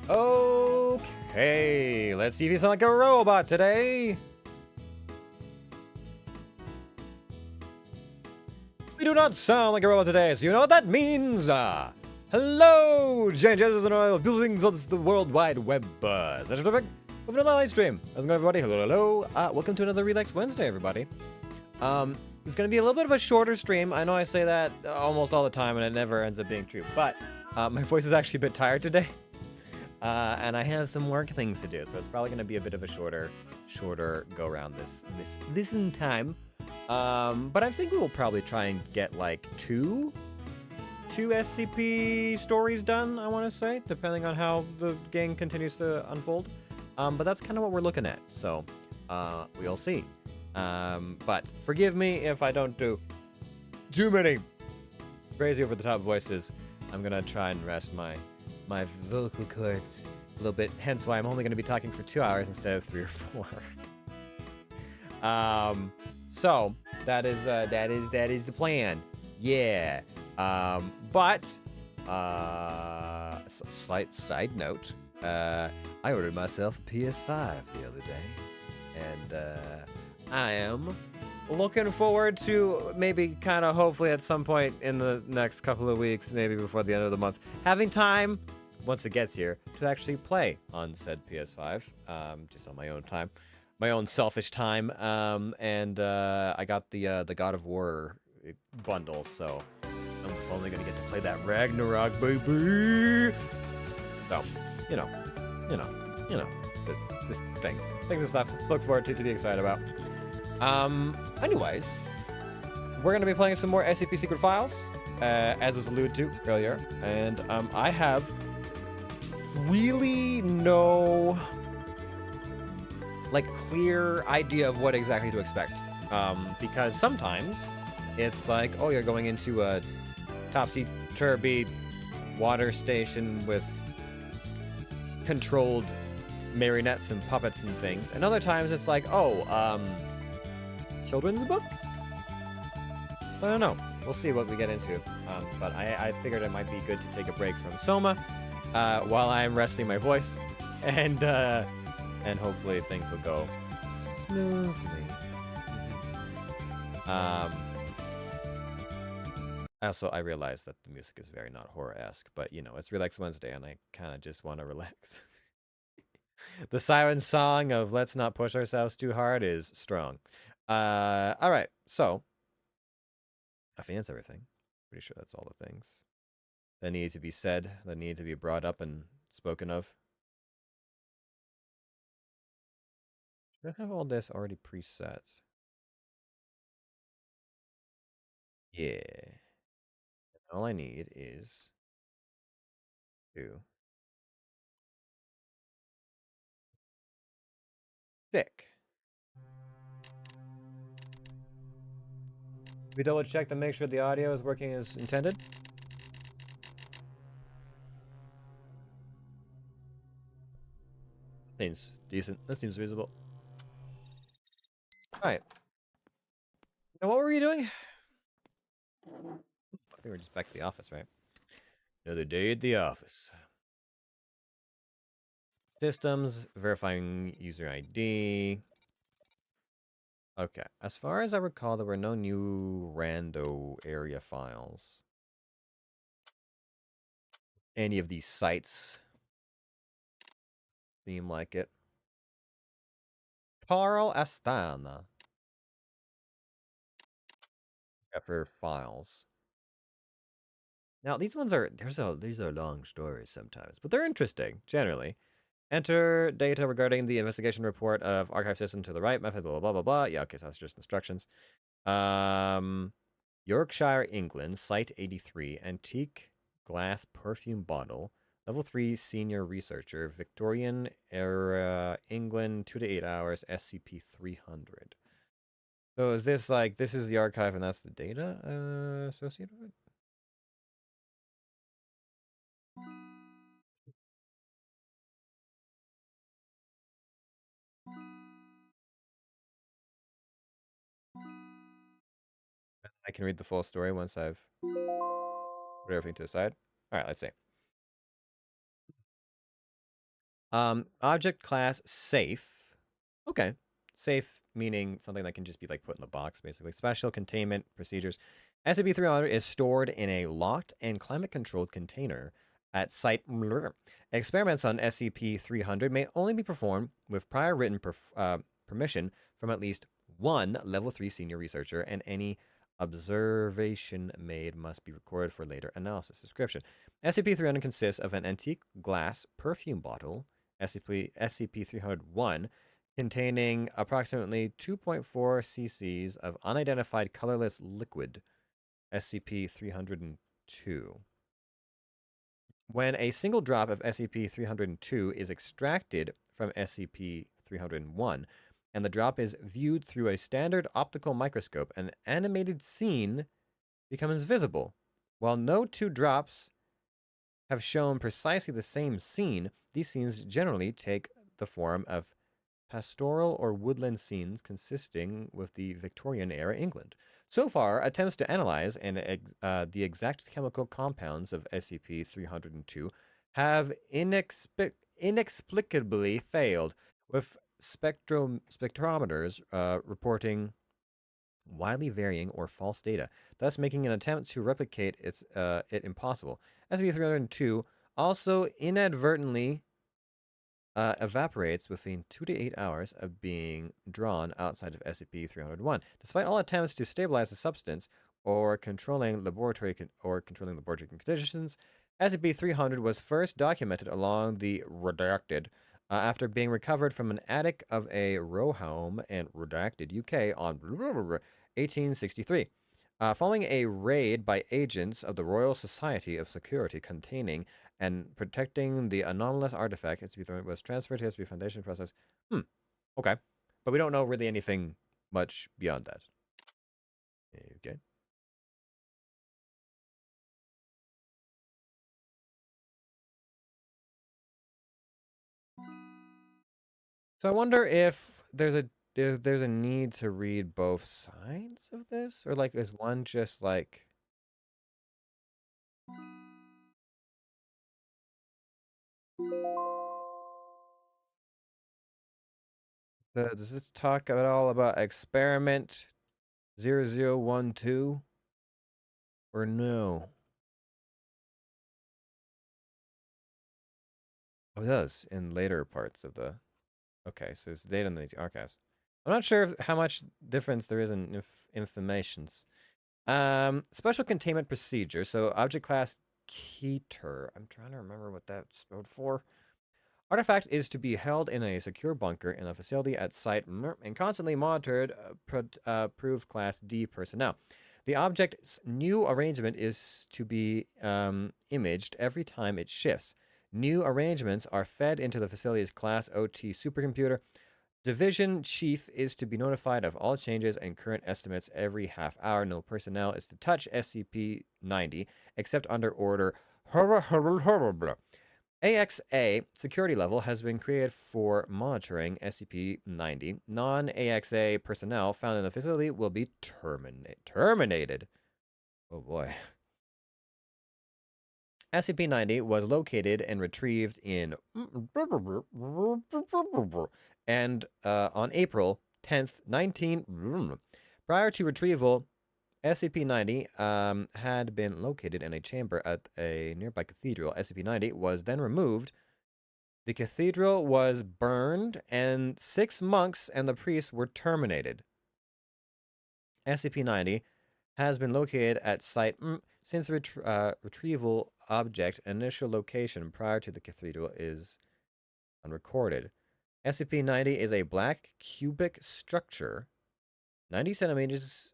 Okay, let's see if you sound like a robot today. We do not sound like a robot today, so you know what that means. Hello, changes and buildings of the World Wide Web. That's with another live stream. How's it going, everybody? Hello, hello. Welcome to another Relax Wednesday, everybody. It's gonna be a little bit of a shorter stream. I know I say that almost all the time, and it never ends up being true. But my voice is actually a bit tired today. And I have some work things to do, so it's probably going to be a bit of a shorter go around this in time. But I think we will probably try and get like two SCP stories done, I want to say, depending on how the game continues to unfold. But that's kind of what we're looking at, so we'll see. But forgive me if I don't do too many crazy over the top voices. I'm gonna try and rest my vocal cords a little bit, hence why I'm only going to be talking for 2 hours instead of 3 or 4. So that is the plan. Yeah. But slight side note, I ordered myself a PS5 the other day, and I am looking forward to maybe kind of hopefully at some point in the next couple of weeks, maybe before the end of the month, having time once it gets here to actually play on said PS5, just on my own time, my own selfish time. And I got the God of War bundle, so I'm only gonna get to play that Ragnarok, baby. So, you know, just things and stuff to look forward to be excited about. Anyways, we're gonna be playing some more SCP Secret Files, as was alluded to earlier, and I have really no like clear idea of what exactly to expect, because sometimes it's like, oh, you're going into a topsy-turvy water station with controlled marionettes and puppets and things, and other times it's like, oh, children's book? I don't know. We'll see what we get into. But I figured it might be good to take a break from Soma while I'm resting my voice, and hopefully things will go smoothly. Also, I realize that the music is very not horror-esque, but you know, it's Relax Wednesday, and I kind of just want to relax. The siren song of "Let's not push ourselves too hard" is strong. All right, so I think that's everything. Pretty sure that's all the things that need to be said, that need to be brought up and spoken of. Should I have all this already preset? Yeah. All I need is to stick. We double check to make sure the audio is working as intended. Seems decent. That seems reasonable. All right. Now, what were you doing? I think we're just back to the office, right? Another day at the office. Systems, verifying user ID. Okay. As far as I recall, there were no new rando area files. Any of these sites seem like it. Carl Astana. For files. Now these ones are these are long stories sometimes, but they're interesting generally. Enter data regarding the investigation report of archive system to the right method, blah blah blah blah. Yeah, okay, so that's just instructions. Yorkshire, England, Site 83, antique glass perfume bottle, level 3 senior researcher, Victorian era England, 2 to 8 hours, SCP 300. So is this like, this is the archive and that's the data associated with it? I can read the full story once I've put everything to the side. All right, let's see. Object class safe. Okay. Safe meaning something that can just be like put in the box, basically. Special containment procedures. SCP-300 is stored in a locked and climate-controlled container at site. Experiments on SCP-300 may only be performed with prior written permission from at least one Level 3 senior researcher, and any observation made must be recorded for later analysis. Description. SCP-300 consists of an antique glass perfume bottle, SCP-301, containing approximately 2.4 cc's of unidentified colorless liquid, SCP-302. When a single drop of SCP-302 is extracted from SCP-301, and the drop is viewed through a standard optical microscope, an animated scene becomes visible. While no two drops have shown precisely the same scene, these scenes generally take the form of pastoral or woodland scenes consisting with the Victorian-era England. So far, attempts to analyze the exact chemical compounds of SCP-302 have inexplicably failed, with spectrometers reporting widely varying or false data, thus making an attempt to replicate it impossible. SCP-302 also inadvertently evaporates within 2 to 8 hours of being drawn outside of SCP-301. Despite all attempts to stabilize the substance or controlling laboratory conditions, SCP-300 was first documented along the redacted after being recovered from an attic of a row home in redacted UK on 1863. Following a raid by agents of the Royal Society of Security containing and protecting the anomalous artifact, SCP-300 was transferred to SCP Foundation process. Okay. But we don't know really anything much beyond that. Okay. So I wonder if there's a need to read both sides of this, or like is one just like does this talk at all about experiment 0012 or no? Oh, it does in later parts of the. Okay, so it's data in these archives. I'm not sure how much difference there is in informations. Special containment procedure. So object class Keter. I'm trying to remember what that's spelled for. Artifact is to be held in a secure bunker in a facility at site and constantly monitored. Approved class D personnel. The object's new arrangement is to be imaged every time it shifts. New arrangements are fed into the facility's Class OT supercomputer. Division Chief is to be notified of all changes and current estimates every half hour. No personnel is to touch SCP-90 except under order. AXA security level has been created for monitoring SCP-90. Non-AXA personnel found in the facility will be terminated. Oh boy. SCP-90 was located and retrieved in and on April 10th, 19. Prior to retrieval, SCP-90 had been located in a chamber at a nearby cathedral. SCP-90 was then removed. The cathedral was burned, and 6 monks and the priests were terminated. SCP-90 has been located at site since the retrieval object initial location prior to the cathedral is unrecorded. SCP-90 is a black cubic structure, 90 centimeters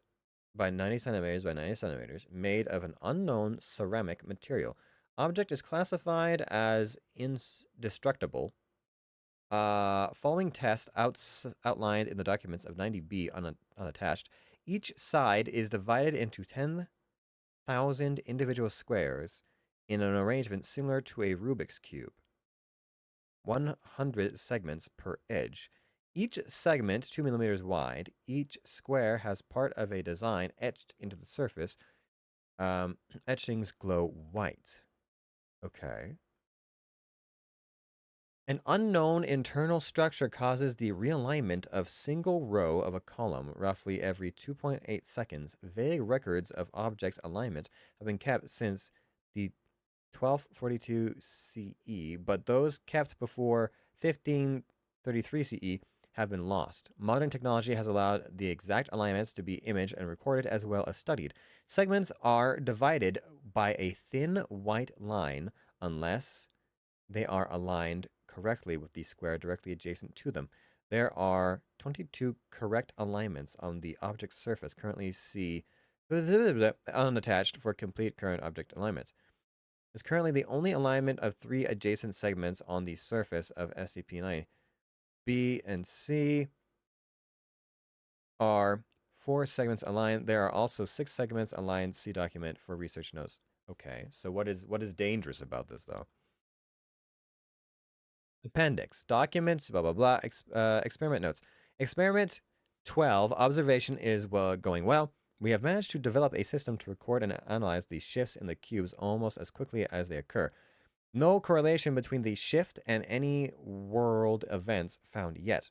by 90 centimeters by 90 centimeters, made of an unknown ceramic material. Object is classified as indestructible. Following tests outlined in the documents of 90B unattached, each side is divided into 10,000 individual squares in an arrangement similar to a Rubik's Cube. 100 segments per edge. Each segment 2 millimeters wide. Each square has part of a design etched into the surface. Etchings glow white. Okay. An unknown internal structure causes the realignment of single row of a column roughly every 2.8 seconds. Vague records of objects' alignment have been kept since the 1242 CE, but those kept before 1533 CE have been lost. Modern technology has allowed the exact alignments to be imaged and recorded as well as studied. Segments are divided by a thin white line unless they are aligned correctly with the square directly adjacent to them. There are 22 correct alignments on the object's surface. Currently see unattached for complete current object alignments. Is currently the only alignment of 3 adjacent segments on the surface of SCP-9. B and C are 4 segments aligned. There are also 6 segments aligned. See document for research notes. Okay, so what is dangerous about this though? Appendix, documents, blah blah blah. Experiment notes. Experiment 12. Observation is going well. We have managed to develop a system to record and analyze the shifts in the cubes almost as quickly as they occur. No correlation between the shift and any world events found yet.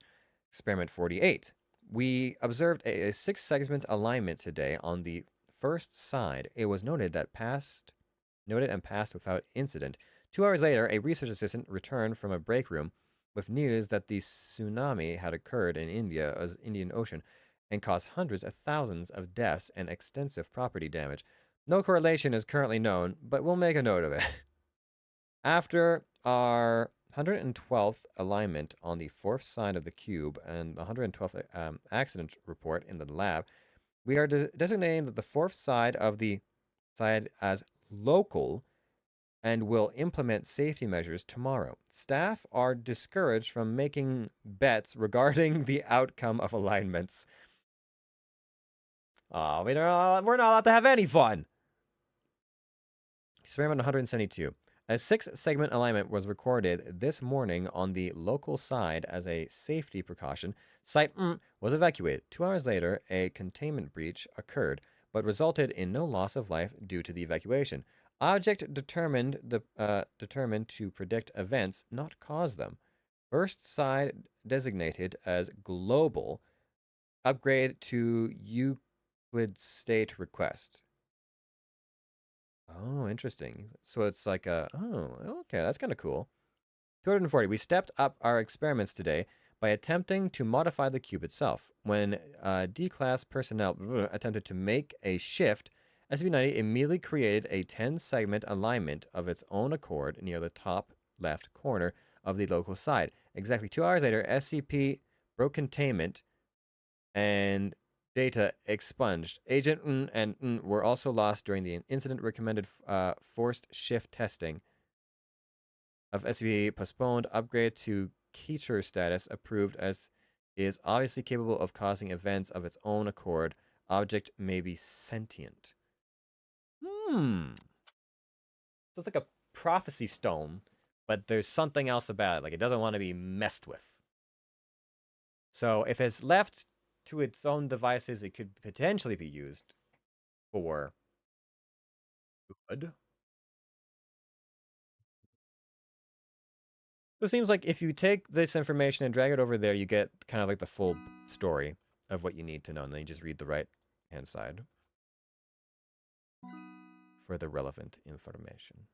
Experiment 48. We observed a 6-segment alignment today on the first side. It was noted and passed without incident. 2 hours later, a research assistant returned from a break room with news that the tsunami had occurred in Indian Ocean and caused hundreds of thousands of deaths and extensive property damage. No correlation is currently known, but we'll make a note of it. After our 112th alignment on the 4th side of the cube and the 112th accident report in the lab, we are designating the 4th side of the side as local and will implement safety measures tomorrow. Staff are discouraged from making bets regarding the outcome of alignments. Oh, we're not allowed to have any fun. Experiment 172. A 6-segment alignment was recorded this morning on the local side as a safety precaution. Site was evacuated. 2 hours later, a containment breach occurred, but resulted in no loss of life due to the evacuation. Object determined to predict events, not cause them. First side designated as global. Upgrade to Euclid state request. Oh, interesting. So it's like okay, that's kind of cool. 240. We stepped up our experiments today by attempting to modify the cube itself. When D-class personnel attempted to make a shift, SCP-90 immediately created a 10-segment alignment of its own accord near the top left corner of the local side. Exactly 2 hours later, SCP broke containment and data expunged. Agent and were also lost during the incident. Recommended forced shift testing of SCP postponed. Upgrade to Keter status approved, as is obviously capable of causing events of its own accord. Object may be sentient. So it's like a prophecy stone, but there's something else about it. Like, it doesn't want to be messed with. So if it's left to its own devices, it could potentially be used for good. It seems like if you take this information and drag it over there, you get kind of like the full story of what you need to know, and then you just read the right-hand side for the relevant information.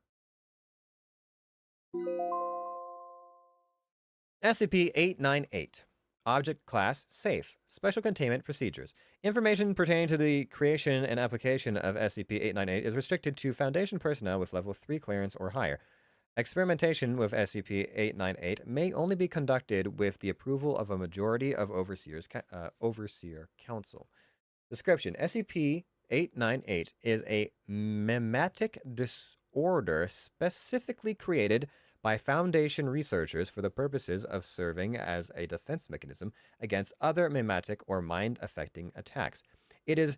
SCP-898. Object Class Safe. Special Containment Procedures. Information pertaining to the creation and application of SCP-898 is restricted to Foundation personnel with Level 3 clearance or higher. Experimentation with SCP-898 may only be conducted with the approval of a majority of Overseer Council. Description: SCP-898 is a memetic disorder specifically created by Foundation researchers for the purposes of serving as a defense mechanism against other memetic or mind-affecting attacks. Its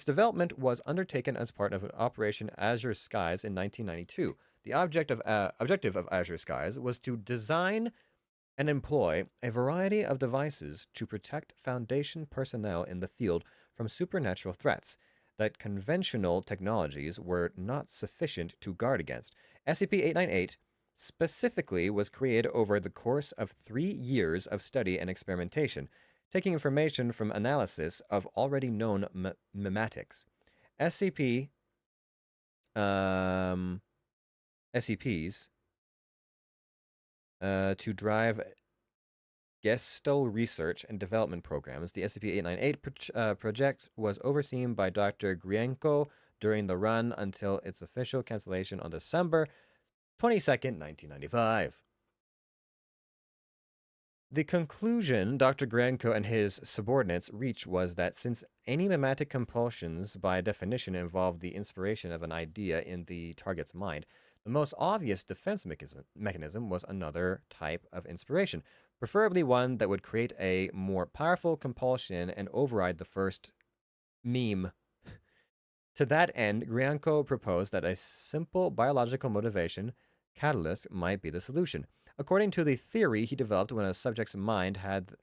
development was undertaken as part of Operation Azure Skies in 1992. The objective of Azure Skies was to design and employ a variety of devices to protect Foundation personnel in the field from supernatural threats that conventional technologies were not sufficient to guard against. SCP-898 specifically was created over the course of 3 years of study and experimentation, taking information from analysis of already known memetics. SCP SCPs to drive Gestalt research and development programs. The SCP-898 project was overseen by Dr. Grienko during the run until its official cancellation on December 22nd, 1995. The conclusion Dr. Grienko and his subordinates reached was that since any mimetic compulsions by definition involve the inspiration of an idea in the target's mind, the most obvious defense mechanism was another type of inspiration, preferably one that would create a more powerful compulsion and override the first meme. To that end, Grianko proposed that a simple biological motivation catalyst might be the solution. According to the theory he developed when a subject's mind had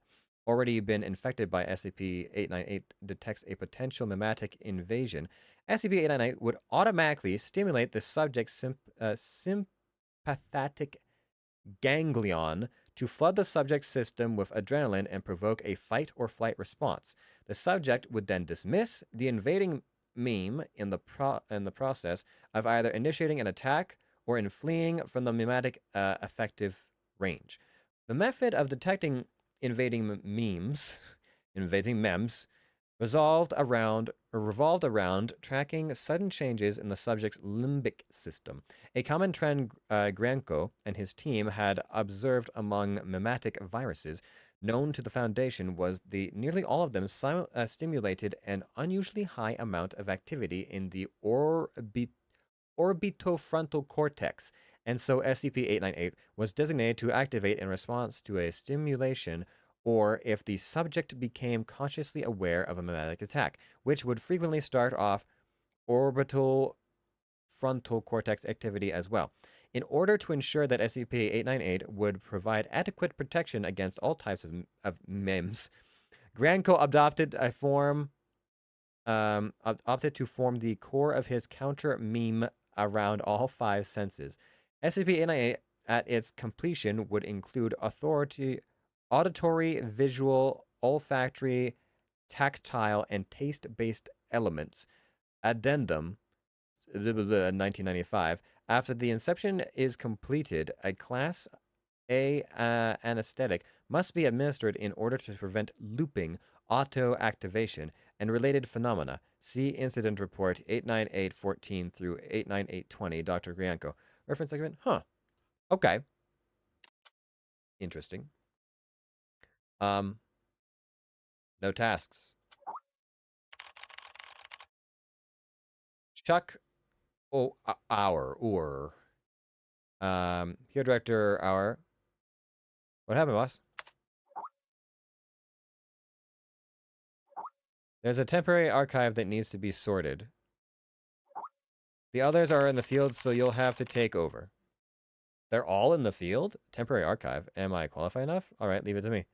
already been infected by SCP-898 detects a potential mimetic invasion, SCP-898 would automatically stimulate the subject's sympathetic ganglion to flood the subject's system with adrenaline and provoke a fight or flight response. The subject would then dismiss the invading meme in the process of either initiating an attack or in fleeing from the mimetic effective range. The method of detecting invading memes revolved around tracking sudden changes in the subject's limbic system. A common trend Granko and his team had observed among mimetic viruses known to the Foundation was nearly all of them stimulated an unusually high amount of activity in the orbitofrontal cortex, and so SCP-898 was designated to activate in response to a stimulation or if the subject became consciously aware of a mimetic attack, which would frequently start off orbital frontal cortex activity as well. In order to ensure that SCP-898 would provide adequate protection against all types of MEMS, Granko opted to form the core of his counter meme around all 5 senses. SCP-898 at its completion would include auditory, visual, olfactory, tactile, and taste-based elements. Addendum 1995. After the inception is completed, a Class A anesthetic must be administered in order to prevent looping, auto-activation, and related phenomena. See Incident Report 89814 through 89820, Dr. Grianko. Reference segment? Huh. Okay. Interesting. No tasks. Chuck Here, Director Our. What happened, boss? There's a temporary archive that needs to be sorted. The others are in the field, so you'll have to take over. They're all in the field? Temporary archive. Am I qualified enough? All right, leave it to me.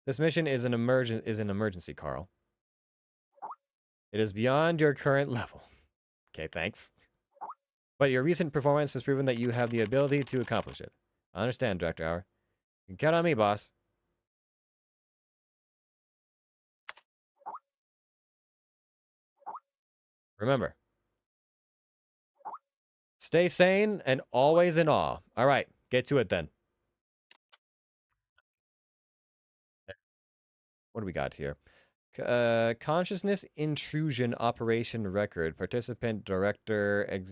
This mission is an emergency, Carl. It is beyond your current level. Okay, thanks. But your recent performance has proven that you have the ability to accomplish it. I understand, Director Hour. You can count on me, boss. Remember, stay sane and always in awe. All right, get to it then. What do we got here? Consciousness intrusion operation record. Participant director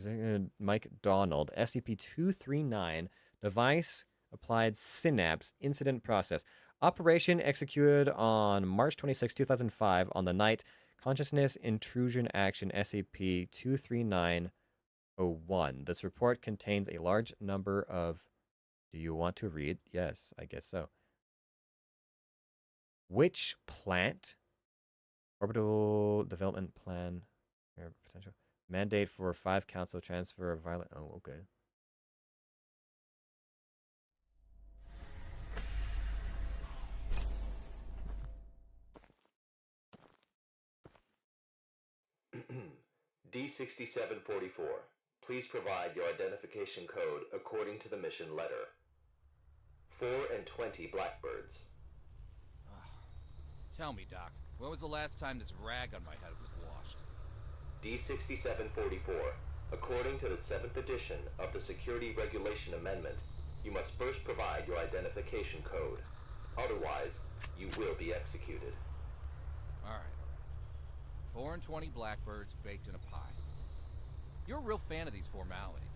Mike Donald. SCP-239. Device applied synapse incident process. Operation executed on March 26, 2005 on the night. Consciousness intrusion action SCP-23901. This report contains a large number of... Do you want to read? Yes, I guess so. Which plant? Orbital development plan. Potential. Mandate for 5 council transfer of violent... Oh, okay. D6744, please provide your identification code according to the mission letter. 4 and 20 blackbirds. Tell me, Doc, when was the last time this rag on my head was washed? D6744, according to the 7th edition of the Security Regulation Amendment, you must first provide your identification code. Otherwise, you will be executed. Alright. 4 and 20 blackbirds baked in a pie. You're a real fan of these formalities.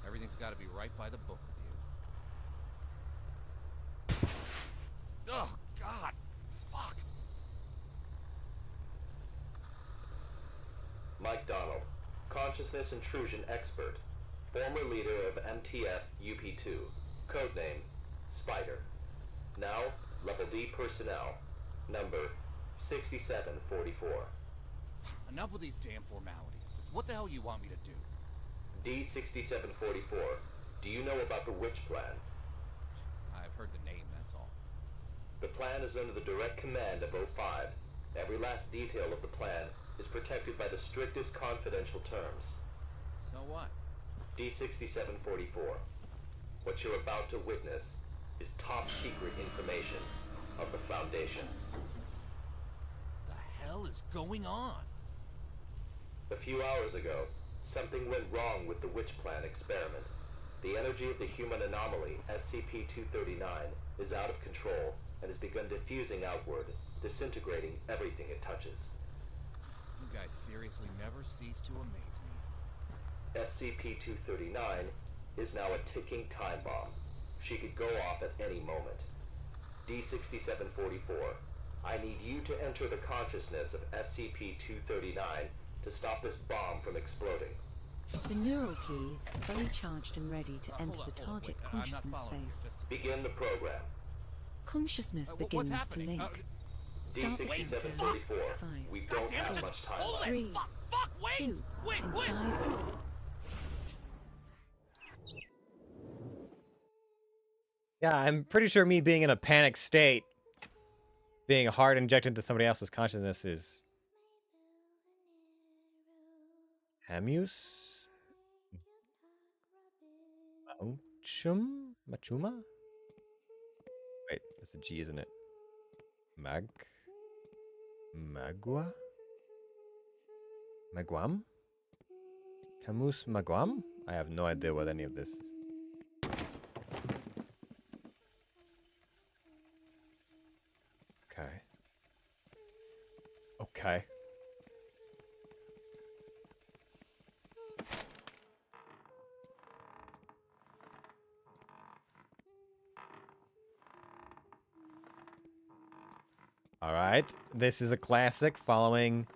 Everything's got to be right by the book with you. Oh, God. Fuck. Mike Donald, consciousness intrusion expert, former leader of MTF UP2, codename Spider. Now, Level D personnel, number 6744. Enough with these damn formalities. Just what the hell you want me to do? D6744, do you know about the Witch Plan? I've heard the name, that's all. The plan is under the direct command of O5. Every last detail of the plan is protected by the strictest confidential terms. So what? D6744, what you're about to witness is top secret information of the Foundation. The hell is going on? A few hours ago, something went wrong with the Witch Plan experiment. The energy of the human anomaly, SCP-239, is out of control and has begun diffusing outward, disintegrating everything it touches. You guys seriously never cease to amaze me. SCP-239 is now a ticking time bomb. She could go off at any moment. D6744, I need you to enter the consciousness of SCP-239 to stop this bomb from exploding. The neural key is fully charged and ready to enter the target consciousness space. Begin the program. Consciousness What's begins to happening? link. Start D6744, we don't have much time left. 3, 2, incise. Yeah, I'm pretty sure me being in a panic state, being hard injected into somebody else's consciousness is... Hamus? Machuma? Wait, that's a G, isn't it? Magua? Magwam? Camus Magwam? I have no idea what any of this is. Okay. Okay. Alright, this is a classic, following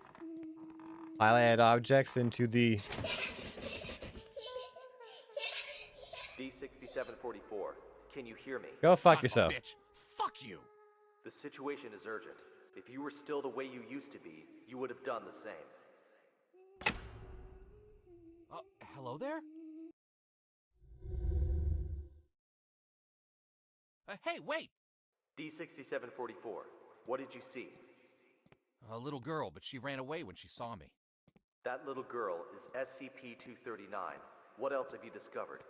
highlighted objects into the... D6744, can you hear me? Go fuck yourself. Bitch. Fuck you. The situation is urgent. If you were still the way you used to be, you would have done the same. Hello there? Hey, wait! D6744, what did you see? A little girl, but she ran away when she saw me. That little girl is SCP-239. What else have you discovered?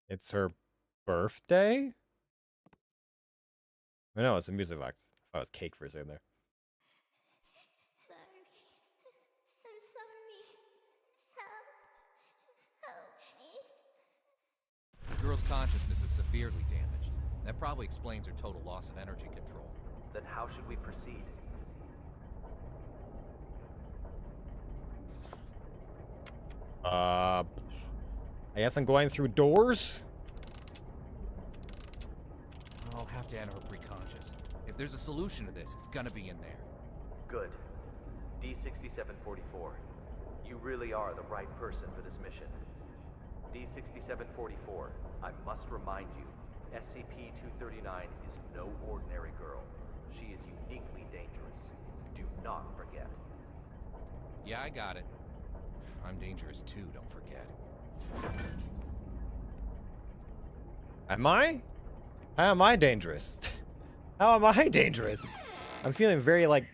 It's her birthday? Oh, no, it's a music box. I thought it was cake for a second there. Sorry. I'm sorry. Help me. The girl's consciousness is severely damaged. That probably explains her total loss of energy control. Then how should we proceed? I guess I'm going through doors? I'll have to enter her preconscious. If there's a solution to this, it's gonna be in there. Good. D6744, you really are the right person for this mission. D6744, I must remind you, SCP-239 is no ordinary girl. She is uniquely dangerous. Do not forget. Yeah, I got it. I'm dangerous too, don't forget. Am I? How am I dangerous? How am I dangerous? I'm feeling very, like...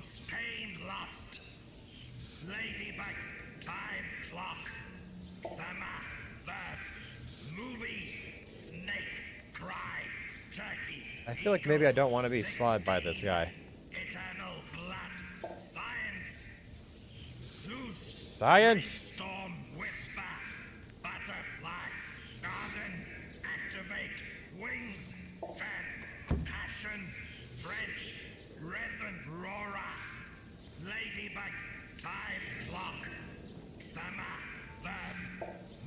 Sustained lust. Ladybug. Time clock. Summer. Birth. Movie. Snake. Cry. Turkey. I feel like maybe I don't want to be spotted by this guy. Eternal blood. Science. Zeus. Science! Storm whisper. Butterfly. Garden. Activate. Wings. Fan. Passion. French. Resin. Rora. Ladybug. Time clock. Summer. Bird.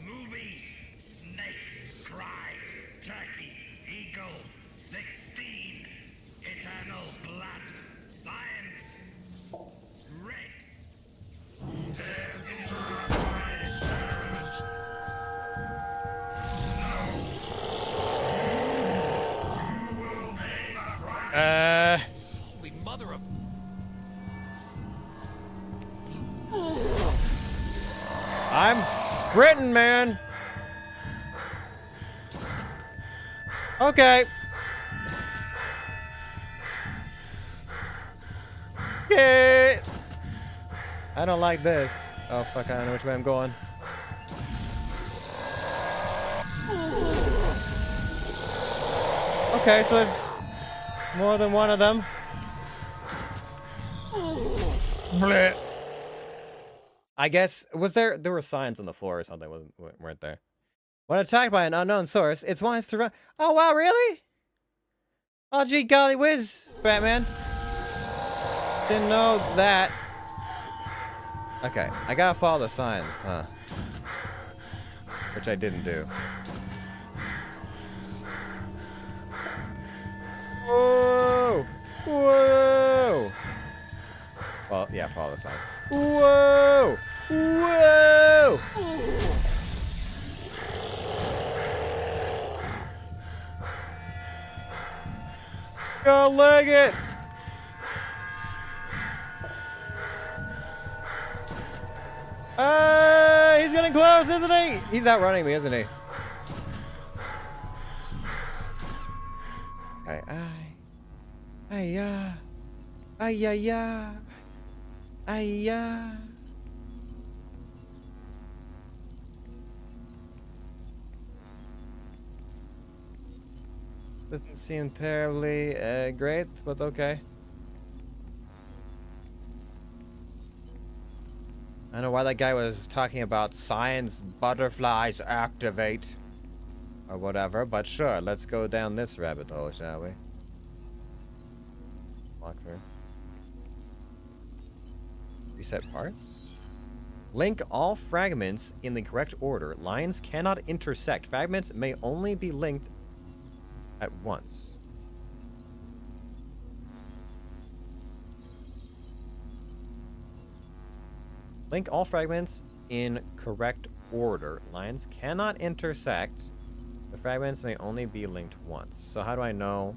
Movie. Snake. Cry. Turkey. Eagle. 16. Eternal blood. Science. Red. Holy mother of... I'm sprinting, man. Okay. Okay. I don't like this. Oh fuck, I don't know which way I'm going. Okay, so there's more than one of them. Blech. I guess, there were signs on the floor or something, weren't there? When attacked by an unknown source, it's wise to run. Oh wow, really? Oh gee golly whiz, Batman. Didn't know that. Okay, I gotta follow the signs, huh? Which I didn't do. Whoa! Whoa! Well, yeah, follow the signs. Whoa! Whoa! Go leg it! He's getting close, isn't he? He's outrunning me, isn't he? Ay. Doesn't seem terribly great, but okay. I don't know why that guy was talking about science butterflies activate or whatever, but sure, let's go down this rabbit hole, shall we? Walk through. Reset parts? Link all fragments in the correct order. Lines cannot intersect. Fragments may only be linked at once. Link all fragments in correct order. Lines cannot intersect. The fragments may only be linked once. So how do I know?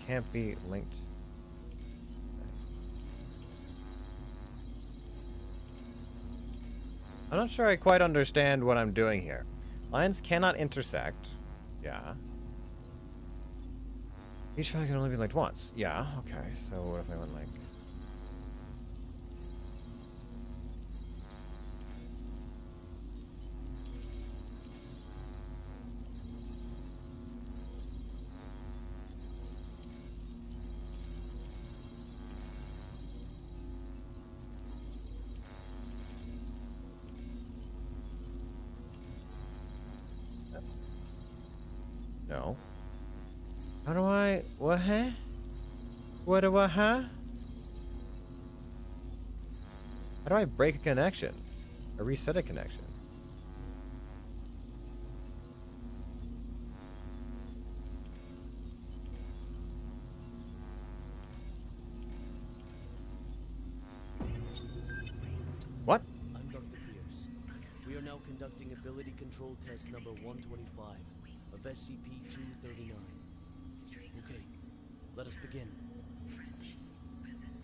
Can't be linked. I'm not sure I quite understand what I'm doing here. Lines cannot intersect. Yeah. Each fragment can only be linked once. Yeah, okay. So what if I went like... No. How do I... What, huh? What do I, huh? How do I break a connection? Or reset a connection? What? I'm Dr. Pierce. We are now conducting ability control test number 125 of SCP-239. Okay, let us begin.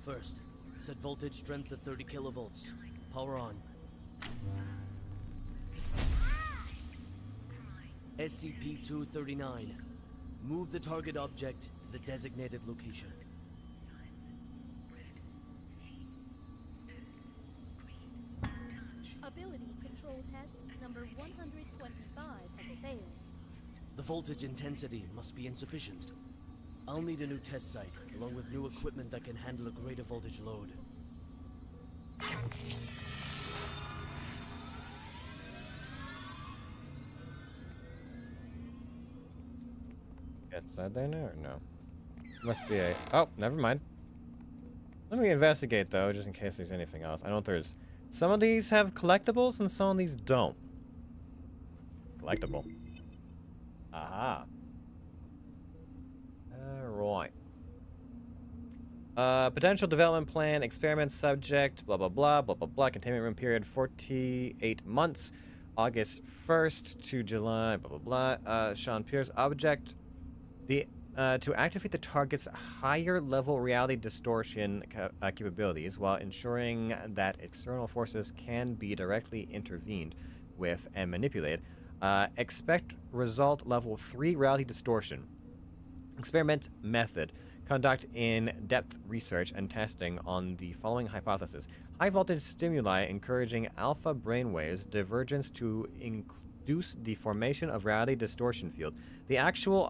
First, set voltage strength to 30 kilovolts. Power on. SCP-239. Move the target object to the designated location. Ability control test number 125 has failed. The voltage intensity must be insufficient. I'll need a new test site, along with new equipment that can handle a greater voltage load. Gets that there now or no? Must be a... Oh, never mind. Let me investigate, though, just in case there's anything else. I know there's... Some of these have collectibles, and some of these don't. Collectible. Aha. Alright. Potential development plan, experiment subject, blah, blah, blah, blah, blah, blah. Containment room period, 48 months. August 1st to July, blah, blah, blah. Sean Pierce, object. To activate the target's higher level reality distortion capabilities while ensuring that external forces can be directly intervened with and manipulated. Expect result level 3 reality distortion. Experiment method. Conduct in-depth research and testing on the following hypothesis. High voltage stimuli encouraging alpha brainwaves divergence to induce the formation of reality distortion field. The actual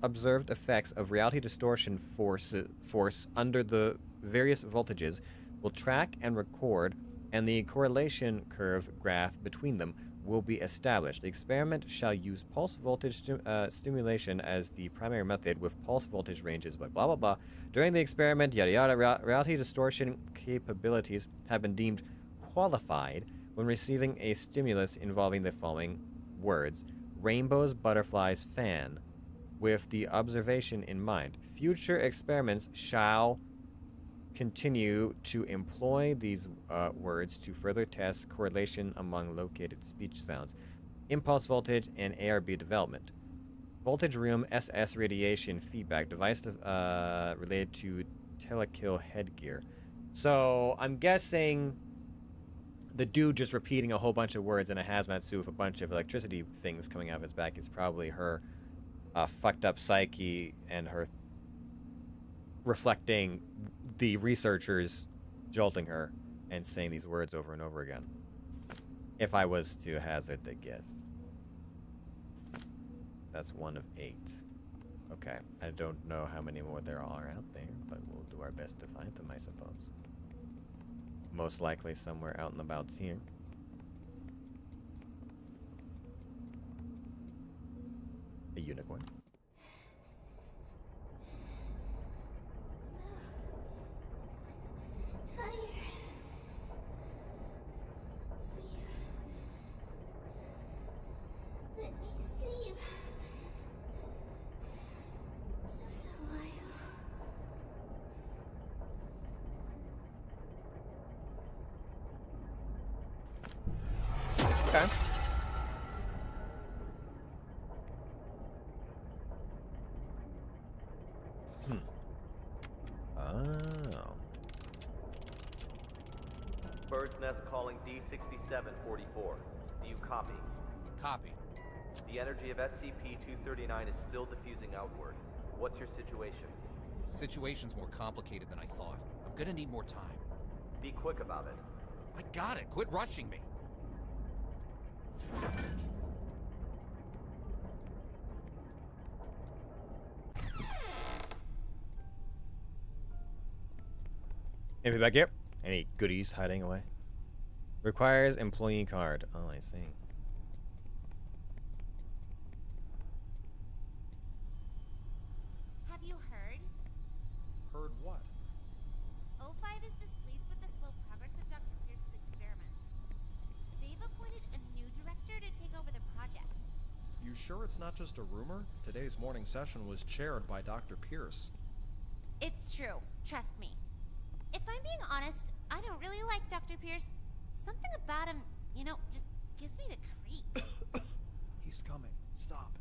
observed effects of reality distortion force under the various voltages will track and record, and the correlation curve graph between them will be established. The experiment shall use pulse voltage stimulation as the primary method with pulse voltage ranges by blah blah blah. During the experiment, yada yada, reality distortion capabilities have been deemed qualified when receiving a stimulus involving the following words: rainbows, butterflies, fan, with the observation in mind. Future experiments shall continue to employ these words to further test correlation among located speech sounds. Impulse voltage and ARB development. Voltage room SS radiation feedback device related to telekill headgear. So I'm guessing the dude just repeating a whole bunch of words in a hazmat suit with a bunch of electricity things coming out of his back is probably her fucked up psyche and her reflecting the researchers jolting her and saying these words over and over again. If I was to hazard a guess. That's 1 of 8. Okay, I don't know how many more there are out there, but we'll do our best to find them, I suppose. Most likely somewhere out and about here. A unicorn. So tired. Sleep. Let me sleep. Just a while. Okay. Oh. Bird's Nest calling D6744. Do you copy? Copy. The energy of SCP-239 is still diffusing outward. What's your situation? Situation's more complicated than I thought. I'm gonna need more time. Be quick about it. I got it. Quit rushing me. Maybe back here. Any goodies hiding away? Requires employee card. Oh, I see. Have you heard? Heard what? O5 is displeased with the slow progress of Dr. Pierce's experiments. They've appointed a new director to take over the project. You sure it's not just a rumor? Today's morning session was chaired by Dr. Pierce. It's true. Trust me. If I'm being honest, Pierce. Something about him, you know, just gives me the creeps. He's coming. Stop.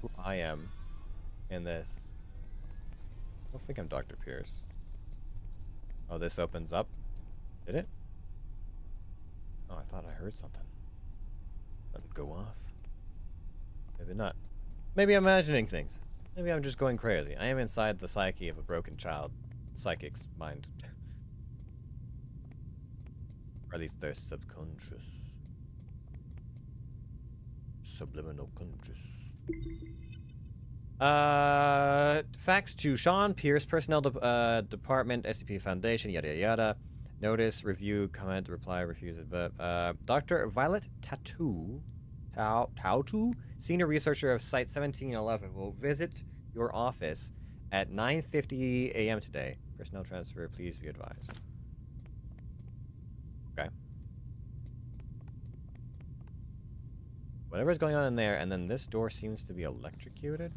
Who I am in this. I don't think I'm Dr. Pierce. Oh, this opens up. Did it? Oh, I thought I heard something. Let it go off. Maybe not. Maybe I'm imagining things. Maybe I'm just going crazy. I am inside the psyche of a broken child. Psychic's mind. Or at least their subconscious. Subliminal conscious. Fax to Sean Pierce, Personnel Department, SCP Foundation, yada yada yada. Notice, review, comment, reply, refuse it. But Dr. Violet Tautu, Senior Researcher of Site 1711, will visit your office at 9:50 a.m. today. Personnel transfer, please be advised. Okay. Whatever's going on in there, and then this door seems to be electrocuted.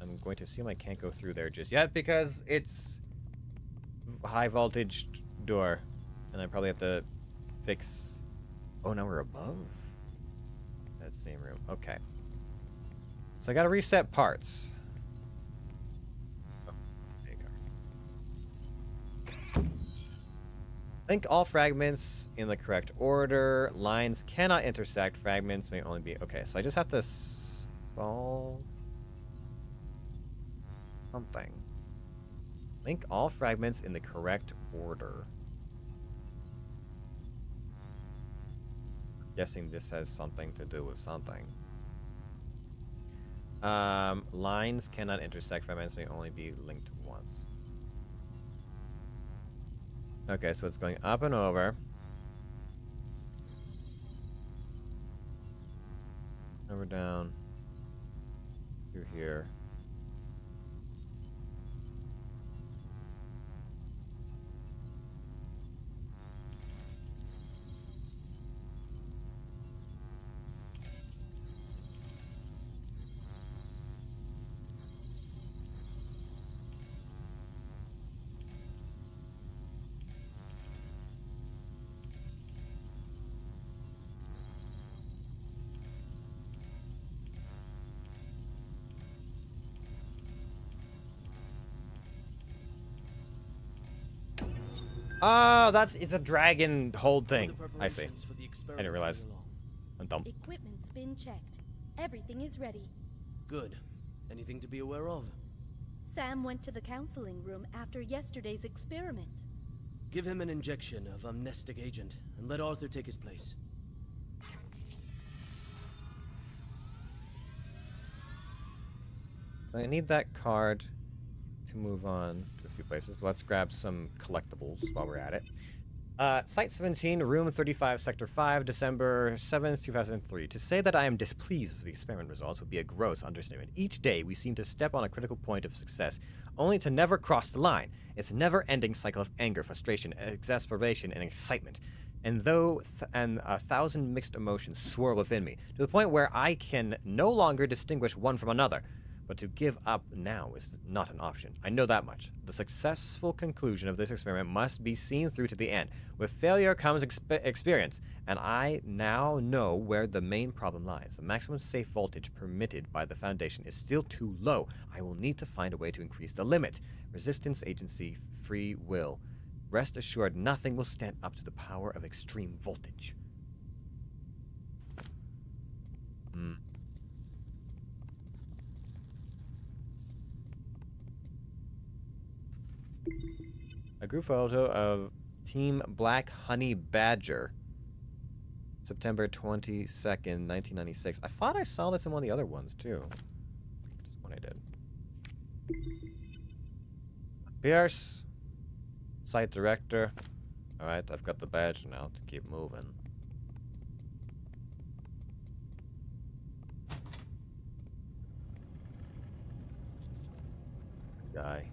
I'm going to assume I can't go through there just yet because it's high voltage door, and I probably have to fix. Oh, now we're above that same room. Okay. So I gotta reset parts. Oh, there you go. Link all fragments in the correct order. Lines cannot intersect. Fragments may only be... Okay, so I just have to solve something. Link all fragments in the correct order. Guessing this has something to do with something. Lines cannot intersect. Fragments may only be linked once. Okay, so it's going up and over. Over, down. Through here. Oh, it's a dragon hold thing. I see. I didn't realize. I'm dumb. Equipment's been checked. Everything is ready. Good. Anything to be aware of? Sam went to the counseling room after yesterday's experiment. Give him an injection of amnestic agent, and let Arthur take his place. I need that card to move on to a few places, but let's grab some collectibles while we're at it. Site 17, Room 35, Sector 5, December 7th, 2003. To say that I am displeased with the experiment results would be a gross understatement. Each day, we seem to step on a critical point of success, only to never cross the line. It's a never-ending cycle of anger, frustration, exasperation, and excitement. And 1,000 mixed emotions swirl within me, to the point where I can no longer distinguish one from another. But to give up now is not an option. I know that much. The successful conclusion of this experiment must be seen through to the end. With failure comes experience, and I now know where the main problem lies. The maximum safe voltage permitted by the Foundation is still too low. I will need to find a way to increase the limit. Resistance, agency, free will. Rest assured, nothing will stand up to the power of extreme voltage. A group photo of Team Black Honey Badger. September 22nd, 1996. I thought I saw this in one of the other ones, too. Just one I did. Pierce. Site Director. Alright, I've got the badge now to keep moving. Guy.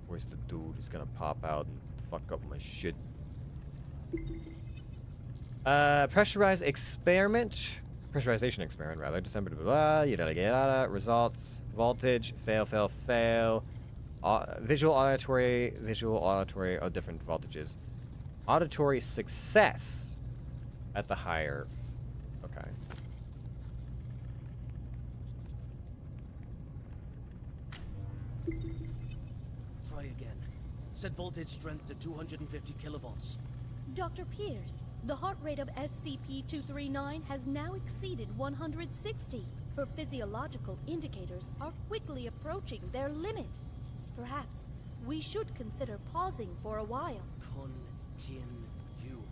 Where's the dude who's gonna pop out and fuck up my shit? Pressurization experiment, rather. December, blah, blah, yada, yada, results, voltage, fail, fail, fail. visual, auditory, oh, different voltages. Auditory success at the higher. Okay. Try again. Set voltage strength to 250 kilovolts. Dr. Pierce, the heart rate of SCP-239 has now exceeded 160. Her physiological indicators are quickly approaching their limit. Perhaps we should consider pausing for a while. Continue.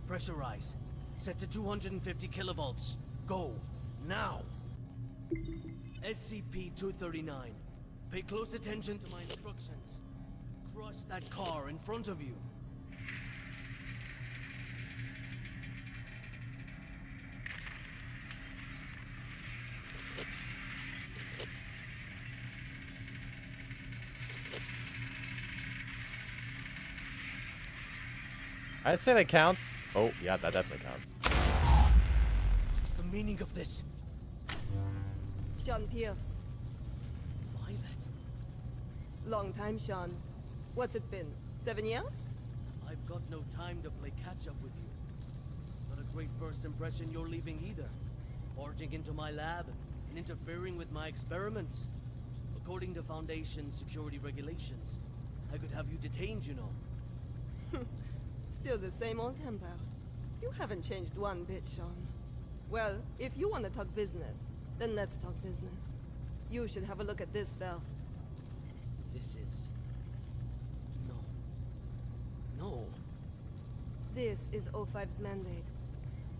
Pressurize. Set to 250 kilovolts. Go. Now. SCP-239. Pay close attention to my instructions. Crush that car in front of you. I'd say that counts. Oh, yeah, that definitely counts. What's the meaning of this? Sean Pierce. Violet. Long time, Sean. What's it been? 7 years? I've got no time to play catch-up with you. Not a great first impression you're leaving either. Barging into my lab and interfering with my experiments. According to Foundation security regulations, I could have you detained, you know. Still the same old temper. You haven't changed one bit, Sean. Well, if you want to talk business, then let's talk business. You should have a look at this first. This is... No. This is O5's mandate.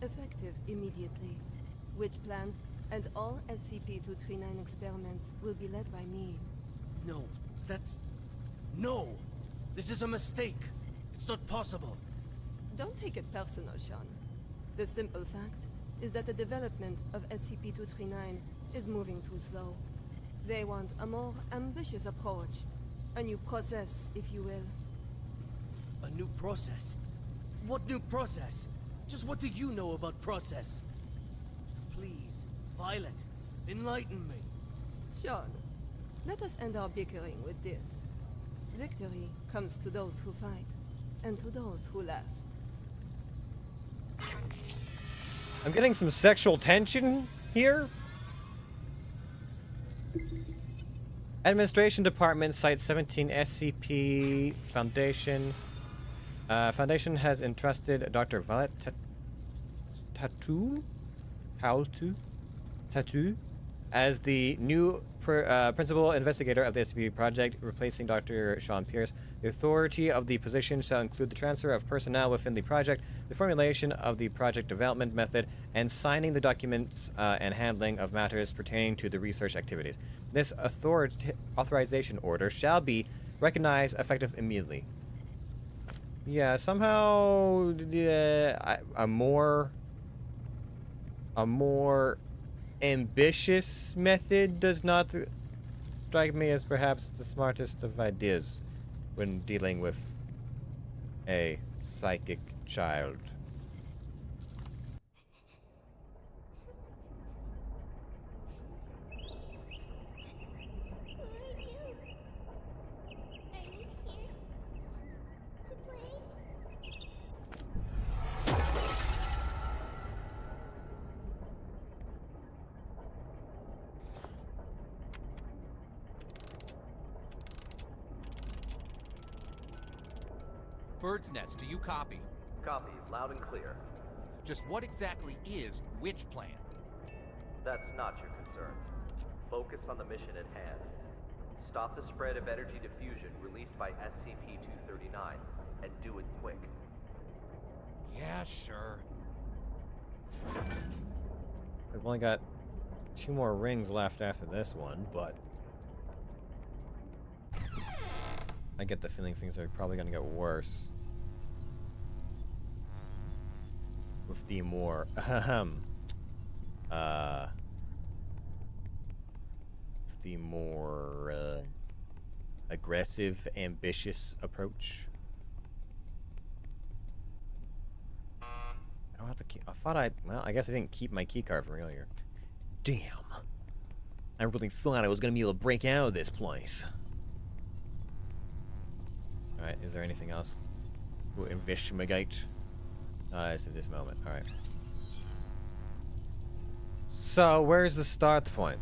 Effective immediately. Witch plan and all SCP-239 experiments will be led by me. No. That's... No! This is a mistake! It's not possible! Don't take it personal, Sean. The simple fact is that the development of SCP-239 is moving too slow. They want a more ambitious approach. A new process, if you will. A new process? What new process? Just what do you know about process? Please, Violet, enlighten me. Sean, let us end our bickering with this. Victory comes to those who fight, and to those who last. I'm getting some sexual tension here. Administration Department, Site 17, SCP Foundation. Foundation has entrusted Dr. Violet Tattoo as the new principal investigator of the SCP project, replacing Dr. Sean Pierce. The authority of the position shall include the transfer of personnel within the project, the formulation of the project development method, and signing the documents and handling of matters pertaining to the research activities. This authorization order shall be recognized effective immediately. Yeah, somehow a more ambitious method does not strike me as perhaps the smartest of ideas when dealing with a psychic child. Bird's Nest, do you copy? Copy, loud and clear. Just what exactly is Witch Plan? That's not your concern. Focus on the mission at hand. Stop the spread of energy diffusion released by SCP-239, and do it quick. Yeah, sure. We've only got 2 more rings left after this one, but I get the feeling things are probably gonna get worse with the more aggressive, ambitious approach. I don't have to keep. Well, I guess I didn't keep my keycard from earlier. Damn. I really thought I was gonna be able to break out of this place. Alright, is there anything else to investigate? It's at this moment. Alright. So, where's the start point?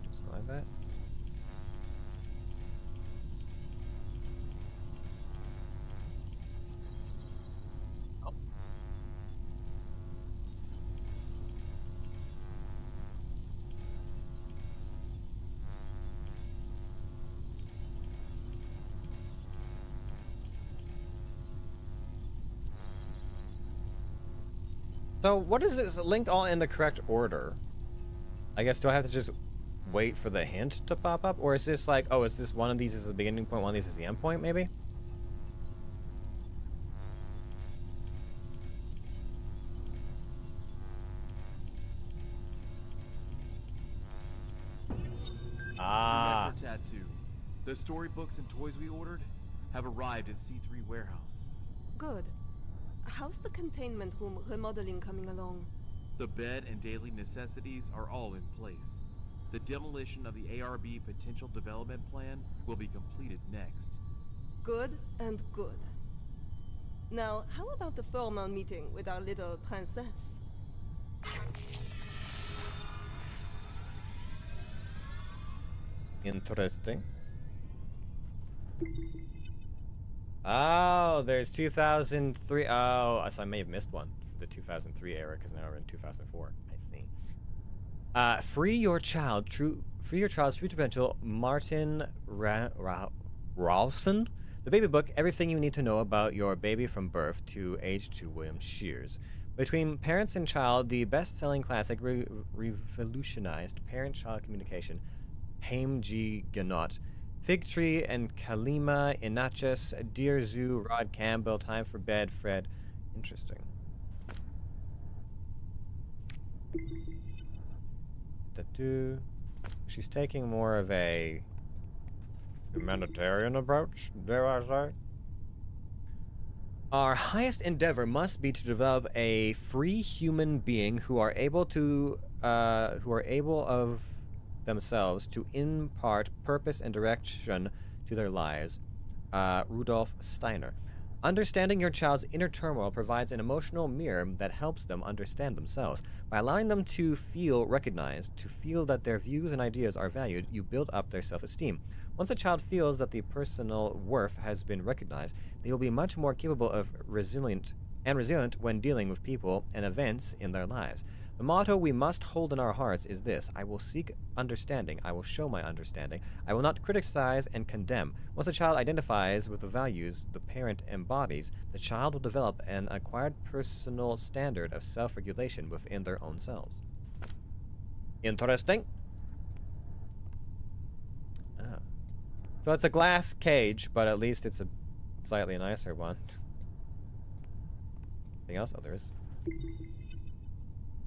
Just like that. So, what is this linked all in the correct order? I guess, do I have to just wait for the hint to pop up? Or is this like, oh, is this one of these is the beginning point, one of these is the end point, maybe? Ah. Tattoo. The storybooks and toys we ordered have arrived at C3 warehouse. Good. How's the containment room remodeling coming along? The bed and daily necessities are all in place. The demolition of the ARB potential development plan will be completed next. Good and good. Now, how about the formal meeting with our little princess? Interesting. Oh, there's 2003. Oh, so I may have missed one for the 2003 era because now we're in 2004. I see. Free your child's true potential. Martin Ralston. The baby book. Everything you need to know about your baby from birth to age 2. William Shears. Between parents and child, the best-selling classic revolutionized parent-child communication. Haim G. Ganot. Fig Tree and Kalima, Inachus, Dear Zoo, Rod Campbell, Time for Bed, Fred. Interesting. She's taking more of a humanitarian approach, dare I say? Our highest endeavor must be to develop a free human being who are able of themselves to impart purpose and direction to their lives. Rudolf Steiner. Understanding your child's inner turmoil provides an emotional mirror that helps them understand themselves. By allowing them to feel recognized, to feel that their views and ideas are valued, you build up their self-esteem. Once a child feels that the personal worth has been recognized, they will be much more capable of resilient when dealing with people and events in their lives. The motto we must hold in our hearts is this: I will seek understanding, I will show my understanding, I will not criticize and condemn. Once a child identifies with the values the parent embodies, the child will develop an acquired personal standard of self-regulation within their own selves. Interesting. Oh. So it's a glass cage, but at least it's a slightly nicer one. Anything else? Oh, there is.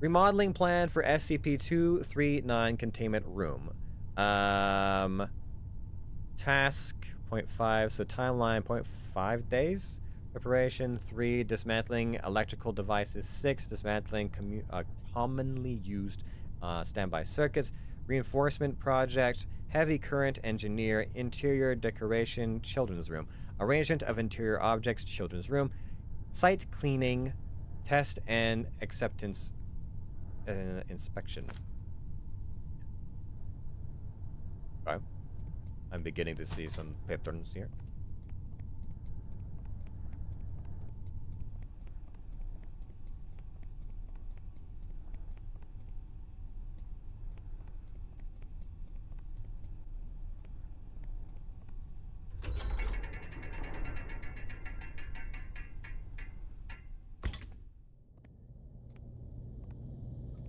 Remodeling plan for SCP-239 containment room. Task 0.5, so timeline 0.5 days. Preparation 3, dismantling electrical devices 6, dismantling commonly used standby circuits. Reinforcement project, heavy current engineer, interior decoration, children's room. Arrangement of interior objects, children's room. Site cleaning, test and acceptance inspection. Okay. I'm beginning to see some patterns here.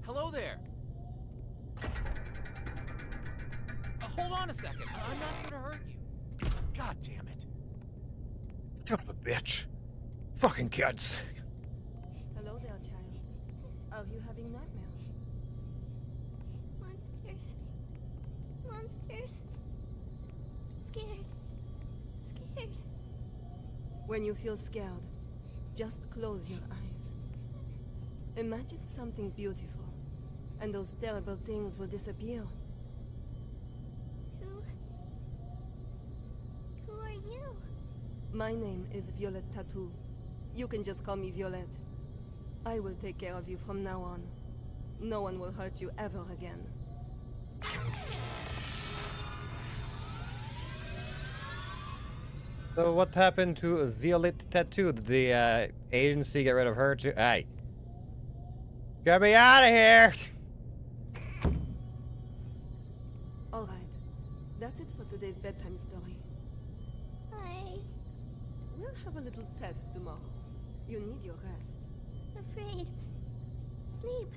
Hello there. Hold on a second. I'm not here to hurt you. God damn it. Son of a bitch. Fucking kids. Hello there, child. Are you having nightmares? Monsters. Monsters. Scared. Scared. When you feel scared, Just close your eyes. Imagine something beautiful, and those terrible things will disappear. Who are you? My name is Violet Tattoo. You can just call me Violet. I will take care of you from now on. No one will hurt you ever again. So what happened to Violet Tattoo? Did the agency get rid of her too? Hey. Get me out of here! Alright. That's it for today's bedtime story. We'll have a little test tomorrow. You need your rest. Afraid. Sleep.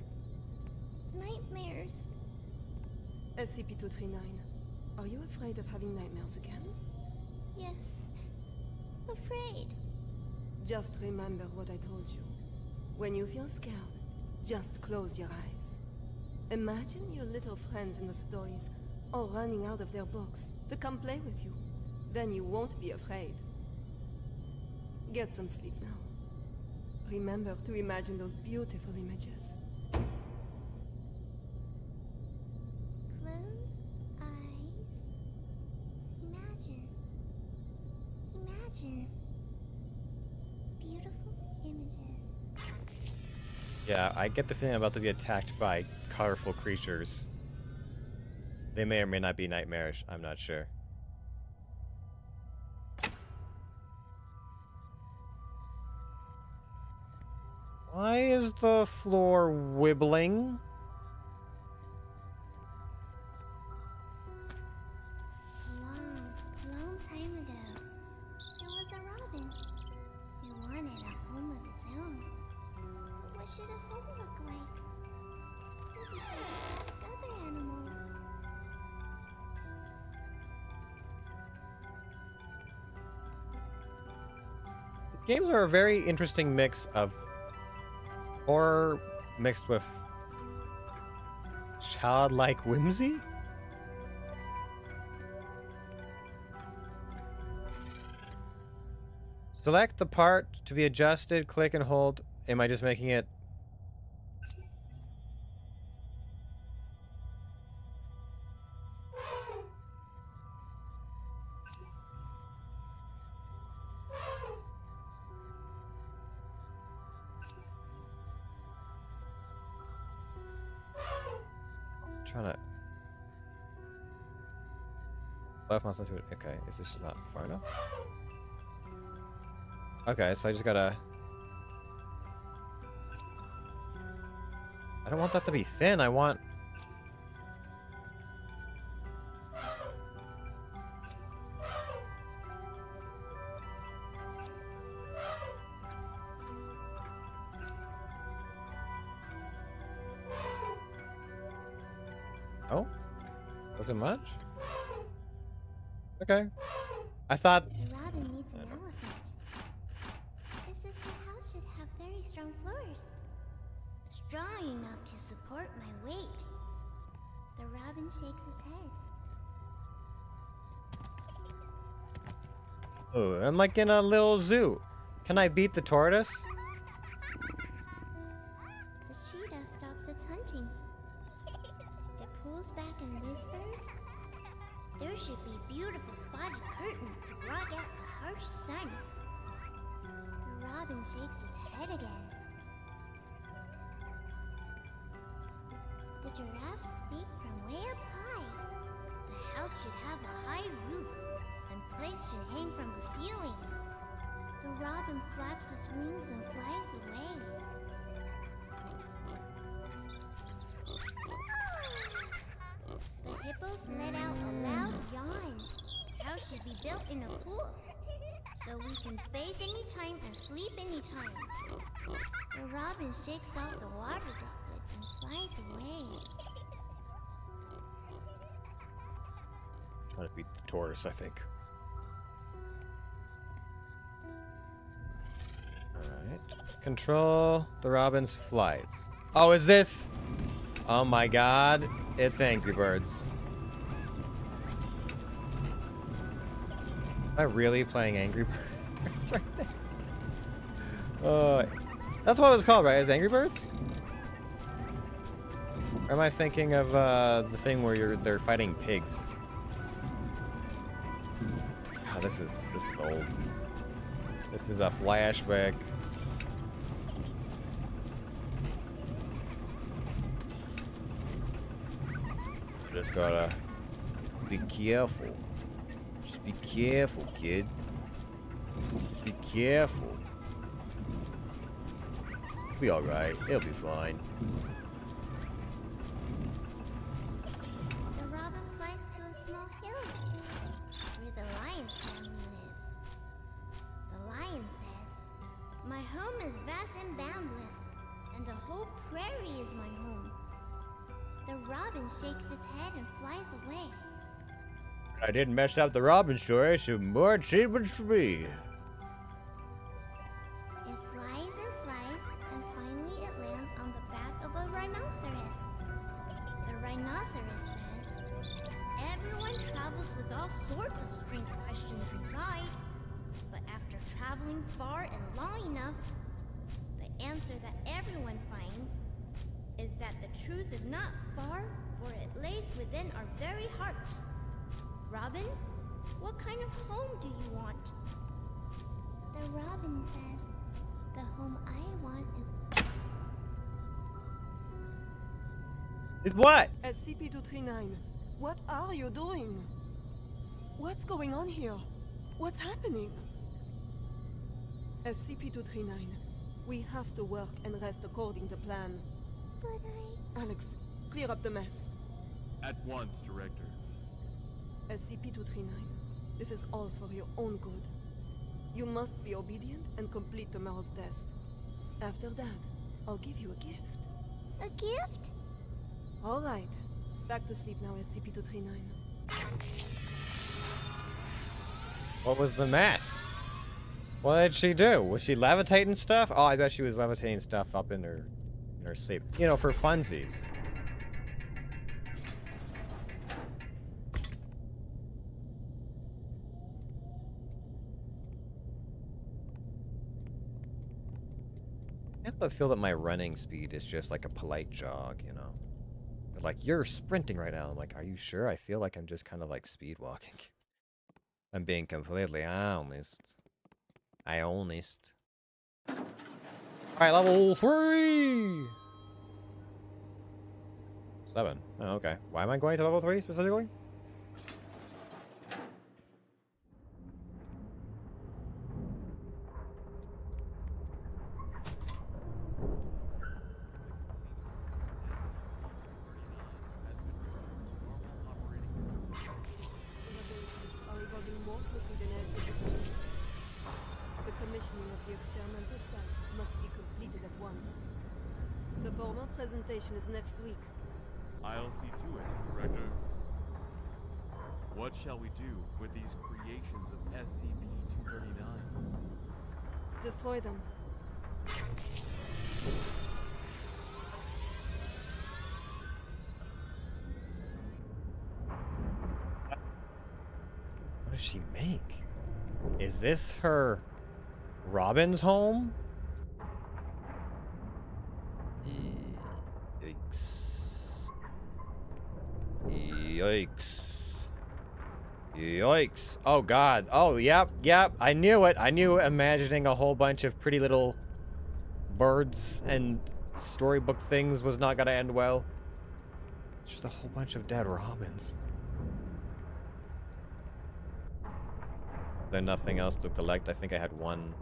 Nightmares. SCP-239. Are you afraid of having nightmares again? Yes. Afraid. Just remember what I told you. When you feel scared, just close your eyes. Imagine your little friends in the stories all running out of their books to come play with you. Then you won't be afraid. Get some sleep now. Remember to imagine those beautiful images. Close eyes. Imagine. Imagine. Beautiful images. Yeah, I get the feeling I'm about to be attacked by colorful creatures. They may or may not be nightmarish, I'm not sure. Why is the floor wibbling? Long time ago, there was a robin. It wanted a home of its own. But what should a home look like? Maybe so to ask other animals. Games are a very interesting mix of horror mixed with childlike whimsy. Select the part to be adjusted, click and hold. Am I just making it? Trying to left mouse into it. Okay, is this not far enough? Okay, so I just gotta. I don't want that to be thin. I want. Oh? Was it much? Okay. I thought. A robin needs an elephant. It says the house should have very strong floors. Strong enough to support my weight. The robin shakes his head. Oh, I'm like in a little zoo. Can I beat the tortoise? The cheetah stops its hunting. It pulls back and whispers, "There should be beautiful spotted curtains to block out the harsh sun." The robin shakes its head again. The giraffe speak from way up high. The house should have a high roof, and plates should hang from the ceiling. The robin flaps its wings and flies away. The hippos let out a loud yawn. The house should be built in a pool, so we can bathe anytime and sleep anytime. The robin shakes off the water droplets and flies away. Trying to beat the tortoise, I think. Alright. Control the robin's flights. Oh, is this? Oh my god. It's Angry Birds. Am I really playing Angry Birds right now? That's what it was called, right? Is Angry Birds? Or am I thinking of the thing where they're fighting pigs? Oh, this is old. This is a flashback. Just gotta be careful. Just be careful, kid. Just be careful. It'll be alright. It'll be fine. The robin flies to a small hill where the lion's family lives. The lion says, "My home is vast and boundless, and the whole prairie is my home." The robin shakes its head and flies away. I didn't mess up the Robin story, so more achievements for me. It flies and flies, and finally it lands on the back of a rhinoceros. The rhinoceros says, "Everyone travels with all sorts of strange questions inside, but after traveling far and long enough, the answer that everyone finds is that the truth is not far, for it lays within our very hearts." Robin, what kind of home do you want? The robin says, "The home I want Is what? SCP-239, what are you doing? What's going on here? What's happening? SCP-239, we have to work and rest according to plan. But Alex, clear up the mess. At once, Director. SCP-239, this is all for your own good. You must be obedient and complete tomorrow's test. After that, I'll give you a gift. A gift? All right. Back to sleep now, SCP-239. What was the mess? What did she do? Was she levitating stuff? Oh, I bet she was levitating stuff up in her sleep. You know, for funsies. I feel that my running speed is just like a polite jog, you know? They're like, "You're sprinting right now." I'm like, "Are you sure?" I feel like I'm just kind of like speed walking. I'm being completely honest. Alright, level 3! 7. Oh, okay. Why am I going to level 3 specifically? Are evolving more quickly than anticipated. The commissioning of the experimental site must be completed at once. The formal presentation is next week. I'll see to it, Director. What shall we do with these creations of SCP-239? Destroy them. What does she make? Is this her Robin's home? Yikes. Yikes. Yikes. Oh god. Oh, yep. I knew it. I knew imagining a whole bunch of pretty little birds and storybook things was not gonna end well. It's just a whole bunch of dead robins. There's nothing else to collect. I think I had one.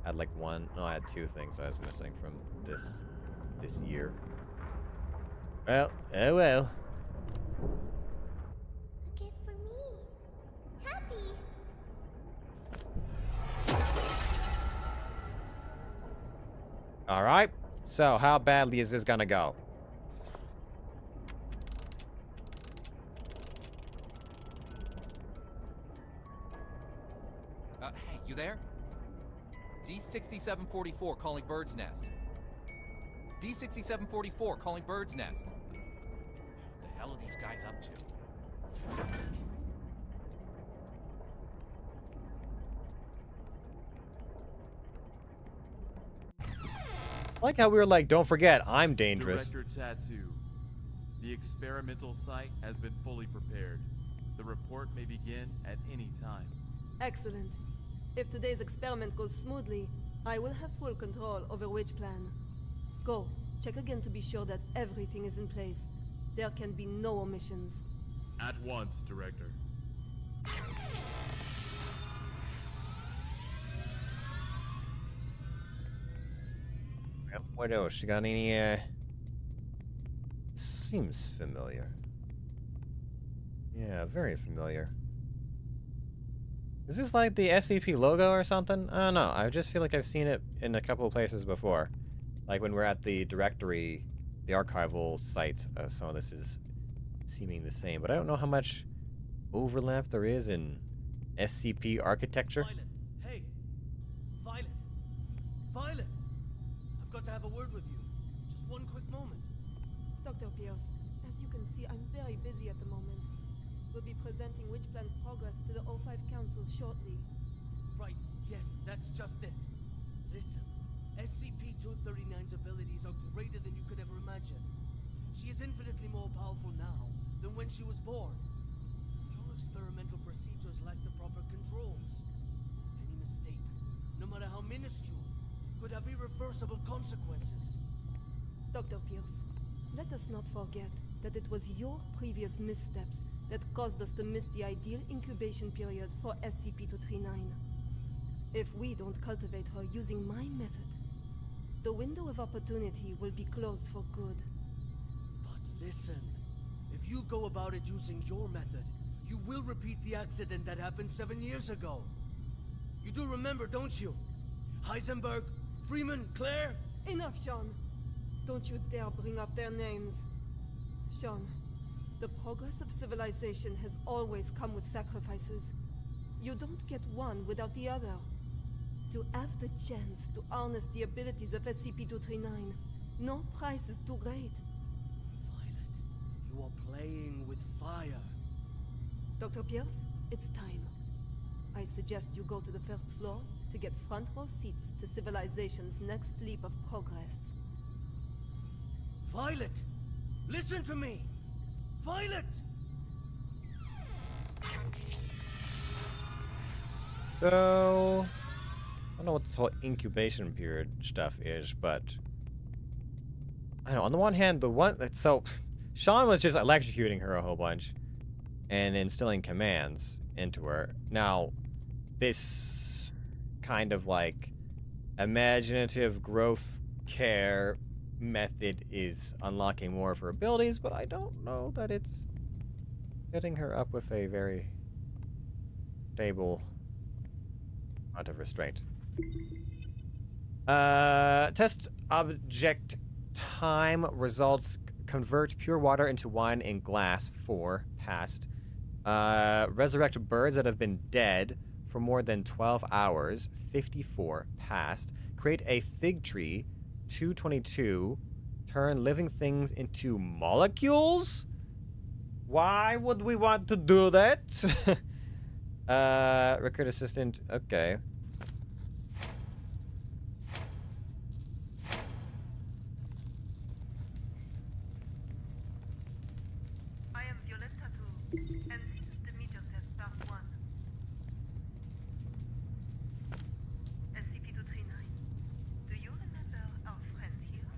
I had like one. No, I had 2 things I was missing from this year. Well, oh well. A gift for me. Happy. All right. So, how badly is this gonna go? Hey, you there? D6744 calling Bird's Nest. D6744 calling Bird's Nest. What the hell are these guys up to? like how we were like, don't forget, I'm dangerous. Director Tattoo, the experimental site has been fully prepared. The report may begin at any time. Excellent. If today's experiment goes smoothly, I will have full control over which plan. Go, check again to be sure that everything is in place. There can be no omissions. At once, Director. What else? You got any, seems familiar. Yeah, very familiar. Is this like the SCP logo or something? I don't know. I just feel like I've seen it in a couple of places before. Like when we're at the directory, the archival site, some of this is seeming the same. But I don't know how much overlap there is in SCP architecture. Violet, hey! Violet! Violet! I've got to have a word with you. Just one quick moment. Dr. Pierce, as you can see, I'm very busy at the moment. We'll be presenting Witch Plan's progress to the O5 Council shortly. Right, yes, that's just it. Listen, SCP-239's abilities are greater than you could ever imagine. She is infinitely more powerful now than when she was born. Your experimental procedures lack the proper controls. Any mistake, no matter how minuscule, could have irreversible consequences. Dr. Pierce, let us not forget that it was your previous missteps that caused us to miss the ideal incubation period for SCP-239. If we don't cultivate her using my method, the window of opportunity will be closed for good. But listen, if you go about it using your method, you will repeat the accident that happened 7 years ago. You do remember, don't you? Heisenberg, Freeman, Claire? Enough, Sean. Don't you dare bring up their names. Sean, the progress of civilization has always come with sacrifices. You don't get one without the other. To have the chance to harness the abilities of SCP-239, no price is too great. Violet, you are playing with fire. Dr. Pierce, it's time. I suggest you go to the first floor to get front row seats to civilization's next leap of progress. Violet! Listen to me! Violet! So, I don't know what this whole incubation period stuff is, but I don't know. On the one hand, so Sean was just electrocuting her a whole bunch and instilling commands into her. Now, this kind of like imaginative growth care method is unlocking more of her abilities, but I don't know that it's setting her up with a very stable amount of restraint. Test object time results: convert pure water into wine in glass. 4 passed. Resurrect birds that have been dead for more than 12 hours. 54 passed. Create a fig tree. 222. Turn living things into molecules? Why would we want to do that? Recruit assistant. Okay. I am Violet Tattoo, and this is the meter test part 1. SCP-239. Do you remember our friend here?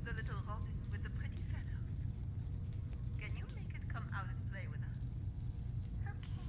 The little robin with the pretty feathers? Can you make it come out and play with us? Okay.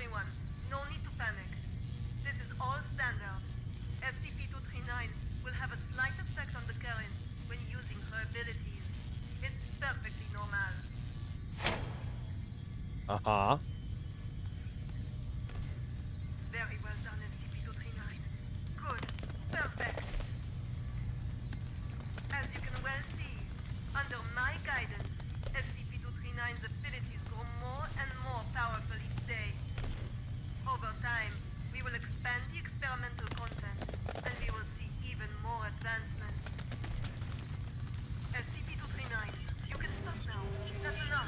everyone. No need to panic. This is all standard. SCP-239 will have a slight effect on the current when using her abilities. It's perfectly normal. Uh-huh. Very well done, SCP-239. Good. Perfect. As you can well see, under my guidance, SCP-239's abilities grow more and more powerful each day. Over time, we will expand the experimental content, and we will see even more advancements. SCP-239, you can stop now. That's enough.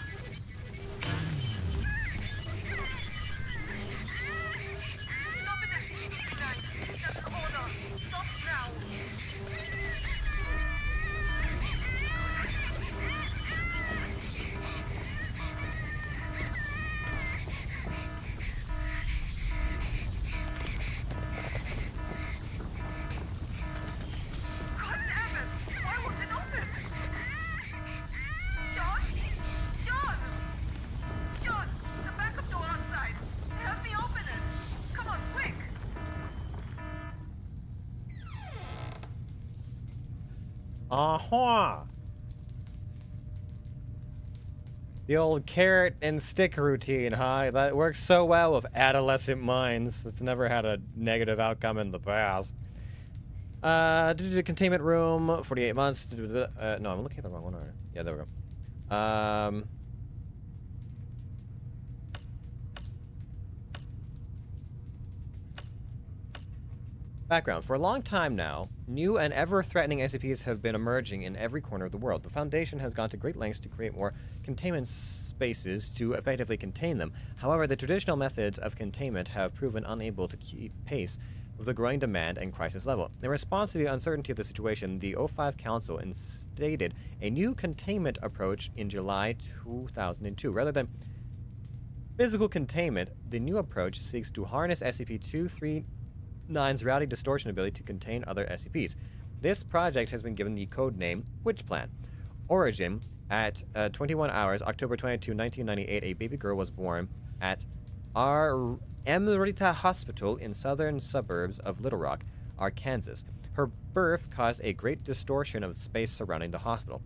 Stop it, SCP-239. That's an order. Stop now. God damn it! Why won't it open? John? John! John! The backup door outside. Help me open it. Come on, quick! Uh-huh. The old carrot and stick routine, huh? That works so well with adolescent minds. That's never had a negative outcome in the past. Containment room, 48 months. No, I'm looking at the wrong one. Already. Yeah, there we go. Background. For a long time now, new and ever-threatening SCPs have been emerging in every corner of the world. The Foundation has gone to great lengths to create more containment spaces to effectively contain them. However, the traditional methods of containment have proven unable to keep pace with the growing demand and crisis level. In response to the uncertainty of the situation, the O5 Council instated a new containment approach in July 2002. Rather than physical containment, the new approach seeks to harness SCP-239's reality distortion ability to contain other SCPs. This project has been given the code name Witch Plan. Origin: at 21 hours, October 22, 1998, a baby girl was born at Emerita Hospital in southern suburbs of Little Rock, Arkansas. Her birth caused a great distortion of space surrounding the hospital.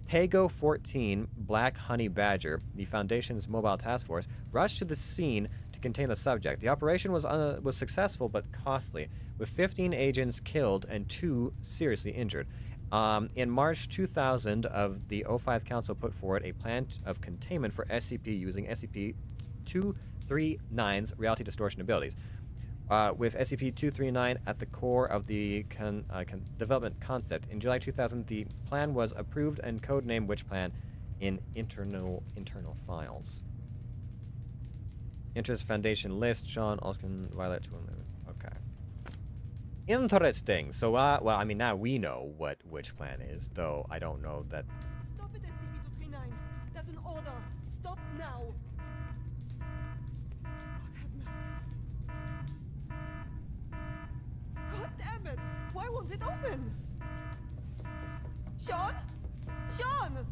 Tago 14 Black Honey Badger, the Foundation's mobile task force, rushed to the scene to contain the subject. The operation was successful but costly, with 15 agents killed and 2 seriously injured. In March 2000, the O5 Council put forward a plan of containment for SCP using SCP-239's reality distortion abilities. With SCP-239 at the core of the development concept. In July 2000, the plan was approved and codenamed Witch Plan in internal files. Interest Foundation list: Sean, Oskin, Violet, okay. Interesting. So, well, I mean, now we know what Witch Plan is, though I don't know that. Stop it, SCP-239. That's an order. Stop now. God have mercy. God damn it! Why won't it open? Sean? Sean!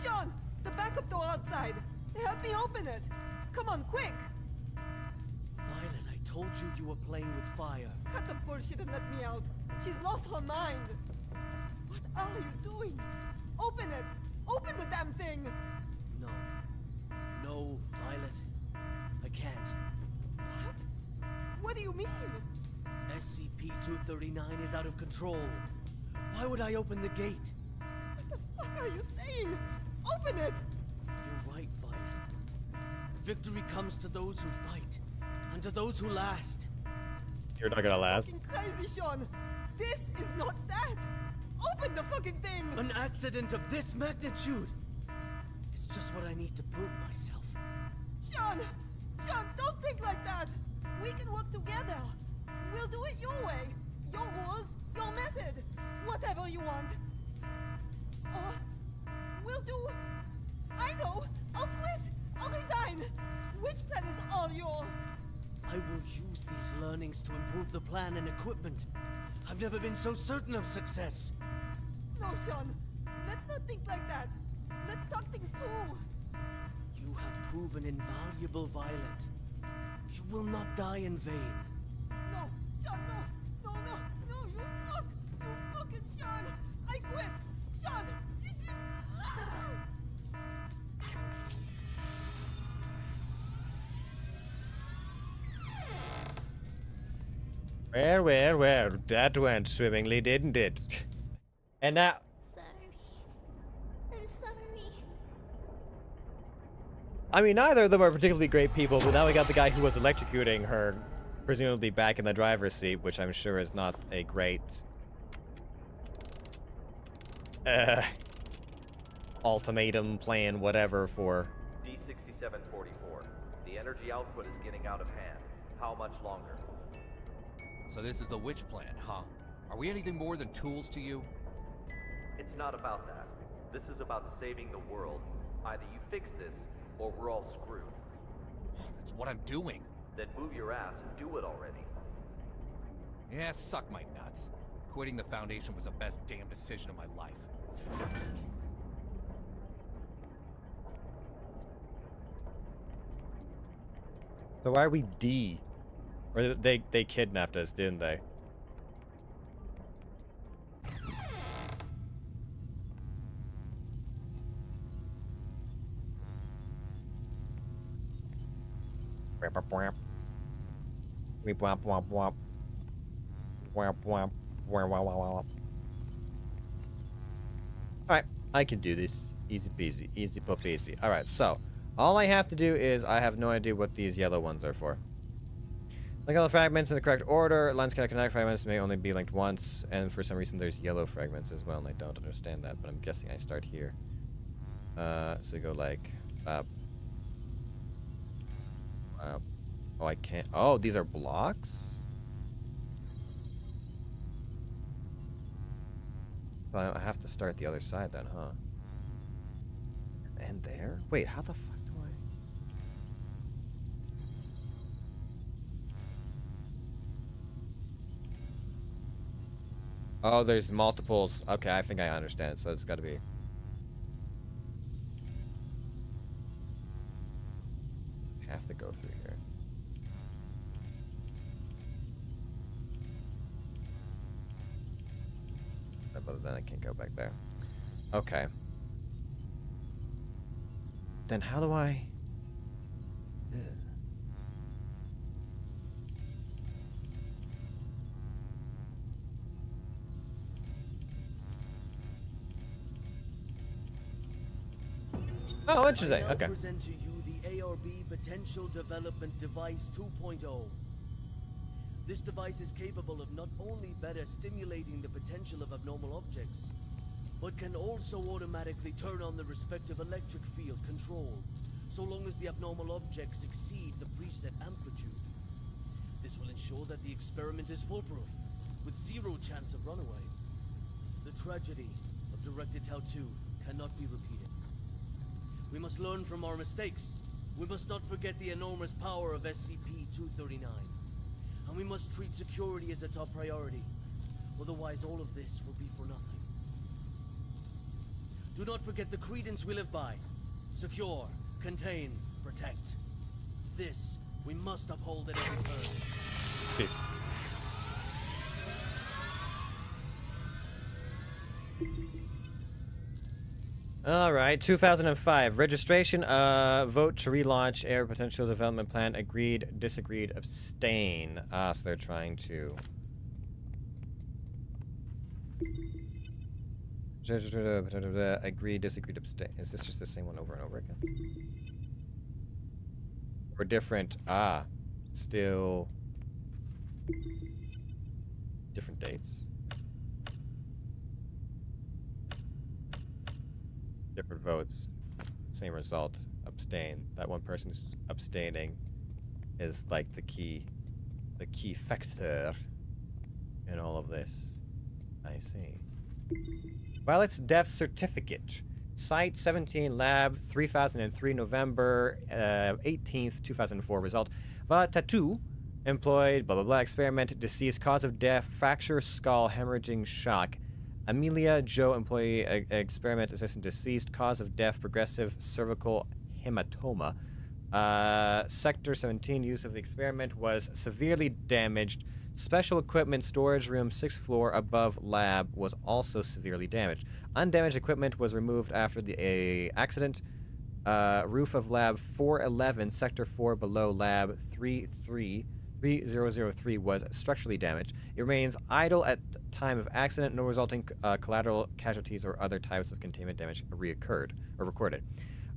Sean! The backup door outside. Help me open it. Come on, quick! Violet, I told you you were playing with fire. Cut the bullshit and let me out. She's lost her mind. What are you doing? Open it! Open the damn thing! No. No, Violet. I can't. What? What do you mean? SCP-239 is out of control. Why would I open the gate? What the fuck are you saying? Open it! You're right, Violet. Victory comes to those who fight, and to those who last. You're not gonna last. Fucking crazy, Sean! This is not that! Open the fucking thing! An accident of this magnitude! It's just what I need to prove myself. Sean! Sean, don't think like that! We can work together! We'll do it your way! Your rules, your method! Whatever you want! Or we'll do... I know! I'll quit! I'll resign! Which plan is all yours? I will use these learnings to improve the plan and equipment. I've never been so certain of success. No, Sean. Let's not think like that. Let's talk things through. You have proven invaluable, Violet. You will not die in vain. No, Sean, no, you fucking Sean. I quit. Sean, this is... Well, that went swimmingly, didn't it? And now... Sorry. I'm sorry. I mean, neither of them are particularly great people, but now we got the guy who was electrocuting her, presumably back in the driver's seat, which I'm sure is not a great... ultimatum plan, whatever, for... D6744. The energy output is getting out of hand. How much longer? So this is the witch plan, huh? Are we anything more than tools to you? It's not about that. This is about saving the world. Either you fix this, or we're all screwed. That's what I'm doing. Then move your ass and do it already. Yeah, suck my nuts. Quitting the Foundation was the best damn decision of my life. So why are we D? Or they kidnapped us, didn't they? Alright, I can do this. Easy peasy, easy peasy. Alright, so all I have to do is I have no idea what these yellow ones are for. Link all the fragments in the correct order. Lines cannot connect. Fragments may only be linked once, and for some reason there's yellow fragments as well, and I don't understand that, but I'm guessing I start here. So we go like oh, I can't. Oh, these are blocks? So I have to start the other side then, huh? And there? Wait, how the fuck do I... Oh, there's multiples. Okay, I think I understand. So it's gotta be... have to go through here. But then I can't go back there. Okay. Then how do I... Ugh. Oh, interesting. Okay. I now present to you the ARB Potential Development Device 2.0. This device is capable of not only better stimulating the potential of abnormal objects, but can also automatically turn on the respective electric field control, so long as the abnormal objects exceed the preset amplitude. This will ensure that the experiment is foolproof, with zero chance of runaway. The tragedy of Directed Tau 2 cannot be repeated. We must learn from our mistakes. We must not forget the enormous power of SCP-239. And we must treat security as a top priority. Otherwise, all of this will be for nothing. Do not forget the credence we live by. Secure, contain, protect. This we must uphold at every turn. Peace. Alright, 2005. Registration, vote to relaunch Air Potential Development Plan. Agreed, disagreed, abstain. So they're trying to... Agreed, disagreed, abstain. Is this just the same one over and over again? Or different? Still... different dates. Different votes, same result. Abstain. That one person's abstaining is like the key factor in all of this. I see. Well, it's death certificate. Site 17 Lab 3003 November 18th 2004 result. Tattoo employed blah blah blah experiment deceased cause of death fracture skull hemorrhaging shock. Amelia Joe employee experiment assistant deceased cause of death progressive cervical hematoma Sector 17 use of the experiment was severely damaged. Special equipment storage room 6th floor above lab was also severely damaged. Undamaged equipment was removed after the accident. Roof of lab 411, sector 4 below lab 3003 was structurally damaged. It remains idle at time of accident. No resulting collateral casualties or other types of containment damage reoccurred or recorded.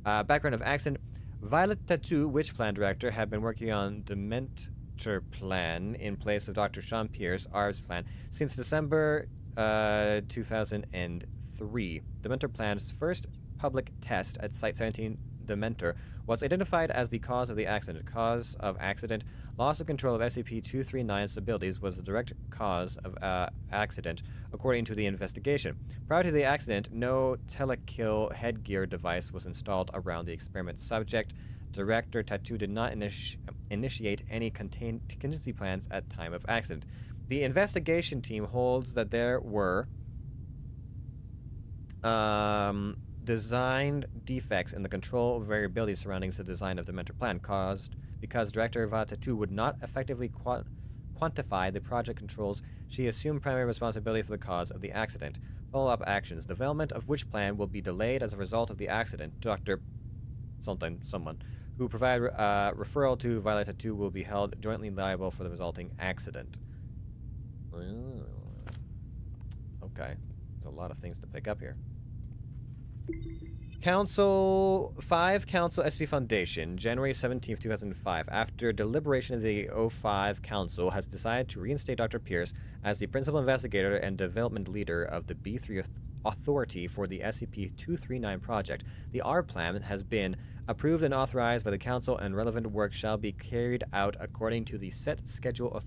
Background of accident. Violet Tattoo, Witch Plan Director, had been working on Dementor Plan in place of Dr. Sean Pierce, ARB's plan, since December 2003. Dementor Plan's first public test at Site 17 Dementor was identified as the cause of the accident. Cause of accident, loss of control of SCP-239's abilities was the direct cause of accident, according to the investigation. Prior to the accident, no telekill headgear device was installed around the experiment subject. Director Tattoo did not initiate any contingency plans at time of accident. The investigation team holds that there were designed defects in the control variability surrounding the design of the Dementor Plan caused because Director Vata2 would not effectively quantify the project controls. She assumed primary responsibility for the cause of the accident. Follow-up actions. Development of which plan will be delayed as a result of the accident. Dr. someone who provided referral to Violet 2 will be held jointly liable for the resulting accident. Okay. There's a lot of things to pick up here. Council SCP Foundation, January 17th, 2005. After deliberation of the O5 Council has decided to reinstate Dr. Pierce as the principal investigator and development leader of the B3 Authority for the SCP-239 project. The R plan has been approved and authorized by the Council, and relevant work shall be carried out according to the set schedule.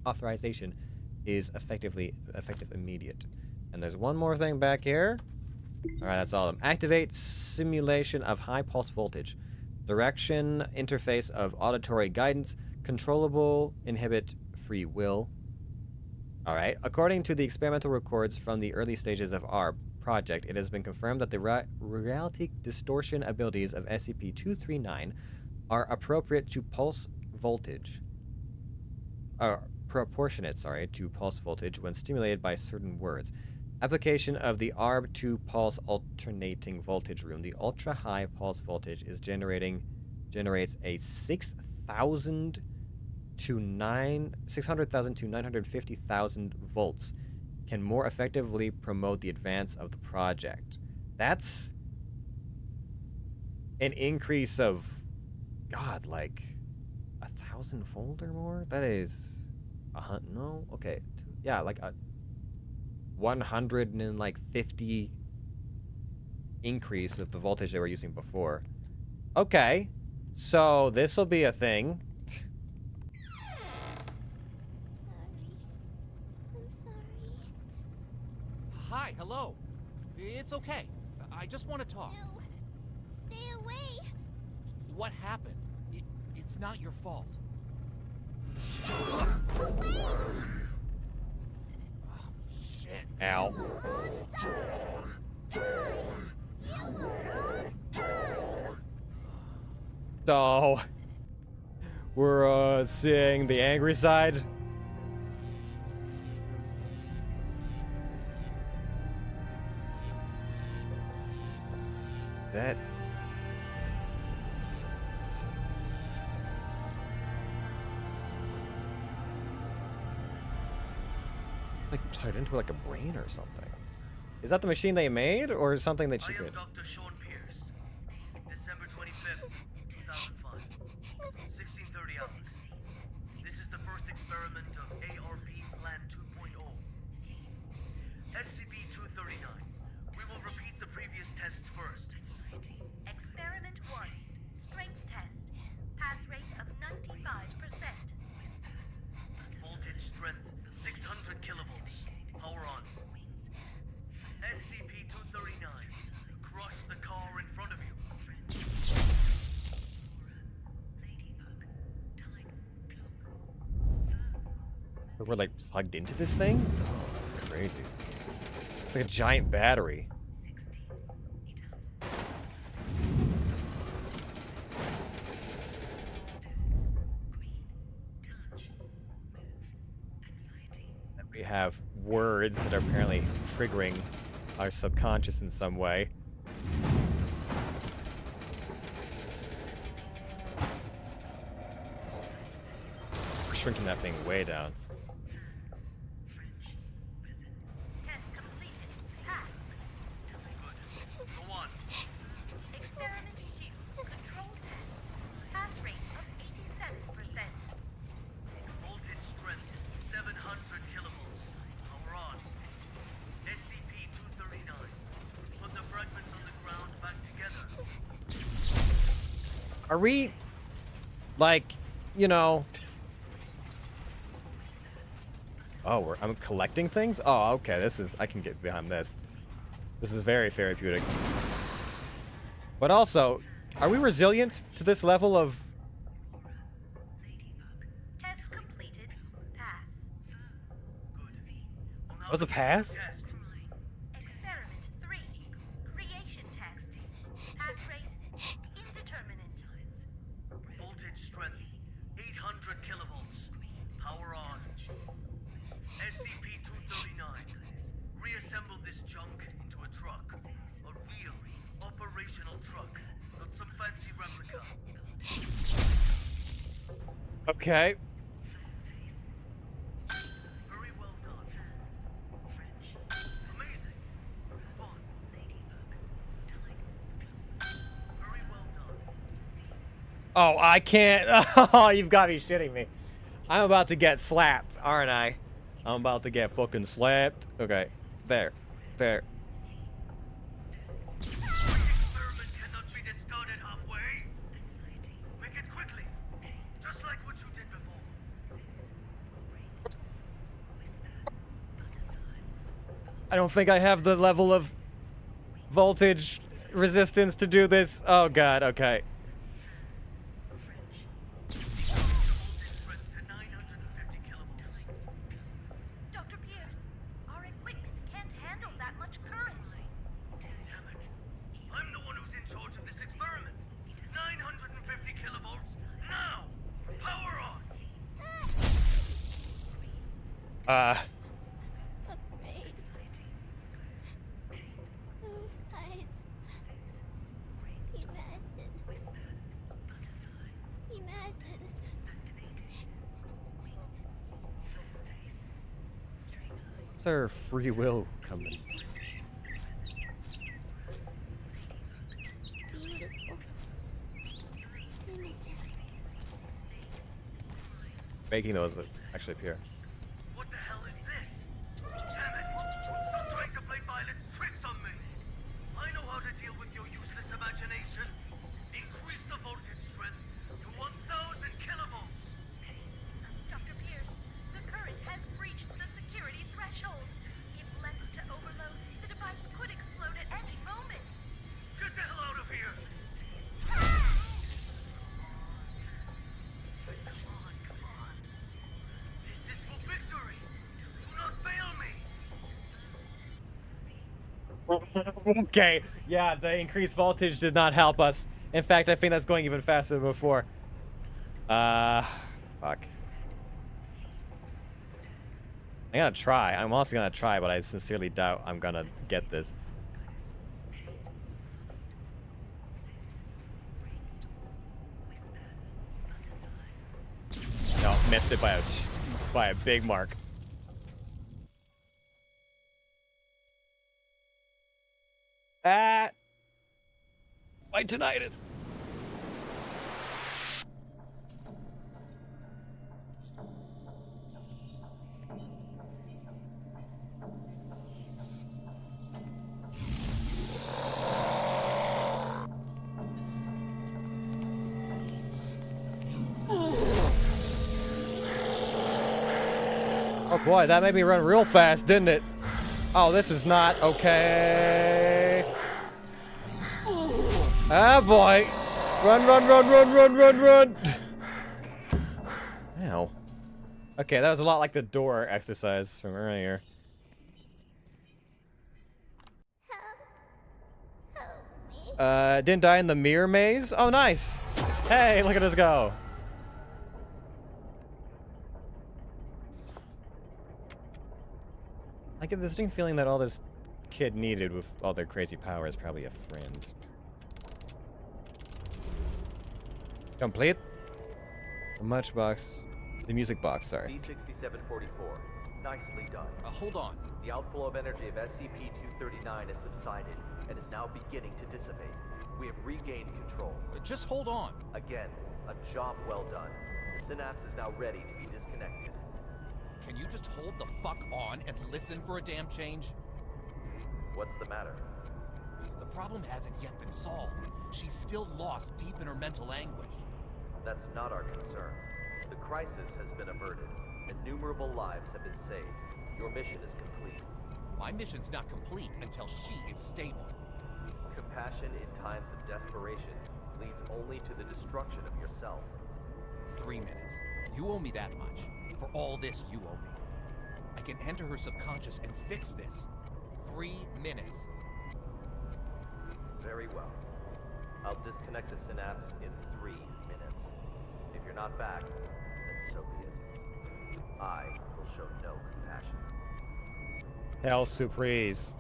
Authorization is effective immediate. And there's one more thing back here. Alright, that's all of them. Activate simulation of high pulse voltage. Direction interface of auditory guidance. Controllable inhibit free will. Alright, according to the experimental records from the early stages of our project, it has been confirmed that the reality distortion abilities of SCP-239 are appropriate to pulse voltage. Proportionate, to pulse voltage when stimulated by certain words. Application of the ARB2 pulse alternating voltage room. The ultra-high pulse voltage is generates a 600,000 to 950,000 volts. Can more effectively promote the advance of the project. That's an increase of, God, like 1,000-fold or more? That is no? Okay. Yeah, like a 150 increase of the voltage they were using before. Okay, so this will be a thing. I'm sorry. Hi, hello. It's okay. I just want to talk. No. Stay away. What happened? It's not your fault. Ow. So, we're seeing the angry side. That. Like tied into like a brain or something. Is that the machine they made, or something that she could? Dr. Sean Pierce. December 25th, 2005. 1630 hours. This is the first experiment of ARB Plan 2.0. SCP-239. We will repeat the previous tests first. Experiment 1. Strength test. Pass rate of 95%. Voltage strength 600 kilovolts. Power on. SCP-239. Crush the car in front of you. We're like plugged into this thing? Oh, that's crazy. It's like a giant battery. have words that are apparently triggering our subconscious in some way. We're shrinking that thing way down. Test completed. Pass. Good. Go on. Experiment 2. Control test. Pass rate of 87%. Voltage strength 700 kilovolts. Power on. SCP-239. Put the fragments on the ground back together. Are we, like, you know... Oh, I'm collecting things? Oh, okay, this is... I can get behind this. This is very therapeutic. But also, are we resilient to this level of... Test completed. Pass. That was a pass? Experiment 3. Creation test. Pass rate indeterminate. Voltage strength 800 kilovolts. Power on. SCP-239. Reassemble this junk into a truck. A real, operational truck. Not some fancy replica. Okay. Very well done. Amazing. Fun. Very well done. Oh, I can't. Oh, you've got to be shitting me. I'm about to get slapped, aren't I? I'm about to get fucking slapped. Okay. There. There. Experiment cannot be discarded halfway. Make it quickly. Just like what you did before. I don't think I have the level of voltage resistance to do this. Oh god, okay. Dr. Pierce, our equipment can't handle that much current. Damn it. I'm the one who's in charge of this experiment. 950 kilovolts, now! Power on! Afraid. Those eyes. Imagine. What's our free will coming? Beautiful. Images. Making those actually appear. What the hell is this? Damn it! Stop trying to play violent tricks on me! I know how to deal with your useless imagination. Increase the voltage strength to 1,000 kilovolts. Dr. Pierce, the current has breached the security threshold. If left to overload, the device could explode at any moment. Get the hell out of here! Come on. This is for victory. Do not fail me. Okay, yeah, the increased voltage did not help us. In fact, I think that's going even faster than before. Fuck. I'm gonna try. I'm also gonna try, but I sincerely doubt I'm gonna get this. No, missed it by a big mark. Ah! My tinnitus. Oh boy, that made me run real fast, didn't it? Oh, this is not okay. Ah, boy. Run, run, run, run, run, run, run. Ow. Okay, that was a lot like the door exercise from earlier. Didn't die in the mirror maze? Oh, nice. Hey, look at us go. get the distinct feeling that all this kid needed with all their crazy power is probably a friend. Complete. The much box. The music box, sorry. B6744. Nicely done. Hold on. The outflow of energy of SCP-239 has subsided and is now beginning to dissipate. We have regained control. Just hold on. Again, a job well done. The synapse is now ready to be disconnected. Can you just hold the fuck on and listen for a damn change? What's the matter? The problem hasn't yet been solved. She's still lost deep in her mental anguish. That's not our concern. The crisis has been averted. Innumerable lives have been saved. Your mission is complete. My mission's not complete until she is stable. Compassion in times of desperation leads only to the destruction of yourself. 3 minutes. You owe me that much. For all this, you owe me. I can enter her subconscious and fix this. 3 minutes. Very well. I'll disconnect the synapse in 3 minutes. If you're not back, then so be it. I will show no compassion. Hell surprise.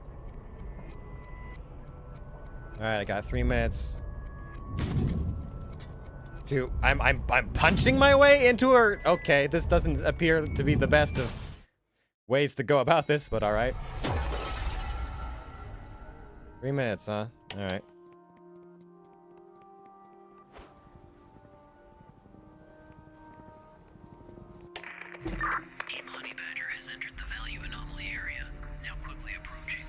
Alright, I got 3 minutes. I'm punching my way into her. Okay, this doesn't appear to be the best of ways to go about this, but alright. 3 minutes, huh? Alright. Team Honey Badger has entered the value anomaly area, now quickly approaching.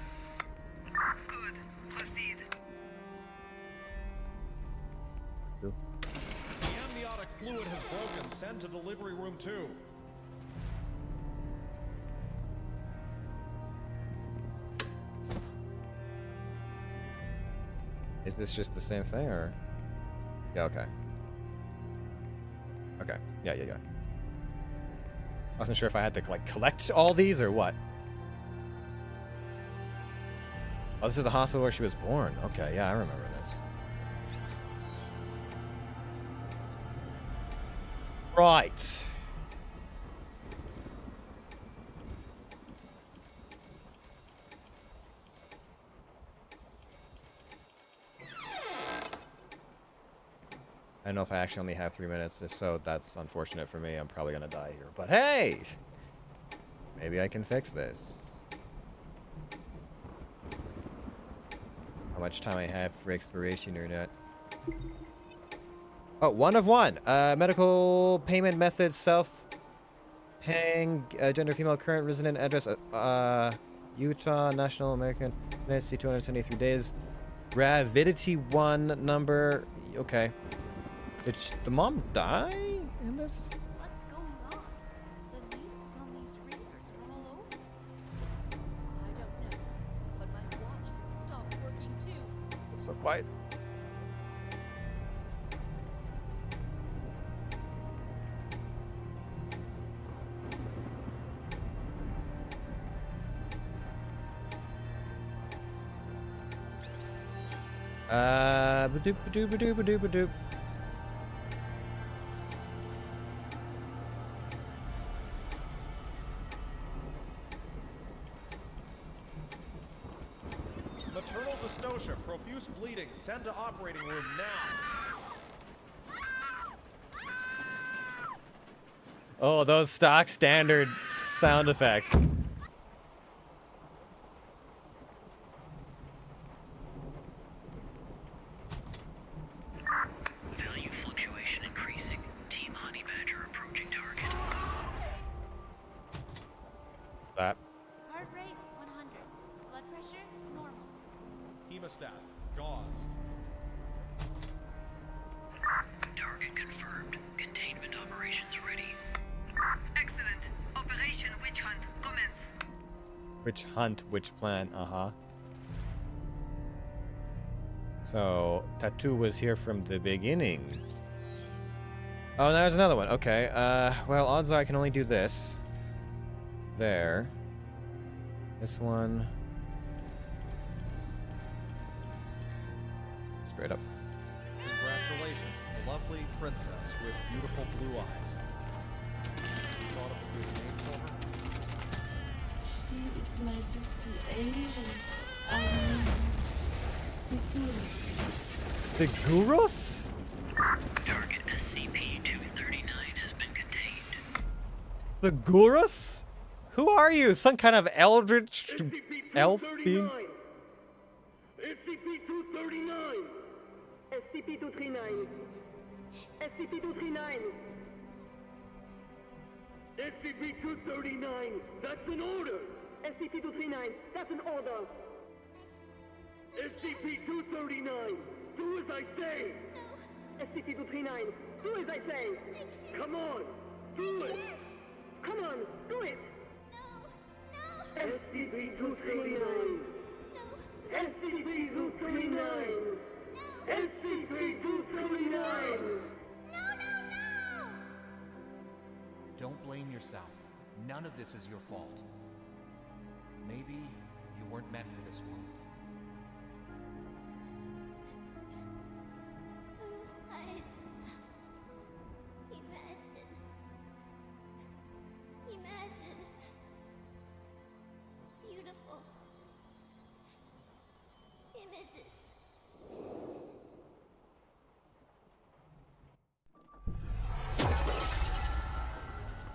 Good. Proceed. The amniotic fluid has broken. Send to delivery room 2. Is this just the same thing, or? Yeah, okay. Okay, yeah. I wasn't sure if I had to, like, collect all these, or what. Oh, this is the hospital where she was born. Okay, yeah, I remember this. Right. I don't know if I actually only have 3 minutes. If so, that's unfortunate for me. I'm probably gonna die here. But hey! Maybe I can fix this. How much time I have for exploration or not? Oh, 1 of 1. Medical payment method, self-paying, gender female, current resident address, Utah, National American, NSC 273 days. Gravidity 1 number. Okay. Did the mom die in this? What's going on? The needles on these readers are all over the place. I don't know, but my watch has stopped working too. It's so quiet. Ba-doop, ba-doop, ba-doop, ba-doop, ba-doop. Maternal dystocia, profuse bleeding. Send to operating room now. Oh, those stock standard sound effects. Value fluctuation increasing. Team Honey Badger approaching target. That. Heart rate 100. Blood pressure normal. Hemostat, gauze. Target confirmed. Containment operations ready. Excellent. Operation Witch Hunt commence. Which hunt, which plan, So, Tattoo was here from the beginning. Oh, there's another one. Okay, well, odds are I can only do this. There. This one. Straight up. Congratulations, lovely princess with beautiful blue eyes. Thought of a good name for her? She is my little angel. I mean, Securus. The Gurus? Target SCP-239 has been contained. The Gurus? Who are you? Some kind of eldritch elf being? SCP-239! SCP-239! SCP-239! SCP-239! That's an order! SCP-239! That's an order! SCP-239! Do as I say! SCP-239! Do as I say! Come on! Do it! Come on! Do it! SCP-239! SCP-239! SCP-239! Don't blame yourself. None of this is your fault. Maybe you weren't meant for this world. Close eyes. Imagine. Imagine. Beautiful. Images.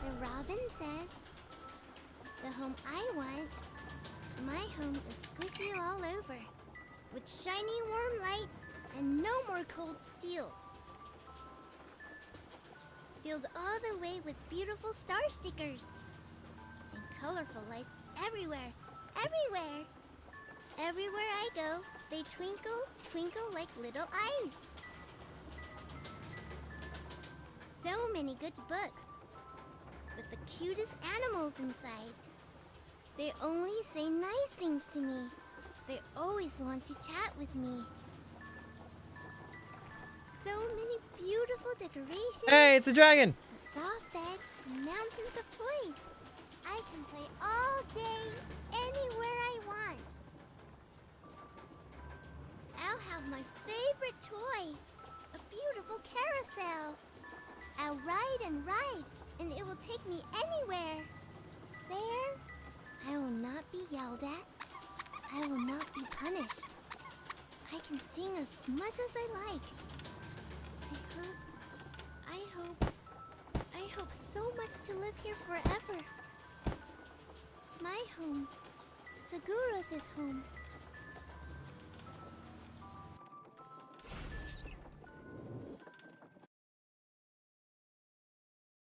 The robin says, the home I want, my home is squishy all over, with shiny warm lights and no more cold steel. Filled all the way with beautiful star stickers. And colorful lights everywhere, everywhere. Everywhere I go, they twinkle, twinkle like little eyes. So many good books, with the cutest animals inside. They only say nice things to me. They always want to chat with me. So many beautiful decorations. Hey, it's the dragon! A soft bed, mountains of toys. I can play all day, anywhere I want. I'll have my favorite toy, a beautiful carousel. I'll ride, and it will take me anywhere. There, I will not be yelled at. I will not be punished. I can sing as much as I like. I hope so much to live here forever. My home, Seguros' home.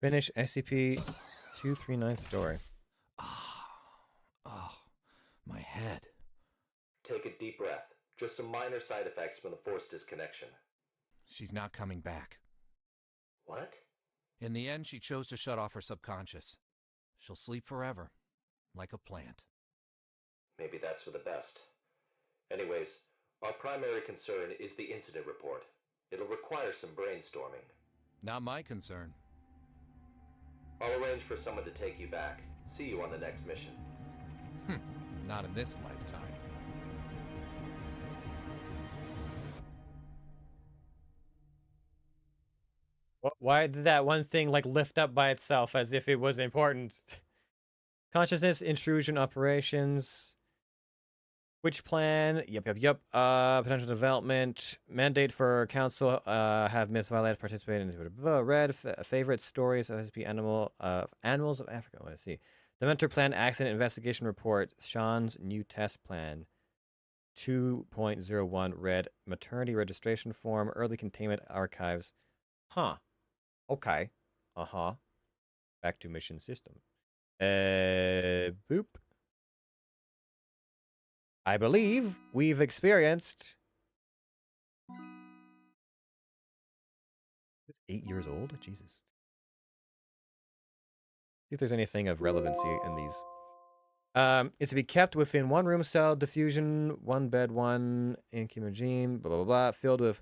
Finish SCP-239 story. Oh, my head. Take a deep breath. Just some minor side effects from the forced disconnection. She's not coming back. What? In the end, she chose to shut off her subconscious. She'll sleep forever, like a plant. Maybe that's for the best. Anyways, our primary concern is the incident report. It'll require some brainstorming. Not my concern. I'll arrange for someone to take you back. See you on the next mission. Not in this lifetime. Why did that one thing like lift up by itself as if it was important? Consciousness intrusion operations. Which plan? Yep. Potential development. Mandate for council. Have misviolated. Participate in. Red. Favorite stories of SCP animals of Africa. Let's see. The mentor plan. Accident investigation report. Sean's new test plan. 2.01. Red. Maternity registration form. Early containment archives. Huh. Okay. Back to mission system. Boop. I believe we've experienced... It's 8 years old? Jesus. See if there's anything of relevancy in these. Is to be kept within one room cell, diffusion, one bed, one incubator regime, blah, blah, blah, filled with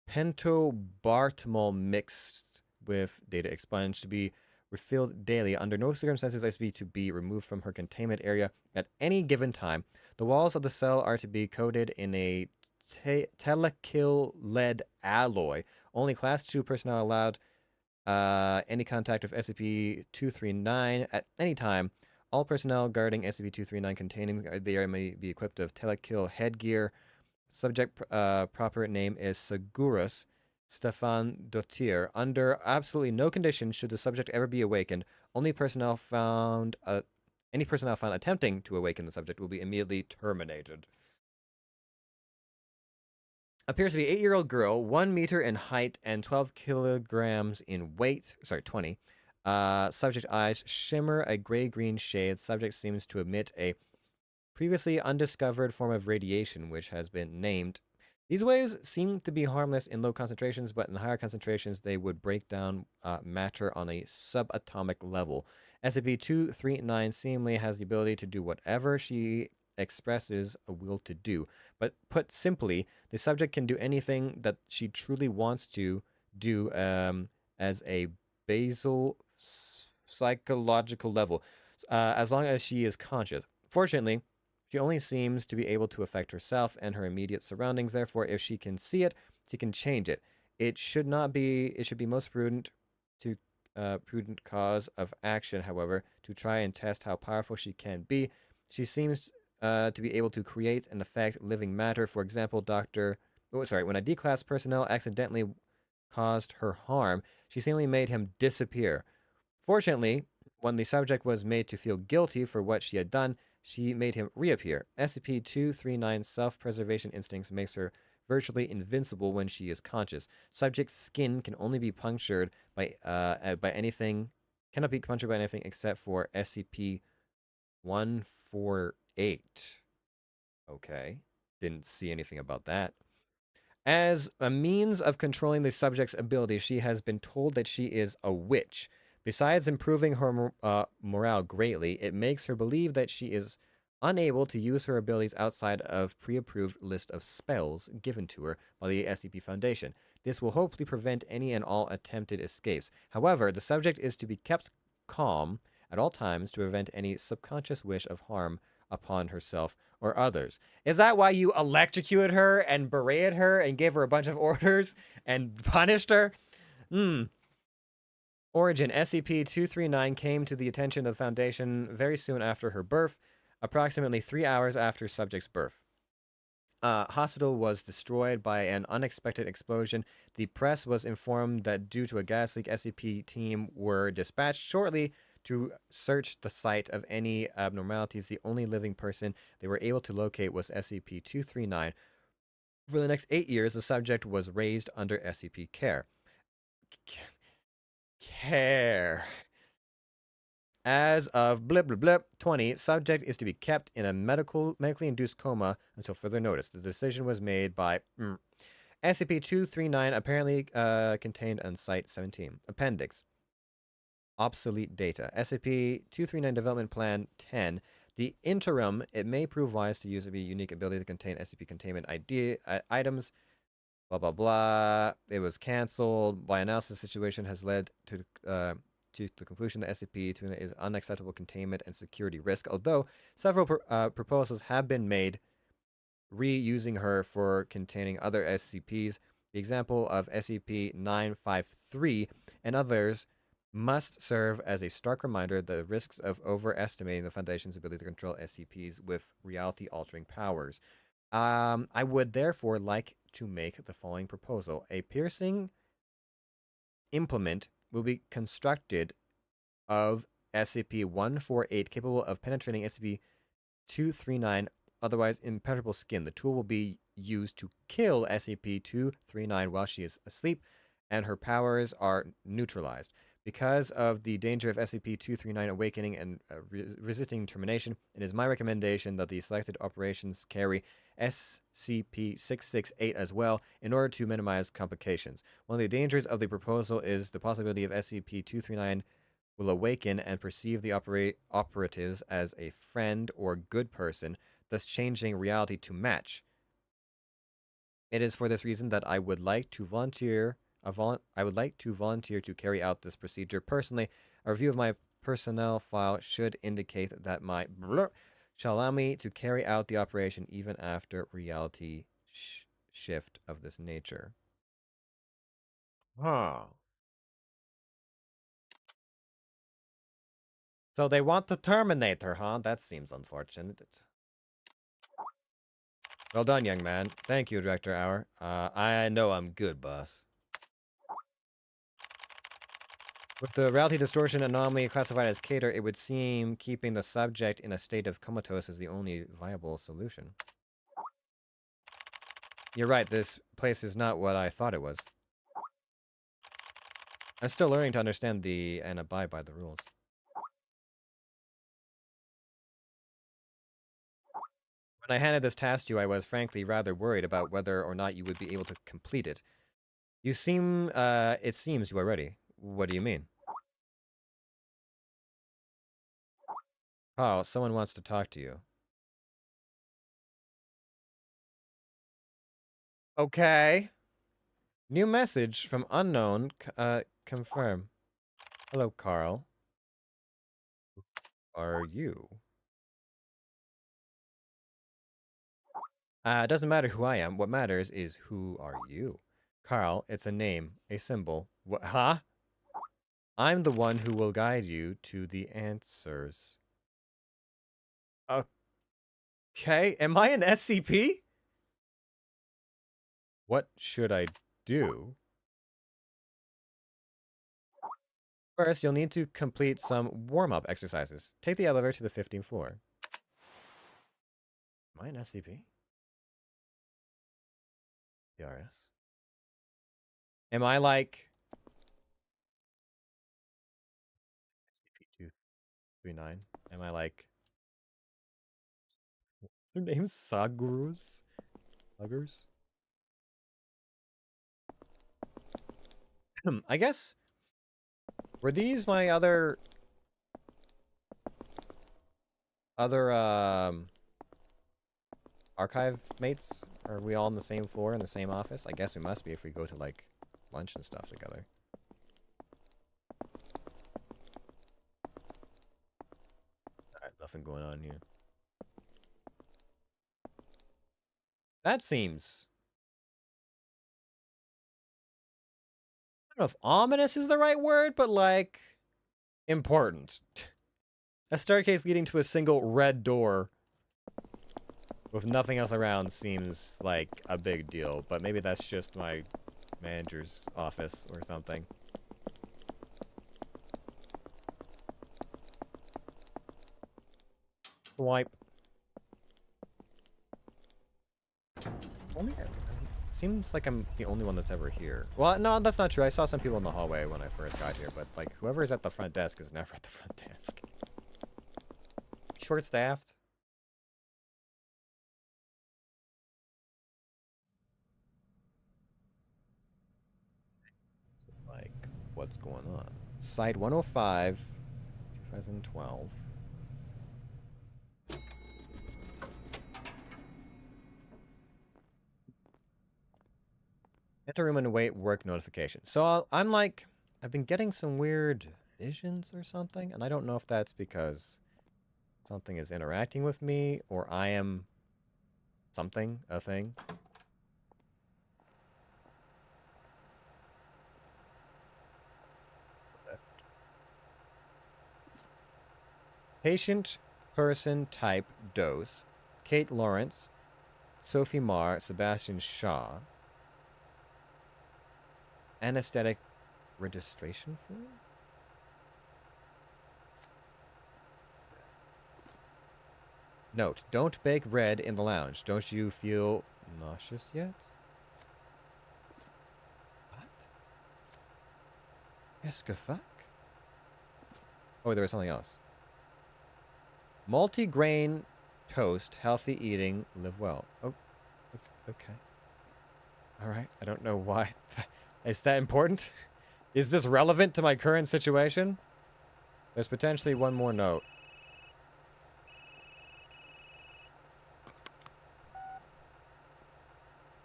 pentobarbital mixed with data expunged, to be refilled daily. Under no circumstances SCP to be removed from her containment area at any given time. The walls of the cell are to be coated in a telekill lead alloy. Only Class 2 personnel allowed any contact with SCP-239 at any time. All personnel guarding SCP-239 containing the area may be equipped with telekill headgear. Subject proper name is Sigurus Stefan Dottir. Under absolutely no condition should the subject ever be awakened. Any personnel found attempting to awaken the subject will be immediately terminated. Appears to be 8-year-old girl, 1 meter in height and 12 kilograms in weight. Sorry, 20. Subject eyes shimmer a gray-green shade. Subject seems to emit a previously undiscovered form of radiation, which has been named. These waves seem to be harmless in low concentrations, but in higher concentrations they would break down matter on a subatomic level. SCP-239 seemingly has the ability to do whatever she expresses a will to do. But put simply, the subject can do anything that she truly wants to do as a basal psychological level, as long as she is conscious. Fortunately, she only seems to be able to affect herself and her immediate surroundings. Therefore, if she can see it, she can change it. It should be most prudent cause of action, however, to try and test how powerful she can be. She seems to be able to create and affect living matter. For example, when a D-class personnel accidentally caused her harm, she seemingly made him disappear. Fortunately, when the subject was made to feel guilty for what she had done, she made him reappear. SCP-239's self-preservation instincts makes her virtually invincible when she is conscious. Subject's skin can only be punctured by anything, cannot be punctured by anything except for SCP-148. Okay, didn't see anything about that. As a means of controlling the subject's abilities, she has been told that she is a witch. Besides improving her morale greatly, it makes her believe that she is unable to use her abilities outside of pre-approved list of spells given to her by the SCP Foundation. This will hopefully prevent any and all attempted escapes. However, the subject is to be kept calm at all times to prevent any subconscious wish of harm upon herself or others. Is that why you electrocuted her and berated her and gave her a bunch of orders and punished her? Origin: SCP-239 came to the attention of the Foundation very soon after her birth, approximately 3 hours after subject's birth. Hospital was destroyed by an unexpected explosion. The press was informed that due to a gas leak, SCP team were dispatched shortly to search the site of any abnormalities. The only living person they were able to locate was SCP-239. For the next 8 years, the subject was raised under SCP care. As of 20, subject is to be kept in a medically induced coma until further notice. The decision was made by SCP-239 apparently contained on Site 17. Appendix. Obsolete data. SCP-239 Development Plan 10. The interim, it may prove wise to use a unique ability to contain SCP containment items. Blah, blah, blah. It was canceled. By analysis, the situation has led to the conclusion that SCP-239 is unacceptable containment and security risk, although several proposals have been made reusing her for containing other SCPs. The example of SCP-953 and others must serve as a stark reminder the risks of overestimating the Foundation's ability to control SCPs with reality-altering powers. I would therefore like to make the following proposal. A piercing implement will be constructed of SCP-148 capable of penetrating SCP-239 otherwise impenetrable skin. The tool will be used to kill SCP-239 while she is asleep and her powers are neutralized. Because of the danger of SCP-239 awakening and resisting termination, it is my recommendation that the selected operations carry SCP-668 as well in order to minimize complications. One of the dangers of the proposal is the possibility of SCP-239 will awaken and perceive the operatives as a friend or good person, thus changing reality to match. It is for this reason that I would like to volunteer to carry out this procedure personally. A review of my personnel file should indicate that my shall allow me to carry out the operation even after reality shift of this nature. Huh. So they want to terminate her, huh? That seems unfortunate. Well done, young man. Thank you, Director Hour. I know I'm good, boss. With the reality distortion anomaly classified as Cater, it would seem keeping the subject in a state of comatose is the only viable solution. You're right, this place is not what I thought it was. I'm still learning to understand and abide by the rules. When I handed this task to you, I was frankly rather worried about whether or not you would be able to complete it. It seems you are ready. What do you mean? Oh, someone wants to talk to you. Okay. New message from unknown, confirm. Hello, Carl. Are you? It doesn't matter who I am. What matters is who are you? Carl, it's a name, a symbol. What? Huh? I'm the one who will guide you to the answers. Okay, am I an SCP? What should I do? First, you'll need to complete some warm-up exercises. Take the elevator to the 15th floor. Am I an SCP? PRS. Am I like SCP-239? Am I like... What's their name? Sagurus? Sagurs? I guess... Were these my other archive mates? Are we all on the same floor in the same office? I guess we must be if we go to, like, lunch and stuff together. Alright, nothing going on here. That seems... I don't know if ominous is the right word, but, like, important. A staircase leading to a single red door with nothing else around seems like a big deal, but maybe that's just my manager's office or something. Swipe. Seems like I'm the only one that's ever here. Well, no, that's not true. I saw some people in the hallway when I first got here, but like whoever is at the front desk is never at the front desk. Short-staffed. Like, what's going on? Site 105, 2012. Enter room and wait work notification. So I'm like, I've been getting some weird visions or something, and I don't know if that's because something is interacting with me or I am something, a thing. Patient, person, type, dose. Kate Lawrence, Sophie Marr, Sebastian Shaw. Anesthetic registration form? Note, don't bake red in the lounge. Don't you feel nauseous yet? What? Yes, go fuck? Oh, there was something else. Multi-grain toast, healthy eating, live well. Oh, okay. Alright, I don't know why. Is that important? Is this relevant to my current situation? There's potentially one more note.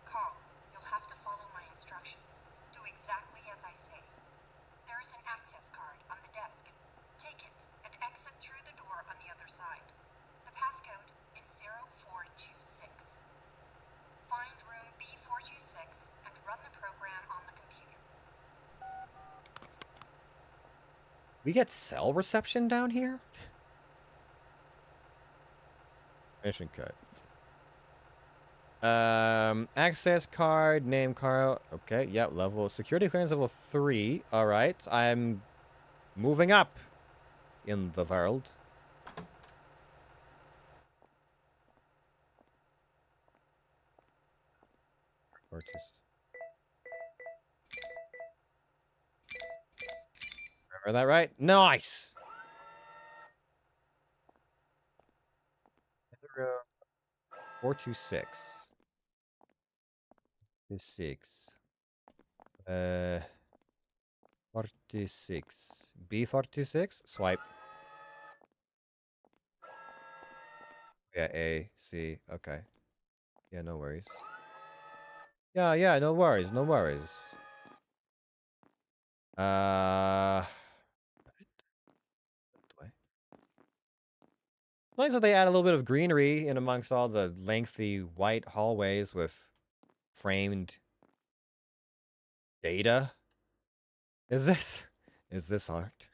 Carl, you'll have to follow my instructions. Do exactly as I say. There is an access card on the desk. Take it and exit through the door on the other side. The passcode is 0426. Find room B426 and run the program on the computer. We get cell reception down here? Mission code. Access card, name card. Okay, yep, level. Security clearance level 3. Alright, I'm moving up in the world. Remember that right? Nice! 426. 46. 46. B46? Swipe. Yeah, A, C. Okay. Yeah, no worries. Yeah, no worries, no worries. Nice that they add a little bit of greenery in amongst all the lengthy white hallways with framed data. Is this art?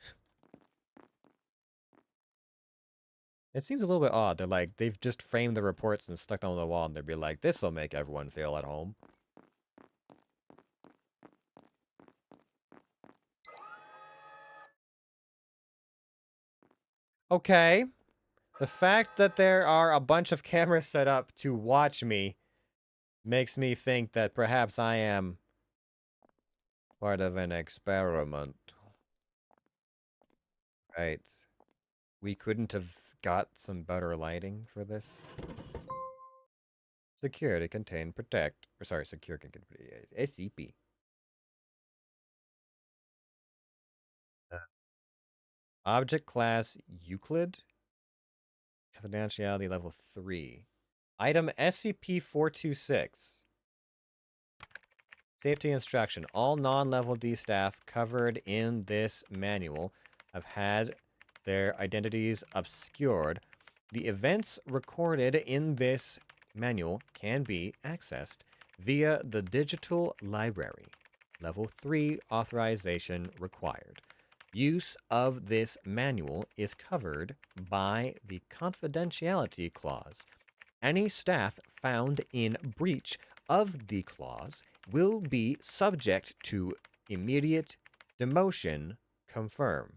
It seems a little bit odd. They've just framed the reports and stuck them on the wall, and they'd be like, this'll make everyone feel at home. Okay. The fact that there are a bunch of cameras set up to watch me makes me think that perhaps I am part of an experiment. Right. We couldn't have got some better lighting for this? Secure to contain, protect. Or sorry, secure can contain. SCP. Object class Euclid. Confidentiality level 3. Item SCP-426. Safety instruction. All non-level D staff covered in this manual have had their identities obscured. The events recorded in this manual can be accessed via the digital library. Level 3 authorization required. Use of this manual is covered by the confidentiality clause. Any staff found in breach of the clause will be subject to immediate demotion. Confirm.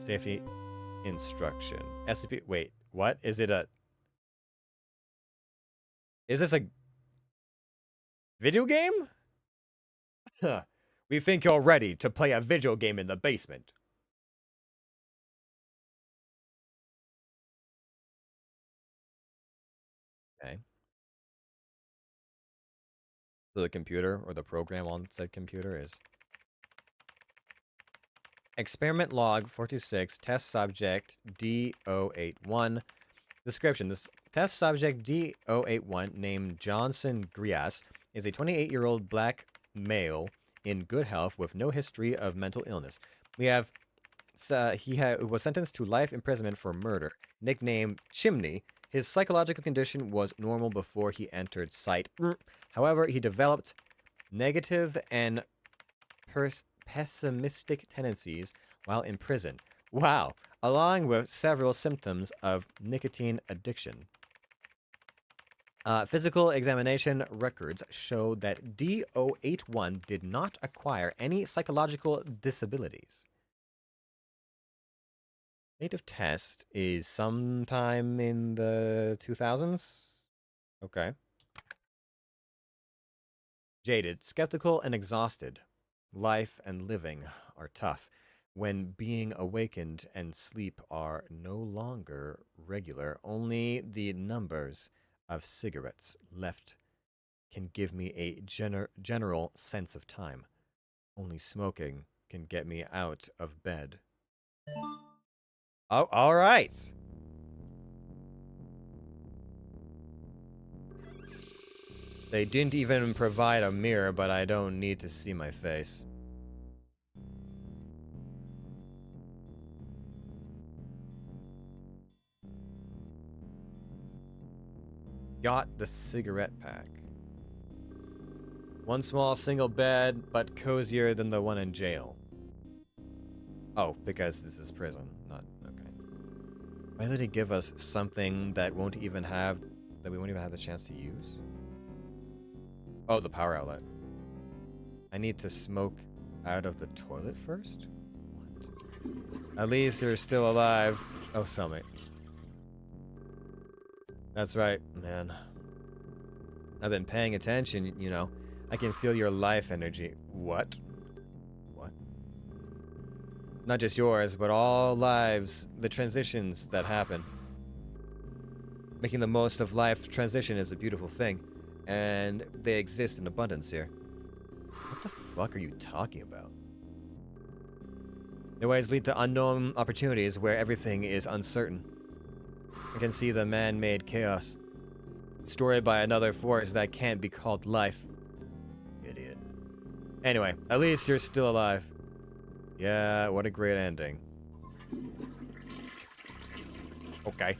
Safety instruction. SCP. Wait, what? Is this a video game? We think you're ready to play a video game in the basement. Okay. So the computer or the program on said computer is experiment log 426 test subject D081. Description: this test subject D081 named Johnson Grias is a 28-year-old black male in good health with no history of mental illness. He was sentenced to life imprisonment for murder. Nicknamed Chimney, his psychological condition was normal before he entered site. However, he developed negative and pessimistic tendencies while in prison. Wow, along with several symptoms of nicotine addiction. Physical examination records show that D081 did not acquire any psychological disabilities. Date of test is sometime in the 2000s? Okay. Jaded, skeptical, and exhausted. Life and living are tough when being awakened and sleep are no longer regular. Only the numbers of cigarettes left can give me a general sense of time. Only smoking can get me out of bed. Oh, all right. They didn't even provide a mirror, but I don't need to see my face. Got the cigarette pack. One small single bed, but cozier than the one in jail. Oh, because this is prison, not okay. Why did he give us something that we won't even have the chance to use? Oh, the power outlet. I need to smoke out of the toilet first? What? At least they're still alive. Oh, cellmate. That's right, man. I've been paying attention, you know. I can feel your life energy. What? What? Not just yours, but all lives, the transitions that happen. Making the most of life transition is a beautiful thing, and they exist in abundance here. What the fuck are you talking about? Their ways lead to unknown opportunities where everything is uncertain. I can see the man-made chaos, destroyed by another force that can't be called life. Idiot. Anyway, at least you're still alive. Yeah, what a great ending. Okay.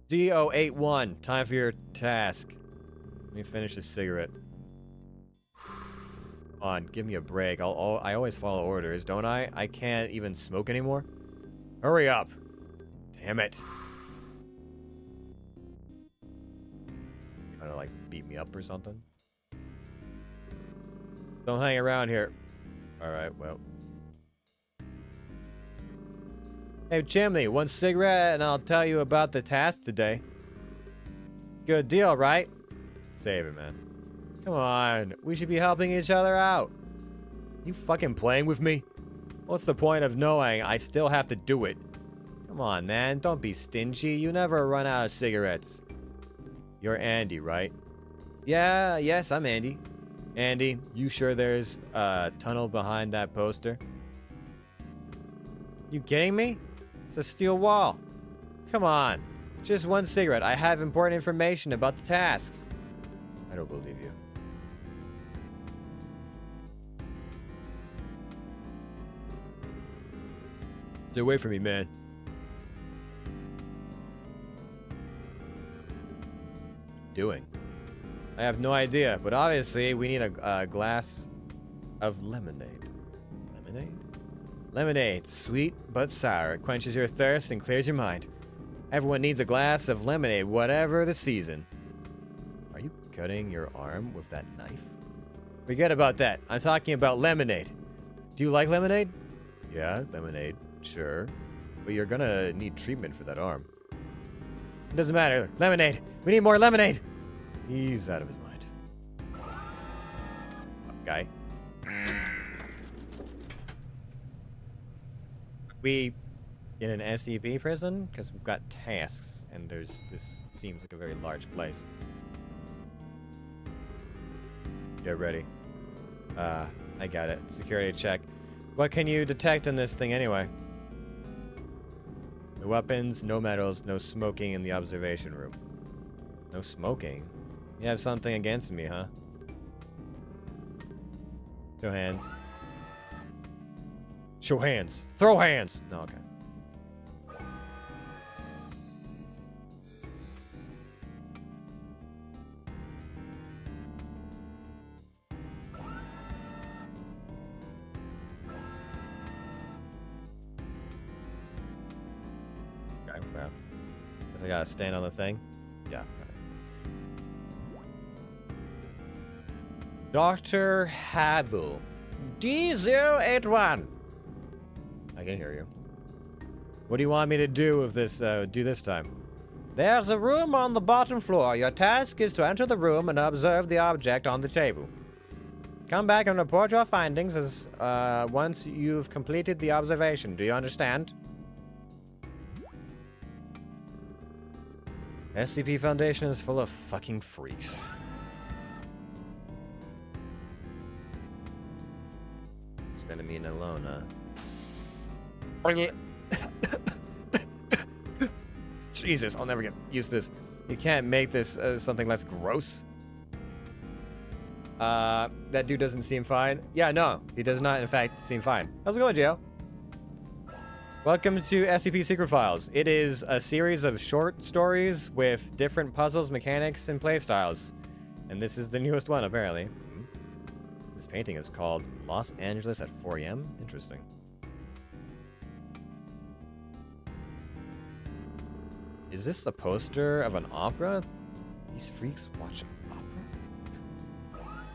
D081, time for your task. Let me finish this cigarette. Come on, give me a break. I always follow orders, don't I? I can't even smoke anymore? Hurry up. Damn it. Trying to like beat me up or something? Don't hang around here. Alright, well. Hey, Chimney, one cigarette and I'll tell you about the task today. Good deal, right? Save it, man. Come on, we should be helping each other out. You fucking playing with me? What's the point of knowing I still have to do it? Come on, man, don't be stingy. You never run out of cigarettes. You're Andy, right? Yeah, yes, I'm Andy. Andy, you sure there's a tunnel behind that poster? You kidding me? It's a steel wall. Come on. Just one cigarette. I have important information about the tasks. I don't believe you. Stay away from me, man. Doing? I have no idea, but obviously we need a glass of lemonade. Lemonade? Lemonade, sweet but sour. It quenches your thirst and clears your mind. Everyone needs a glass of lemonade, whatever the season. Are you cutting your arm with that knife? Forget about that. I'm talking about lemonade. Do you like lemonade? Yeah, lemonade. Sure. But you're gonna need treatment for that arm. It doesn't matter. Lemonade! We need more lemonade! He's out of his mind. Okay. We in an SCP prison? Because we've got tasks, and this seems like a very large place. Get ready. I got it. Security check. What can you detect in this thing anyway? No weapons, no metals, no smoking in the observation room. No smoking? You have something against me, huh? Show hands. Show hands. Throw hands! No, okay. Okay, well. I gotta stand on the thing? Yeah. Dr. Havel. D081. I can hear you. What do you want me to do with this, do this time? There's a room on the bottom floor. Your task is to enter the room and observe the object on the table. Come back and report your findings as, once you've completed the observation. Do you understand? SCP Foundation is full of fucking freaks. Gonna mean alone, huh? Bring it. Jesus, I'll never get used to this. You can't make this something less gross. That dude doesn't seem fine. Yeah, no, he does not, in fact, seem fine. How's it going, Gio? Welcome to SCP Secret Files. It is a series of short stories with different puzzles, mechanics, and playstyles. And this is the newest one, apparently. This painting is called Los Angeles at 4 a.m. Interesting. Is this the poster of an opera? These freaks watching opera?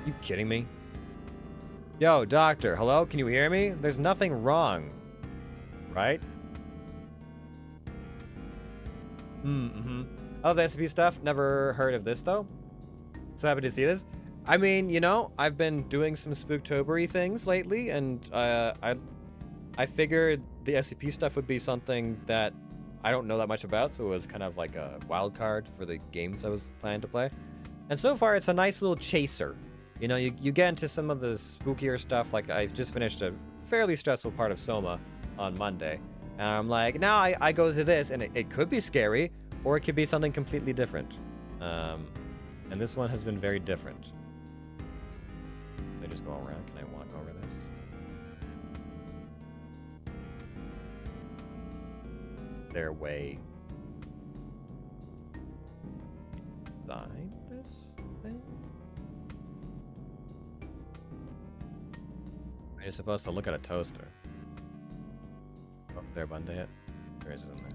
You kidding me? Yo, doctor, hello? Can you hear me? There's nothing wrong. Right? Oh, the SCP stuff? Never heard of this, though. So happy to see this. I mean, you know, I've been doing some Spooktober-y things lately, and I figured the SCP stuff would be something that I don't know that much about, so it was kind of like a wild card for the games I was planning to play. And so far, it's a nice little chaser. You know, you get into some of the spookier stuff, like I just finished a fairly stressful part of Soma on Monday. And I'm like, now I go to this, and it could be scary, or it could be something completely different. And this one has been very different. Can I just go around? Can I walk over this? Their way inside this thing? Are you supposed to look at a toaster? Oh, there, Bunday. There is in there.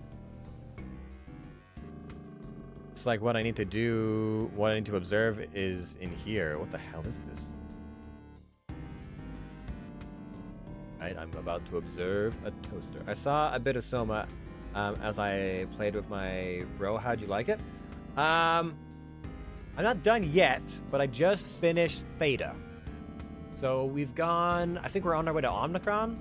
It's like what I need to do, what I need to observe is in here. What the hell is this? Right, I'm about to observe a toaster. I saw a bit of Soma as I played with my bro. How'd you like it? I'm not done yet, but I just finished Theta. So we've gone, I think we're on our way to Omicron?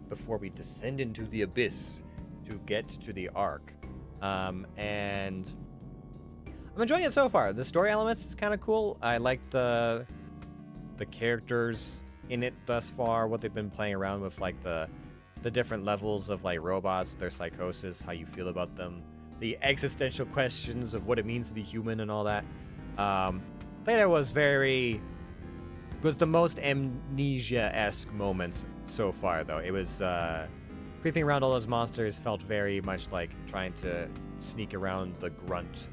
Before we descend into the abyss to get to the Ark. And I'm enjoying it so far. The story elements is kind of cool. I like the characters in it thus far, what they've been playing around with, like the different levels of like robots, their psychosis, how you feel about them, the existential questions of what it means to be human and all that. Theta was the most Amnesia-esque moment so far, though. It was, creeping around all those monsters felt very much like trying to sneak around the grunt,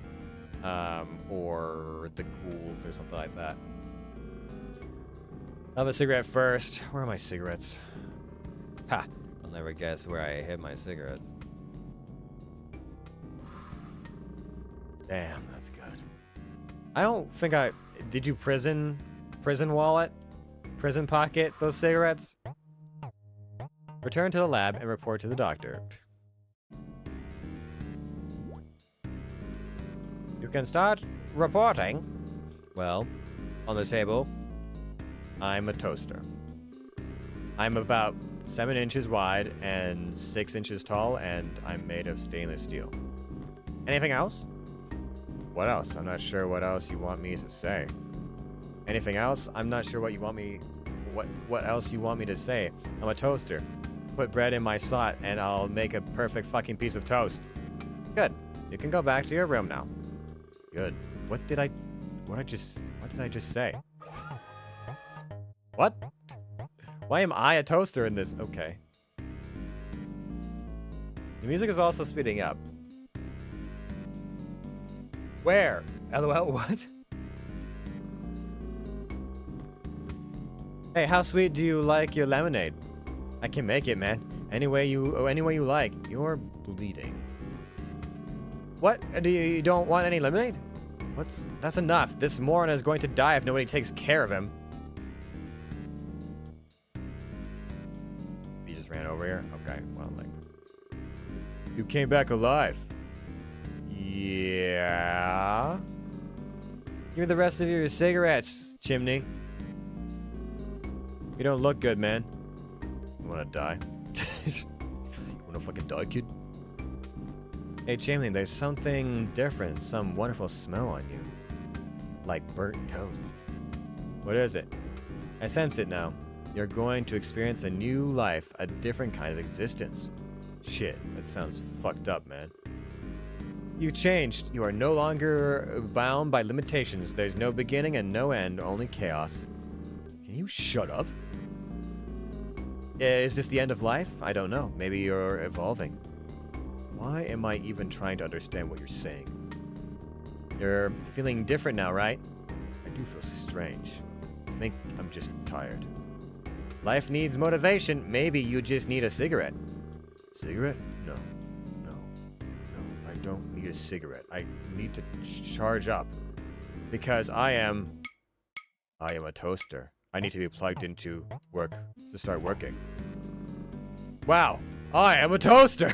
or the ghouls or something like that. I'll have a cigarette first. Where are my cigarettes? Ha! I'll never guess where I hid my cigarettes. Damn, that's good. I don't think did you prison wallet? Prison pocket those cigarettes? Return to the lab and report to the doctor. You can start reporting. Well, on the table, I'm a toaster. I'm about 7 inches wide and 6 inches tall, and I'm made of stainless steel. Anything else? What else? I'm not sure what else you want me to say. Anything else? I'm not sure what you want me... What else you want me to say. I'm a toaster. Put bread in my slot and I'll make a perfect fucking piece of toast. Good. You can go back to your room now. Good. What did I just say? What? Why am I a toaster in this? Okay. The music is also speeding up. Where? LOL, what? Hey, how sweet do you like your lemonade? I can make it, man. Any way you like. You're bleeding. What? You don't want any lemonade? That's enough. This moron is going to die if nobody takes care of him. He just ran over here? Okay, well, like... You came back alive. Yeah? Give me the rest of your cigarettes, Chimney. You don't look good, man. You wanna die? You wanna fucking die, kid? Hey, Chimney, there's something different, some wonderful smell on you. Like burnt toast. What is it? I sense it now. You're going to experience a new life, a different kind of existence. Shit, that sounds fucked up, man. You've changed. You are no longer bound by limitations. There's no beginning and no end, only chaos. Can Can you shut up? Is this the end of life? I don't know. Maybe you're evolving. Why am I even trying to understand what you're saying? You're feeling different now, right? I do feel strange. I think I'm just tired. Life needs motivation. Maybe you just need a cigarette. Cigarette? No. I don't need a cigarette. I need to charge up. Because I am a toaster. I need to be plugged into work to start working. Wow, I am a toaster.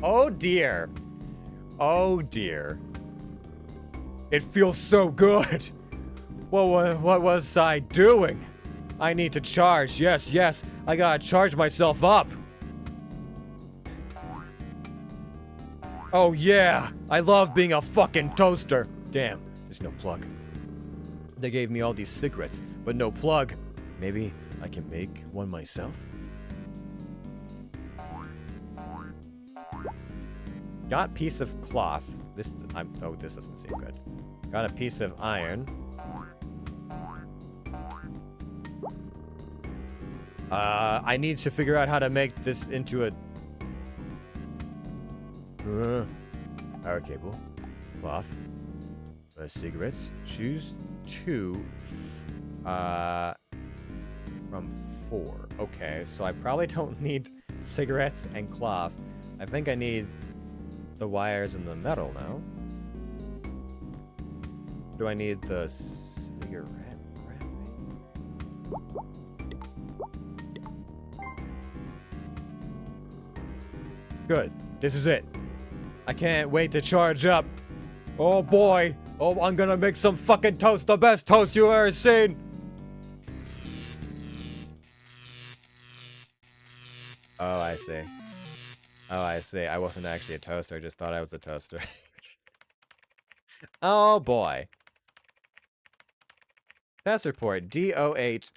Oh dear. Oh dear. It feels so good. What was I doing? I need to charge. Yes. I gotta charge myself up. Oh yeah, I love being a fucking toaster. Damn, there's no plug. They gave me all these cigarettes, but no plug. Maybe I can make one myself? Got piece of cloth. This doesn't seem good. Got a piece of iron. I need to figure out how to make this into a power cable, cloth, cigarettes. Choose 2 from 4. Okay, so I probably don't need cigarettes and cloth. I think I need the wires and the metal now. Do I need the cigarette wrapping? Good. This is it. I can't wait to charge up. Oh boy. Oh, I'm gonna make some fucking toast. The best toast you ever seen. Oh, I see. I wasn't actually a toaster. I just thought I was a toaster. Oh boy. Test report D081.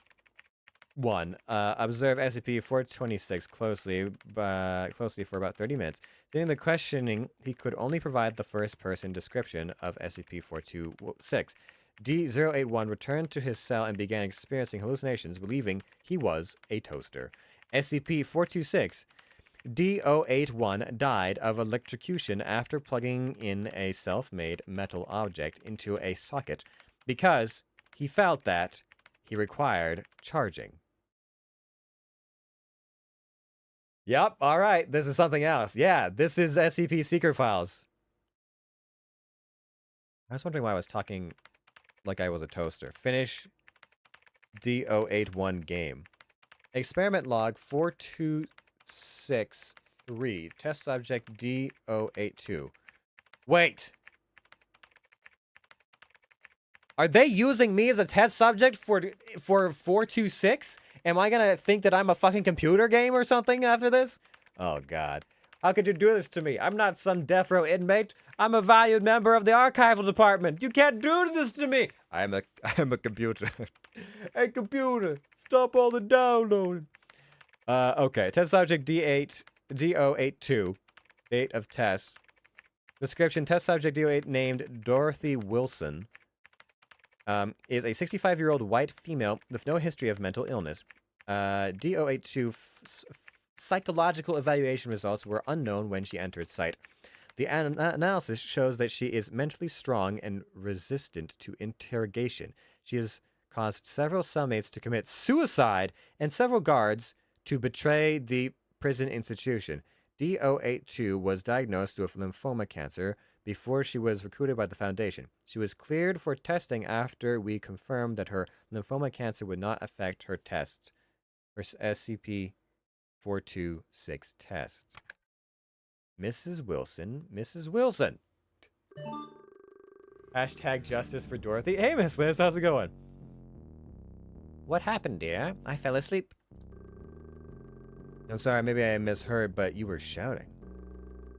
Observe SCP-426 closely for about 30 minutes. During the questioning, he could only provide the first-person description of SCP-426. D081 returned to his cell and began experiencing hallucinations, believing he was a toaster. SCP-426 D081 died of electrocution after plugging in a self-made metal object into a socket because he felt that he required charging. Yep, alright, this is something else. Yeah, this is SCP Secret Files. I was wondering why I was talking like I was a toaster. Finish D081 game. Experiment log 4263. Test subject D082. Wait! Are they using me as a test subject for 426? Am I gonna think that I'm a fucking computer game or something after this? Oh god. How could you do this to me? I'm not some death row inmate. I'm a valued member of the archival department. You can't do this to me. I'm a computer. Hey computer, stop all the downloading. Okay. Test subject D082. Date of test. Description: test subject D08 named Dorothy Wilson. Is a 65-year-old white female with no history of mental illness. D082 psychological evaluation results were unknown when she entered site. The analysis shows that she is mentally strong and resistant to interrogation. She has caused several cellmates to commit suicide and several guards to betray the prison institution. D082 was diagnosed with lymphoma cancer before she was recruited by the Foundation. She was cleared for testing after we confirmed that her lymphoma cancer would not affect her tests. Her SCP-426 test. Mrs. Wilson. Hashtag justice for Dorothy. Hey, Miss Liz, how's it going? What happened, dear? I fell asleep. I'm sorry, maybe I misheard, but you were shouting.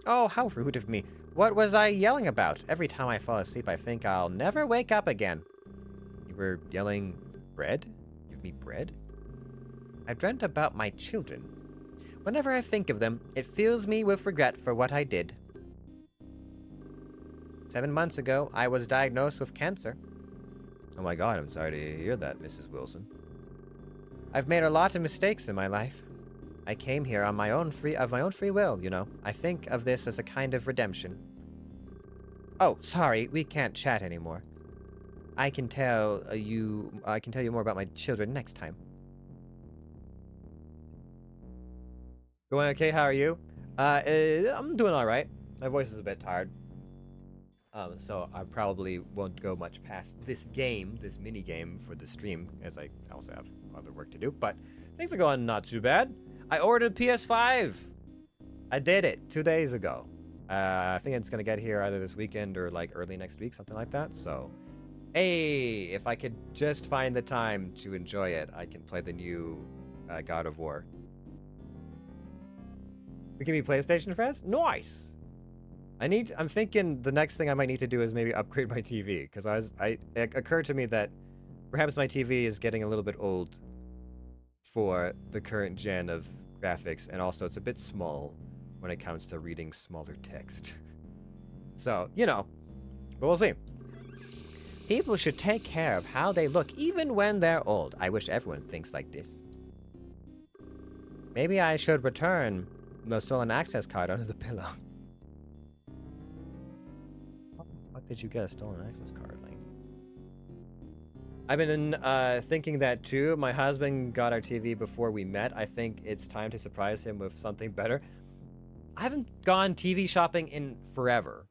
Oh, how rude of me. What was I yelling about? Every time I fall asleep, I think I'll never wake up again. You were yelling bread? Give me bread? I dreamt about my children. Whenever I think of them, it fills me with regret for what I did. 7 months ago, I was diagnosed with cancer. Oh my god, I'm sorry to hear that, Mrs. Wilson. I've made a lot of mistakes in my life. I came here on my own free will, you know. I think of this as a kind of redemption. Oh, sorry, we can't chat anymore. I can tell you more about my children next time. Going okay, how are you? I'm doing alright. My voice is a bit tired. So I probably won't go much past this mini game for the stream, as I also have other work to do, but things are going not too bad. I ordered PS5. I did it 2 days ago. I think it's gonna get here either this weekend or like early next week, something like that. So, hey, if I could just find the time to enjoy it, I can play the new God of War. We can be PlayStation friends? Nice! I'm thinking the next thing I might need to do is maybe upgrade my TV, because it occurred to me that perhaps my TV is getting a little bit old for the current gen of graphics, and also it's a bit small when it comes to reading smaller text. So, you know, but we'll see. People should take care of how they look even when they're old. I wish everyone thinks like this. Maybe I should return the stolen access card under the pillow. What did you get a stolen access card, Lane? I've been thinking that too. My husband got our TV before we met. I think it's time to surprise him with something better. I haven't gone TV shopping in forever.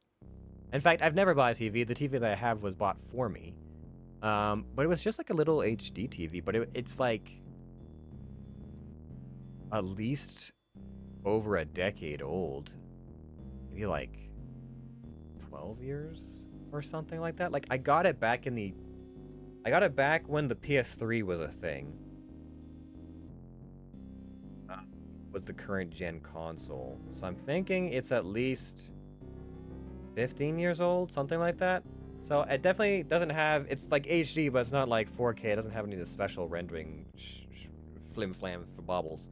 In fact, I've never bought a TV. The TV that I have was bought for me. But it was just like a little HD TV. But it's like at least over a decade old. Maybe like 12 years or something like that. Like I got it back when the PS3 was a thing. Was the current gen console. So I'm thinking it's at least 15 years old, something like that. So it definitely doesn't have, it's like HD, but it's not like 4K. It doesn't have any of the special rendering flim-flam for bobbles.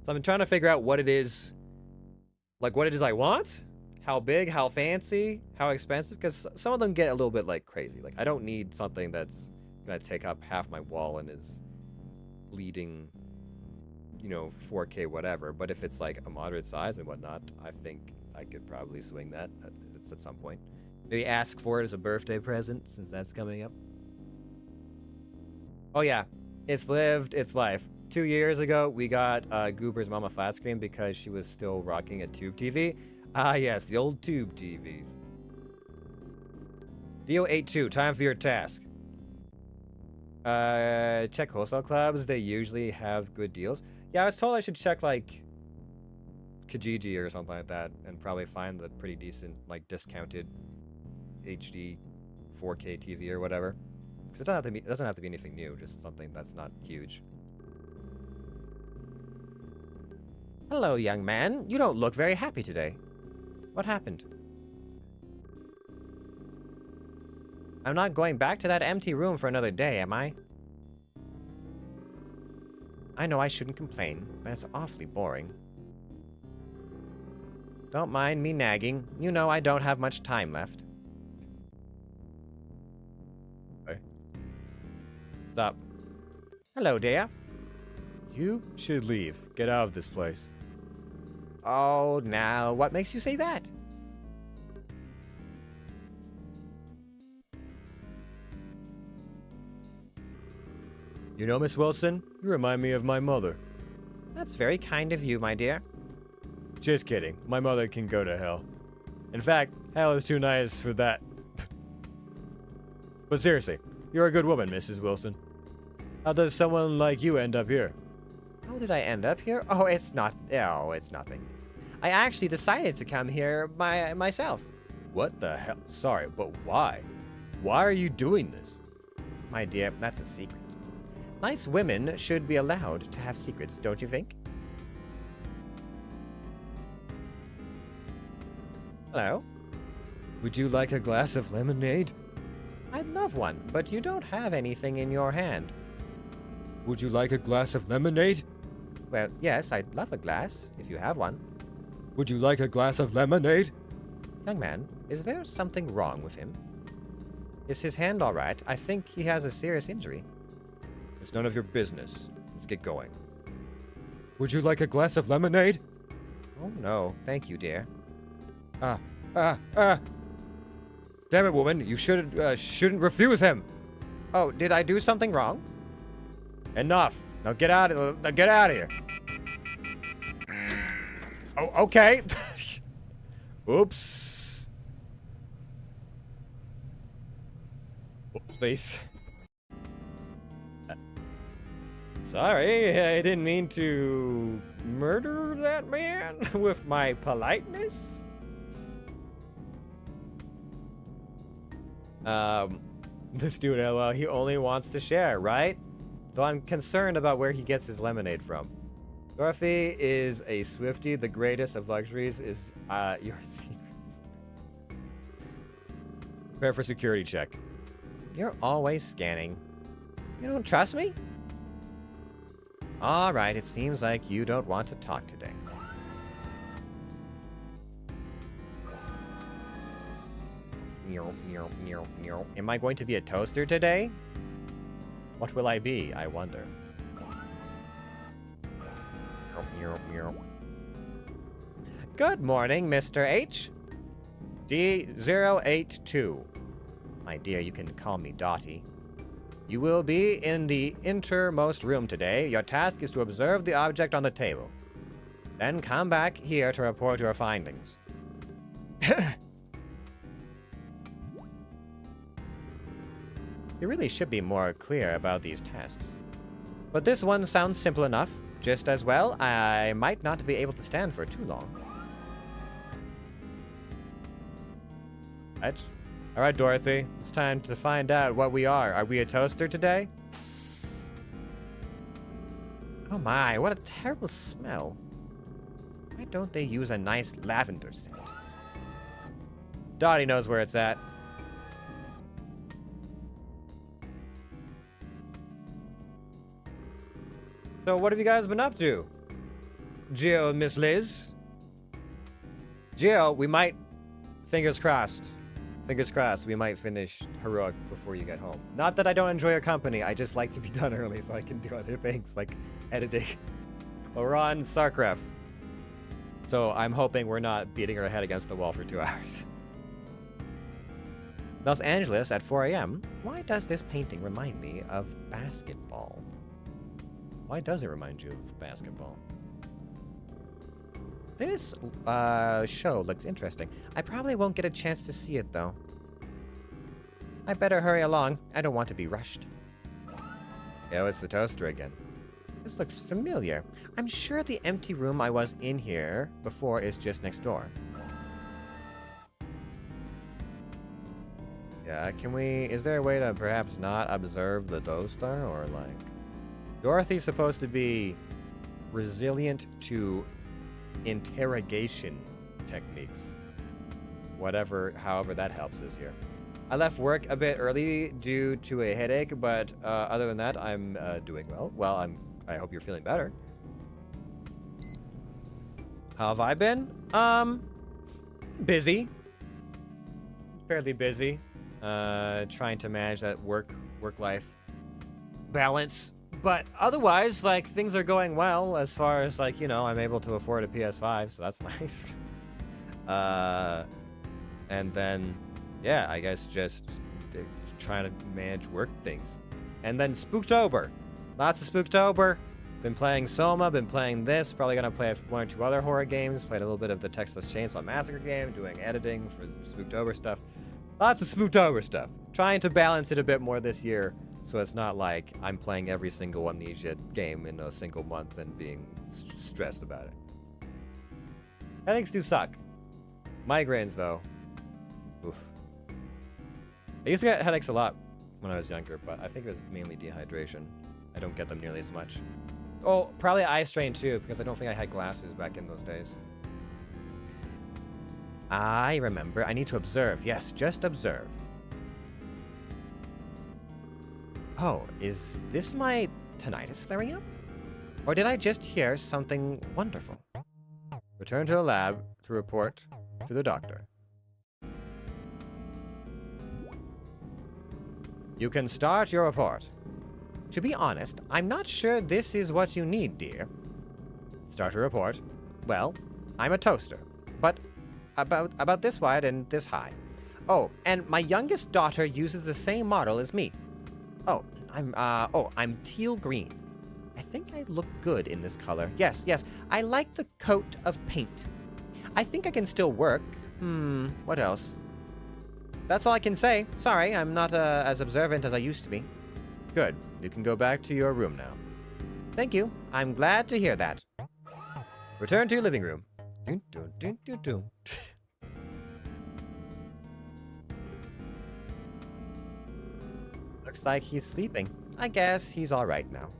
So I'm trying to figure out what it is, like what it is I want, how big, how fancy, how expensive, because some of them get a little bit like crazy. Like I don't need something that's gonna take up half my wall and is bleeding, you know, 4K whatever. But if it's like a moderate size and whatnot, I think I could probably swing that at some point. Maybe ask for it as a birthday present, since that's coming up. Oh yeah, it's lived its life. 2 years ago, we got Goober's mom a flat screen because she was still rocking a tube TV. Ah yes, the old tube TVs. Dio82, time for your task. Check wholesale clubs, they usually have good deals. Yeah, I was told I should check like Kijiji or something like that and probably find the pretty decent, like discounted HD 4K TV or whatever. Because it doesn't have to be anything new, just something that's not huge. Hello, young man. You don't look very happy today. What happened? I'm not going back to that empty room for another day, am I? I know I shouldn't complain, but it's awfully boring. Don't mind me nagging. You know I don't have much time left. Okay. Stop. Hello, dear. You should leave. Get out of this place. Oh, now, what makes you say that? You know, Miss Wilson, you remind me of my mother. That's very kind of you, my dear. Just kidding. My mother can go to hell. In fact, hell is too nice for that. But seriously, you're a good woman, Mrs. Wilson. How does someone like you end up here? How did I end up here? Oh, it's nothing. I actually decided to come here myself. What the hell? Sorry, but why? Why are you doing this? My dear, that's a secret. Nice women should be allowed to have secrets, don't you think? Hello? Would you like a glass of lemonade? I'd love one, but you don't have anything in your hand. Would you like a glass of lemonade? Well, yes, I'd love a glass, if you have one. Would you like a glass of lemonade? Young man, is there something wrong with him? Is his hand alright? I think he has a serious injury. It's none of your business. Let's get going. Would you like a glass of lemonade? Oh no, thank you, dear. Damn it, woman, you shouldn't refuse him. Oh, did I do something wrong? Enough. Now get out of here. Oh, okay. Oops. Please. Sorry, I didn't mean to murder that man with my politeness. This dude, well, he only wants to share, right? Though I'm concerned about where he gets his lemonade from. Dorothy is a Swiftie. The greatest of luxuries is your secrets. Prepare for security check. You're always scanning. You don't trust me? Alright, it seems like you don't want to talk today. Am I going to be a toaster today? What will I be, I wonder? Good morning, Mr. H. D082. My dear, you can call me Dottie. You will be in the innermost room today. Your task is to observe the object on the table. Then come back here to report your findings. You really should be more clear about these tasks. But this one sounds simple enough. Just as well, I might not be able to stand for too long. Right? Alright, Dorothy. It's time to find out what we are. Are we a toaster today? Oh my, what a terrible smell. Why don't they use a nice lavender scent? Dottie knows where it's at. So what have you guys been up to? Jill and Miss Liz? Jill, we might... Fingers crossed, we might finish Heroic before you get home. Not that I don't enjoy your company, I just like to be done early so I can do other things, like editing. Well, we're on Sarkref. So I'm hoping we're not beating our head against the wall for 2 hours. Los Angeles at 4 a.m. Why does this painting remind me of basketball? Why does it remind you of basketball? This show looks interesting. I probably won't get a chance to see it, though. I better hurry along. I don't want to be rushed. Oh, it's the toaster again. This looks familiar. I'm sure the empty room I was in here before is just next door. Yeah, can we... Is there a way to perhaps not observe the toaster? Or, like... Dorothy's supposed to be resilient to interrogation techniques. However that helps us here. I left work a bit early due to a headache, but other than that, I'm doing well. Well, I hope you're feeling better. How have I been? Busy. Fairly busy. Trying to manage that work-life balance. But otherwise, like, things are going well as far as, like, you know, I'm able to afford a PS5, so that's nice. And then, yeah, I guess just trying to manage work things. And then Spooktober. Lots of Spooktober. Been playing Soma, been playing this, probably gonna play 1 or 2 other horror games, played a little bit of the Texas Chainsaw Massacre game, doing editing for Spooktober stuff. Lots of Spooktober stuff. Trying to balance it a bit more this year. So it's not like I'm playing every single Amnesia game in a single month and being stressed about it. Headaches do suck. Migraines, though. Oof. I used to get headaches a lot when I was younger, but I think it was mainly dehydration. I don't get them nearly as much. Oh, probably eye strain, too, because I don't think I had glasses back in those days. I remember. I need to observe. Yes, just observe. Oh, is this my tinnitus flaring up? Or did I just hear something wonderful? Return to the lab to report to the doctor. You can start your report. To be honest, I'm not sure this is what you need, dear. Start a report. Well, I'm a toaster, but about this wide and this high. Oh, and my youngest daughter uses the same model as me. Oh, I'm teal green. I think I look good in this color. Yes, I like the coat of paint. I think I can still work. What else? That's all I can say. Sorry, I'm not as observant as I used to be. Good. You can go back to your room now. Thank you. I'm glad to hear that. Return to your living room. Dun, dun, dun, dun, dun. Looks like he's sleeping. I guess he's all right now.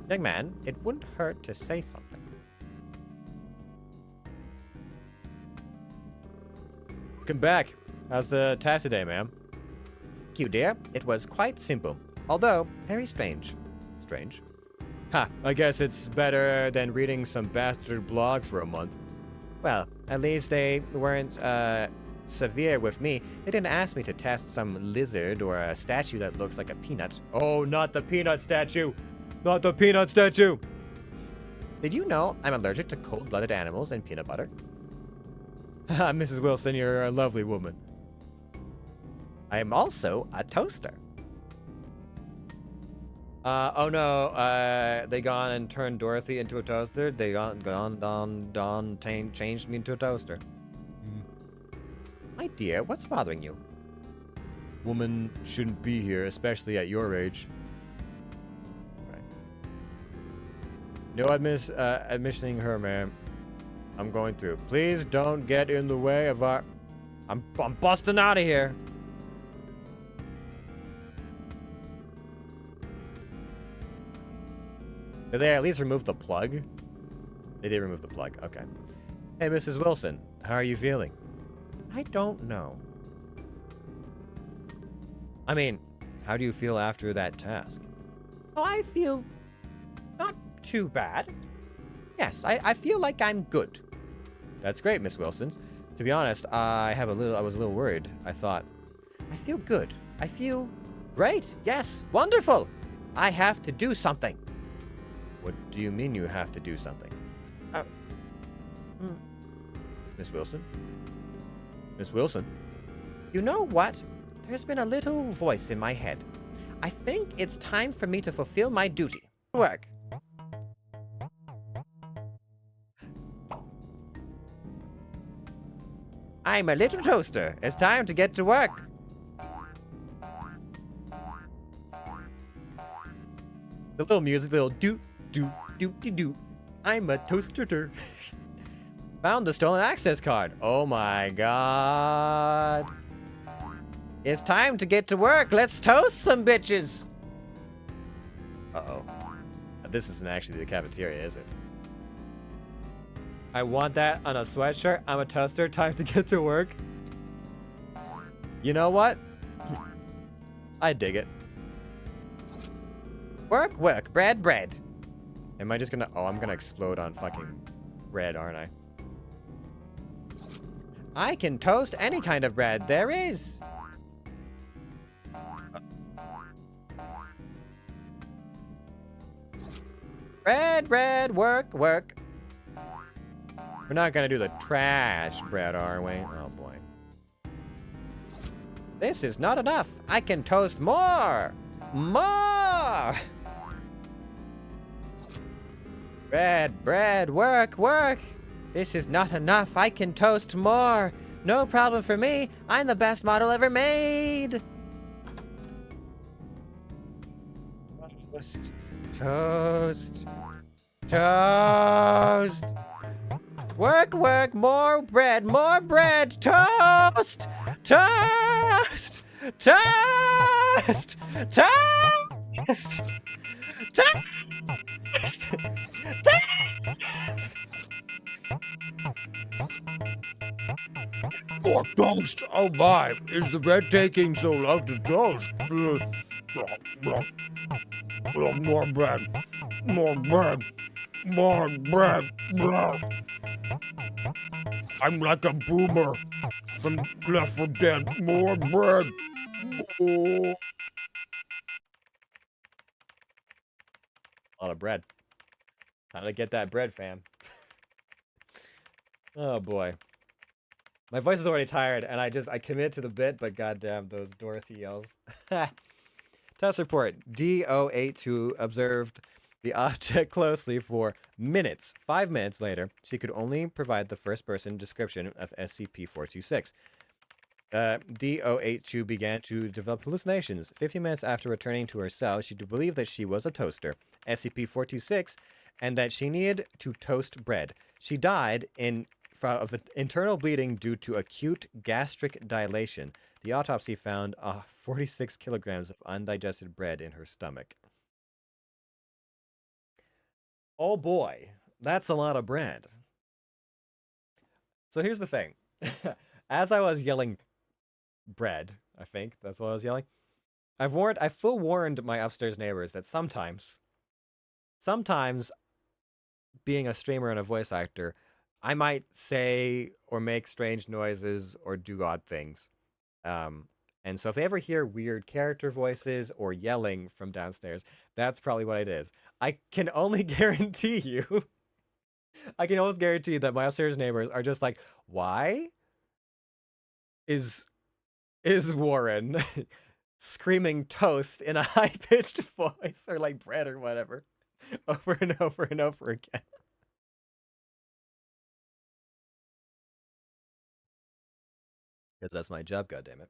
Young man, it wouldn't hurt to say something. Come back. How's the task today, ma'am? Thank you, dear. It was quite simple, although very strange. Strange? Ha, I guess it's better than reading some bastard blog for a month. Well, at least they weren't, severe with me. They didn't ask me to test some lizard or a statue that looks like a peanut. Oh, not the peanut statue! Not the peanut statue! Did you know I'm allergic to cold-blooded animals and peanut butter? Mrs. Wilson, you're a lovely woman. I am also a toaster. Oh no, they gone and turned Dorothy into a toaster. They changed me into a toaster. My dear, what's bothering you? Woman shouldn't be here, especially at your age. Right. No admissioning her, ma'am. I'm going through. Please don't get in the way of our... I'm busting out of here. Did they at least remove the plug? They did remove the plug. Okay. Hey, Mrs. Wilson. How are you feeling? I don't know. I mean, how do you feel after that task? Oh, I feel not too bad. Yes, I feel like I'm good. That's great, Miss Wilson. To be honest, I was a little worried. I thought, I feel good. I feel great. Yes, wonderful. I have to do something. What do you mean you have to do something? Miss Wilson? Miss Wilson? You know what? There's been a little voice in my head. I think it's time for me to fulfill my duty. Work. I'm a little toaster. It's time to get to work. The little music, the little do. I'm a toaster. Found the stolen access card. Oh my god. It's time to get to work. Let's toast some bitches. Uh-oh. This isn't actually the cafeteria, is it? I want that on a sweatshirt. I'm a toaster. Time to get to work. You know what? I dig it. Work. Bread. Am I just gonna... Oh, I'm gonna explode on fucking bread, aren't I? I can toast any kind of bread there is. Bread. Work. We're not gonna do the trash bread, are we? Oh boy. This is not enough. I can toast more. Bread. Work. This is not enough. I can toast more. No problem for me. I'm the best model ever made. Toast. Work. More bread. Toast. More toast. Oh my, is the bread taking so long to toast? More bread. I'm like a boomer from Left 4 Dead. More bread. Oh. A lot of bread. Time to get that bread, fam. Oh boy. My voice is already tired, and I commit to the bit, but goddamn those Dorothy yells. Test report. D082 observed the object closely for minutes. 5 minutes later, she could only provide the first-person description of SCP-426. D082 began to develop hallucinations. 15 minutes after returning to her cell, she believed that she was a toaster, SCP-426, and that she needed to toast bread. She died of internal bleeding due to acute gastric dilation. The autopsy found 46 kilograms of undigested bread in her stomach. Oh boy, that's a lot of bread. So here's the thing. As I was yelling bread, I think that's what I was yelling, I full warned my upstairs neighbors that sometimes being a streamer and a voice actor, I might say or make strange noises or do odd things. And so if they ever hear weird character voices or yelling from downstairs, that's probably what it is. I can only guarantee you, I can almost guarantee that my upstairs neighbors are just like, why is Warren screaming toast in a high-pitched voice or like bread or whatever over and over and over again? Because that's my job, goddammit.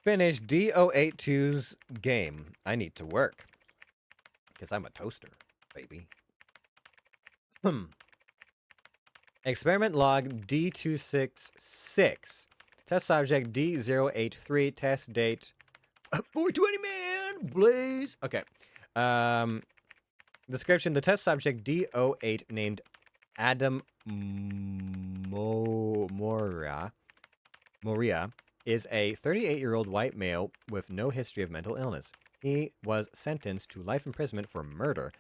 Finish D082's game. I need to work. Because I'm a toaster, baby. Experiment log D266. Test subject D083. Test date 420, man! Blaze! Okay. Description. The test subject D08 named Adam Moria is a 38-year-old white male with no history of mental illness. He was sentenced to life imprisonment for murder.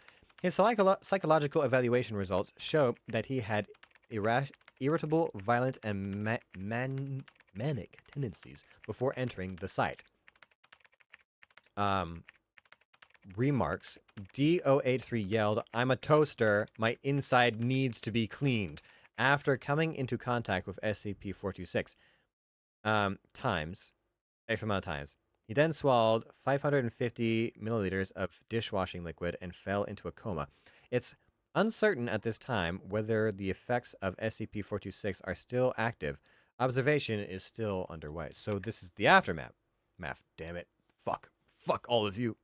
His psychological evaluation results show that he had irritable, violent, and manic tendencies before entering the site. Remarks. D083 yelled, "I'm a toaster. My inside needs to be cleaned," after coming into contact with SCP-426. X amount of times. He then swallowed 550 milliliters of dishwashing liquid and fell into a coma. It's uncertain at this time whether the effects of SCP-426 are still active. Observation is still underway. So this is the aftermath. Damn it. Fuck all of you.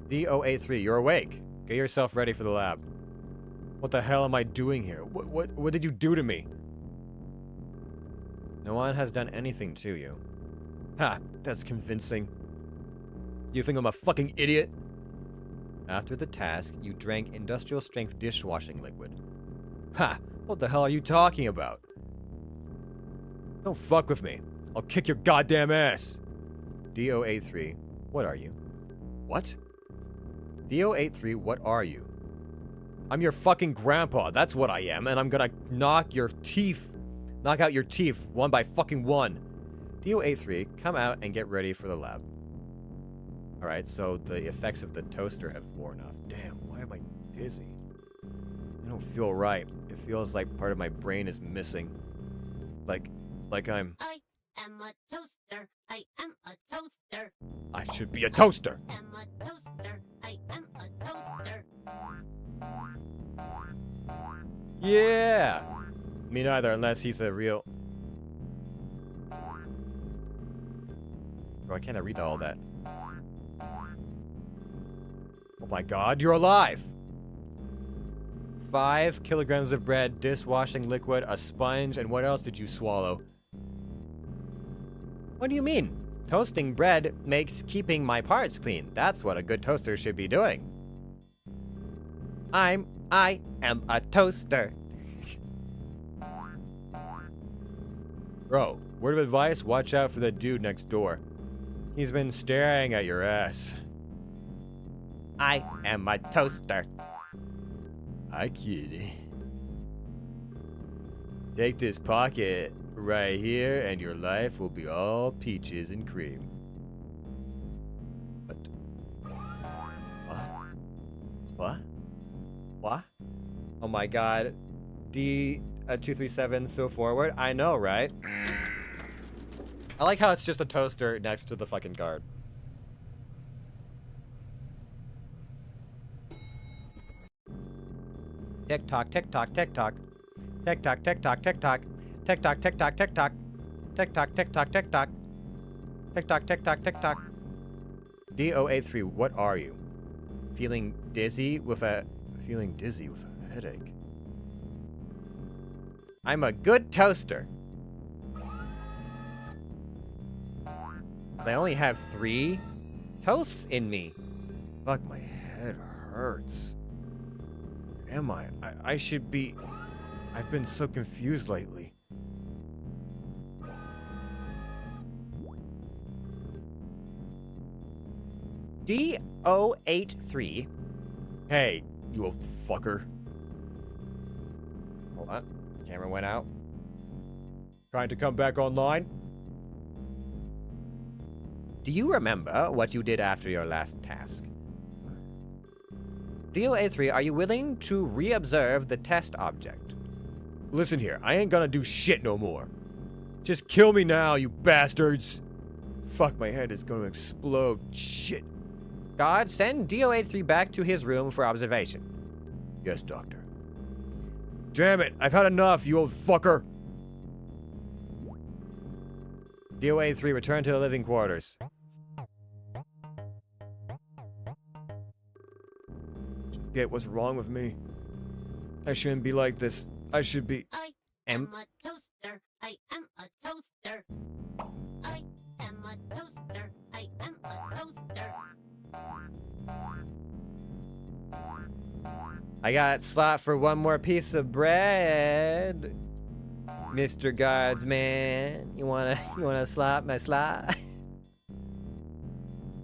D083, you're awake. Get yourself ready for the lab. What the hell am I doing here? What did you do to me? No one has done anything to you. Ha, that's convincing. You think I'm a fucking idiot? After the task, you drank industrial strength dishwashing liquid. Ha, what the hell are you talking about? Don't fuck with me. I'll kick your goddamn ass. D083, what are you? What? D083, what are you? I'm your fucking grandpa, that's what I am, and I'm gonna knock out your teeth one by fucking one. D083, come out and get ready for the lab. Alright, so the effects of the toaster have worn off. Damn, why am I dizzy? I don't feel right. It feels like part of my brain is missing. Like I'm... I am a toaster. I am a toaster. I should be a toaster. I am a toaster. I am a toaster. Yeah! Me neither, unless he's a real... Bro, I can't read all that. Oh my god, you're alive! 5 kilograms of bread, dishwashing liquid, a sponge, and what else did you swallow? What do you mean? Toasting bread makes keeping my parts clean. That's what a good toaster should be doing. I am a toaster. Bro, word of advice, watch out for the dude next door. He's been staring at your ass. I am a toaster. I kid. Take this pocket right here and your life will be all peaches and cream. What? What? Oh my god. D237 so forward? I know, right? I like how it's just a toaster next to the fucking guard. Tick tock, tick tock, tick tock. Tick tock, tick tock, tick tock. Tick tock, tick tock, tick tock. Tick tock, tick tock, tick tock. Tick tock, tick tock, tick tock. D083, what are you? Feeling dizzy with a headache. I'm a good toaster. I only have 3 toasts in me. Fuck, my head hurts. Am I? I should be... I've been so confused lately. D083. Hey, you old fucker. Hold on. Camera went out. Trying to come back online? Do you remember what you did after your last task? D083, are you willing to re-observe the test object? Listen here, I ain't gonna do shit no more. Just kill me now, you bastards. Fuck, my head is gonna explode. Shit. God, send D083 back to his room for observation. Yes, Doctor. Damn it, I've had enough, you old fucker. D083, return to the living quarters. Get what's wrong with me. I shouldn't be like this. I should be... I am a toaster. I am a toaster. I am a toaster. I am a toaster. I got slot for one more piece of bread. Mr. Guardsman, you wanna slap my slot?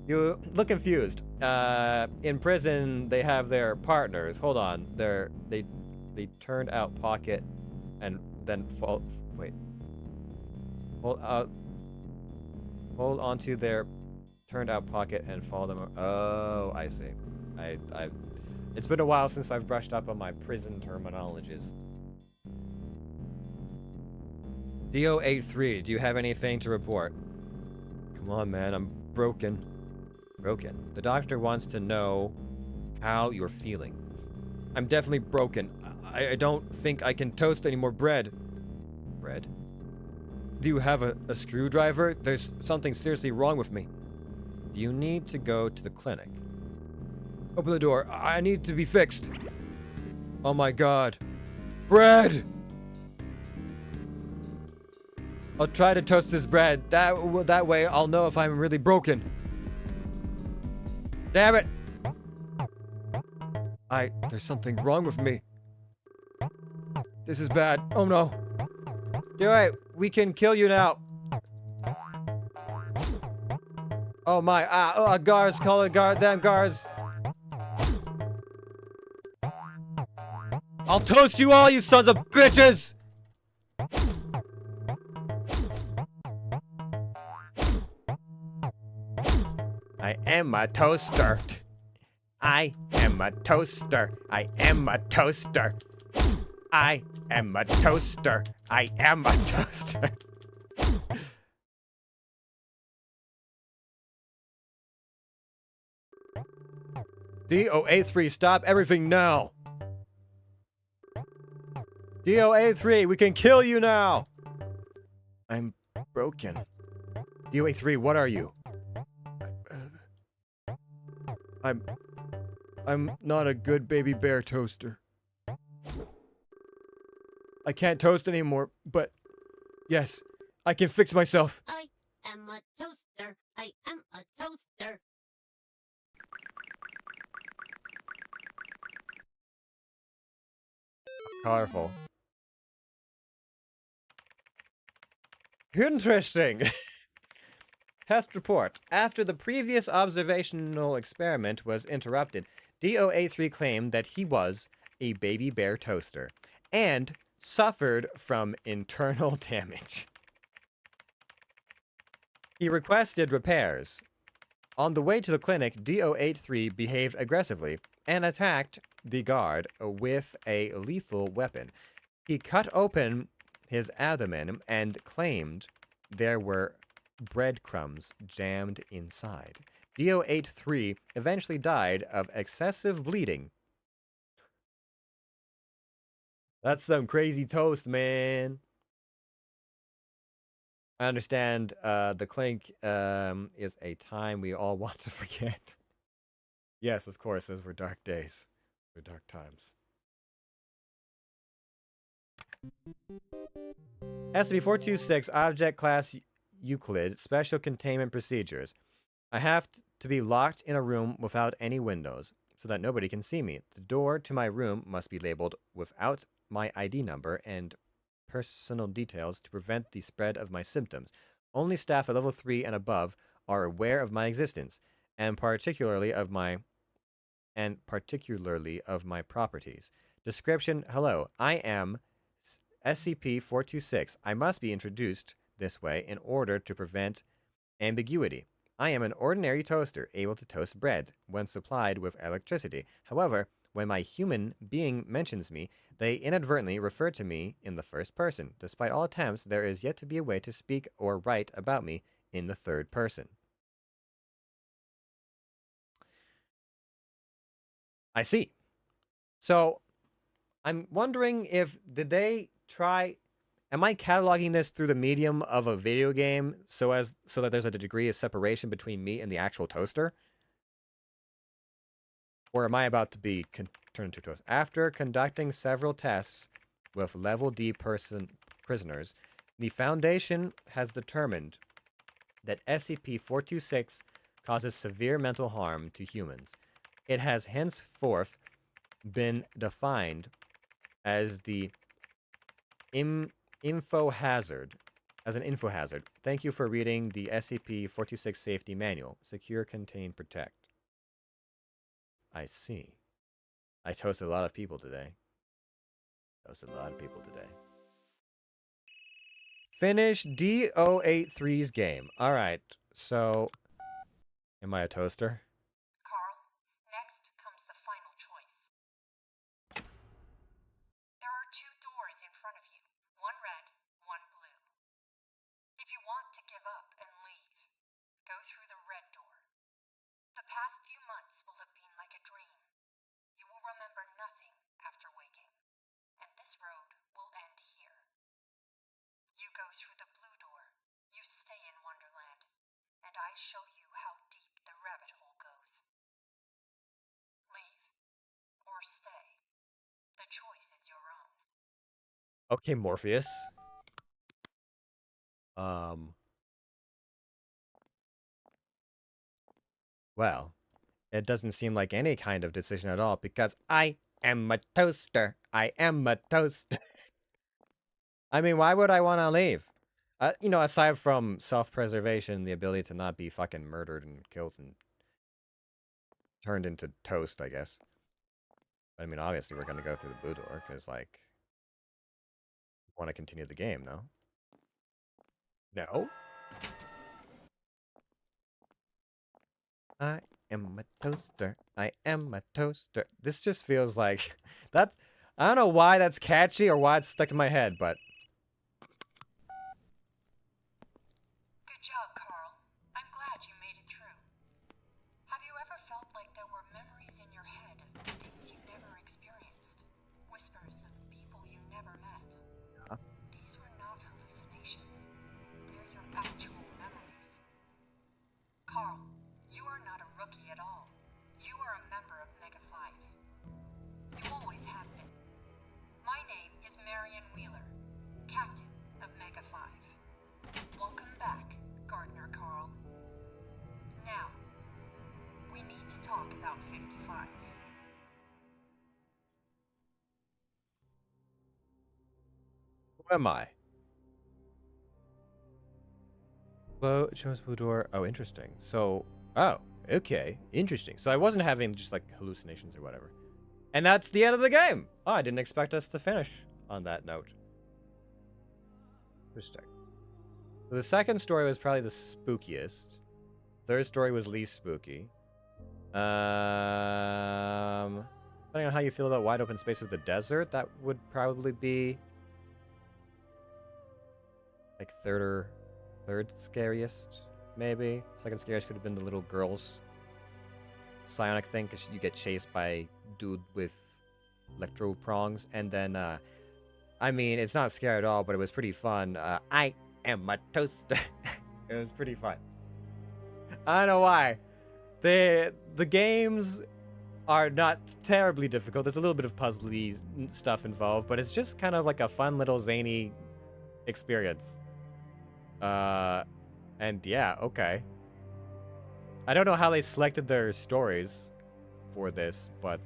You look confused. In prison, they have their partners. Hold on, they turned out pocket, and then fall. Wait. Hold onto their turned out pocket and follow them. Oh, I see. It's been a while since I've brushed up on my prison terminologies. D083, do you have anything to report? Come on, man, I'm broken. Broken. The doctor wants to know how you're feeling. I'm definitely broken. I don't think I can toast any more bread. Bread? Do you have a screwdriver? There's something seriously wrong with me. Do you need to go to the clinic? Open the door. I need to be fixed. Oh my god. Bread! I'll try to toast this bread. That way I'll know if I'm really broken. Damn it! There's something wrong with me. This is bad. Oh no. You're right. We can kill you now. Oh my. Guards. Call it guard. Them guards. I'll toast you all, you sons of bitches! I am a toaster. I am a toaster. I am a toaster. I am a toaster. I am a toaster. D083, stop everything now. D083, we can kill you now. I'm broken. D083, what are you? I'm not a good baby bear toaster. I can't toast anymore, but yes, I can fix myself. I am a toaster. I am a toaster. Colorful. Interesting. Test report. After the previous observational experiment was interrupted, DO83 claimed that he was a baby bear toaster and suffered from internal damage. He requested repairs. On the way to the clinic, DO83 behaved aggressively and attacked the guard with a lethal weapon. He cut open his abdomen and claimed there were breadcrumbs jammed inside. DO83 eventually died of excessive bleeding. That's some crazy toast, man. I understand the clink is a time we all want to forget. Yes, of course, those were dark days. They were dark times. SCP-426 Object Class Euclid Special Containment Procedures. I have to be locked in a room without any windows, so that nobody can see me. The door to my room must be labeled without my ID number and personal details to prevent the spread of my symptoms. Only staff at level 3 and above are aware of my existence, and particularly of my properties. Description: Hello, I am SCP-426. I must be introduced this way in order to prevent ambiguity. I am an ordinary toaster, able to toast bread when supplied with electricity. However, when my human being mentions me, they inadvertently refer to me in the first person. Despite all attempts, there is yet to be a way to speak or write about me in the third person. I see. So, I'm wondering if, did they try... Am I cataloging this through the medium of a video game so that there's a degree of separation between me and the actual toaster? Or am I about to be turned into a toaster? After conducting several tests with level D prisoners, the Foundation has determined that SCP-426 causes severe mental harm to humans. It has henceforth been defined as the info hazard. Thank you for reading the SCP-426 Safety Manual. Secure, Contain, Protect. I see. I toasted a lot of people today. Finish DO83's game. Alright, so... Am I a toaster? Carl, next comes the final choice. There are 2 doors in front of you. One red, one blue. If you want to give up and leave, go through the red door. The past few months will have been like a dream. You will remember nothing after waking, and this road will end here. You go through the blue door. You stay in Wonderland, and I show you how deep the rabbit hole goes. Leave, or stay. The choice is your own. Okay, Morpheus. Well, it doesn't seem like any kind of decision at all, because I am a toaster. I am a toaster. I mean, why would I want to leave? You know, aside from self-preservation, the ability to not be fucking murdered and killed and turned into toast, I guess. I mean, obviously we're gonna go through the blue door, because, like, want to continue the game, no? No? I am a toaster. I am a toaster. This just feels like... that. I don't know why that's catchy or why it's stuck in my head, but... Good job, Carl. I'm glad you made it through. Have you ever felt like there were memories in your head of things you never experienced? Whispers of people you never met? Huh? These were not hallucinations. They're your actual memories. Carl, you are not a rookie at all. You are a member of Mega 5. You always have been. My name is Marion Wheeler, Captain of Mega 5. Welcome back, Gardener Carl. Now, we need to talk about 55. Who am I? Shows blue door. Oh, interesting. So, oh, okay, interesting. So I wasn't having just like hallucinations or whatever. And that's the end of the game. Oh, I didn't expect us to finish on that note. Interesting. So the second story was probably the spookiest. Third story was least spooky. Depending on how you feel about wide open space of the desert, that would probably be like third scariest, maybe. Second scariest could have been the little girl's psionic thing, because you get chased by dude with electro prongs. And then, I mean, it's not scary at all, but it was pretty fun. I am a toaster. It was pretty fun. I don't know why. The games are not terribly difficult. There's a little bit of puzzly stuff involved, but it's just kind of like a fun little zany experience. And yeah, okay. I don't know how they selected their stories for this, but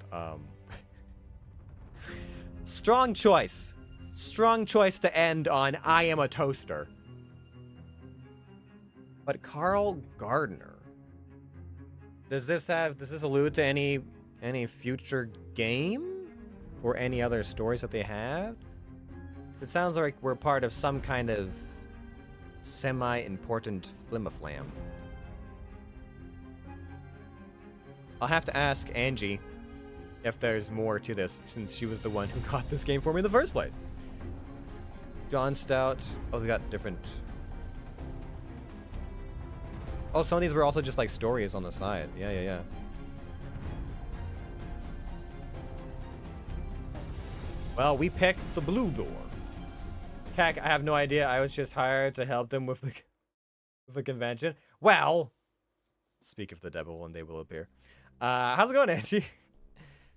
strong choice. Strong choice to end on I am a toaster. But Carl Gardner. Does this allude to any future game? Or any other stories that they have? 'Cause it sounds like we're part of some kind of semi-important flimaflam. I'll have to ask Angie if there's more to this, since she was the one who got this game for me in the first place. John Stout. Oh, they got different. Oh, some of these were also just like stories on the side. Yeah. Well, we picked the blue door. Heck, I have no idea. I was just hired to help them with the convention. Well, speak of the devil and they will appear. How's it going, Angie?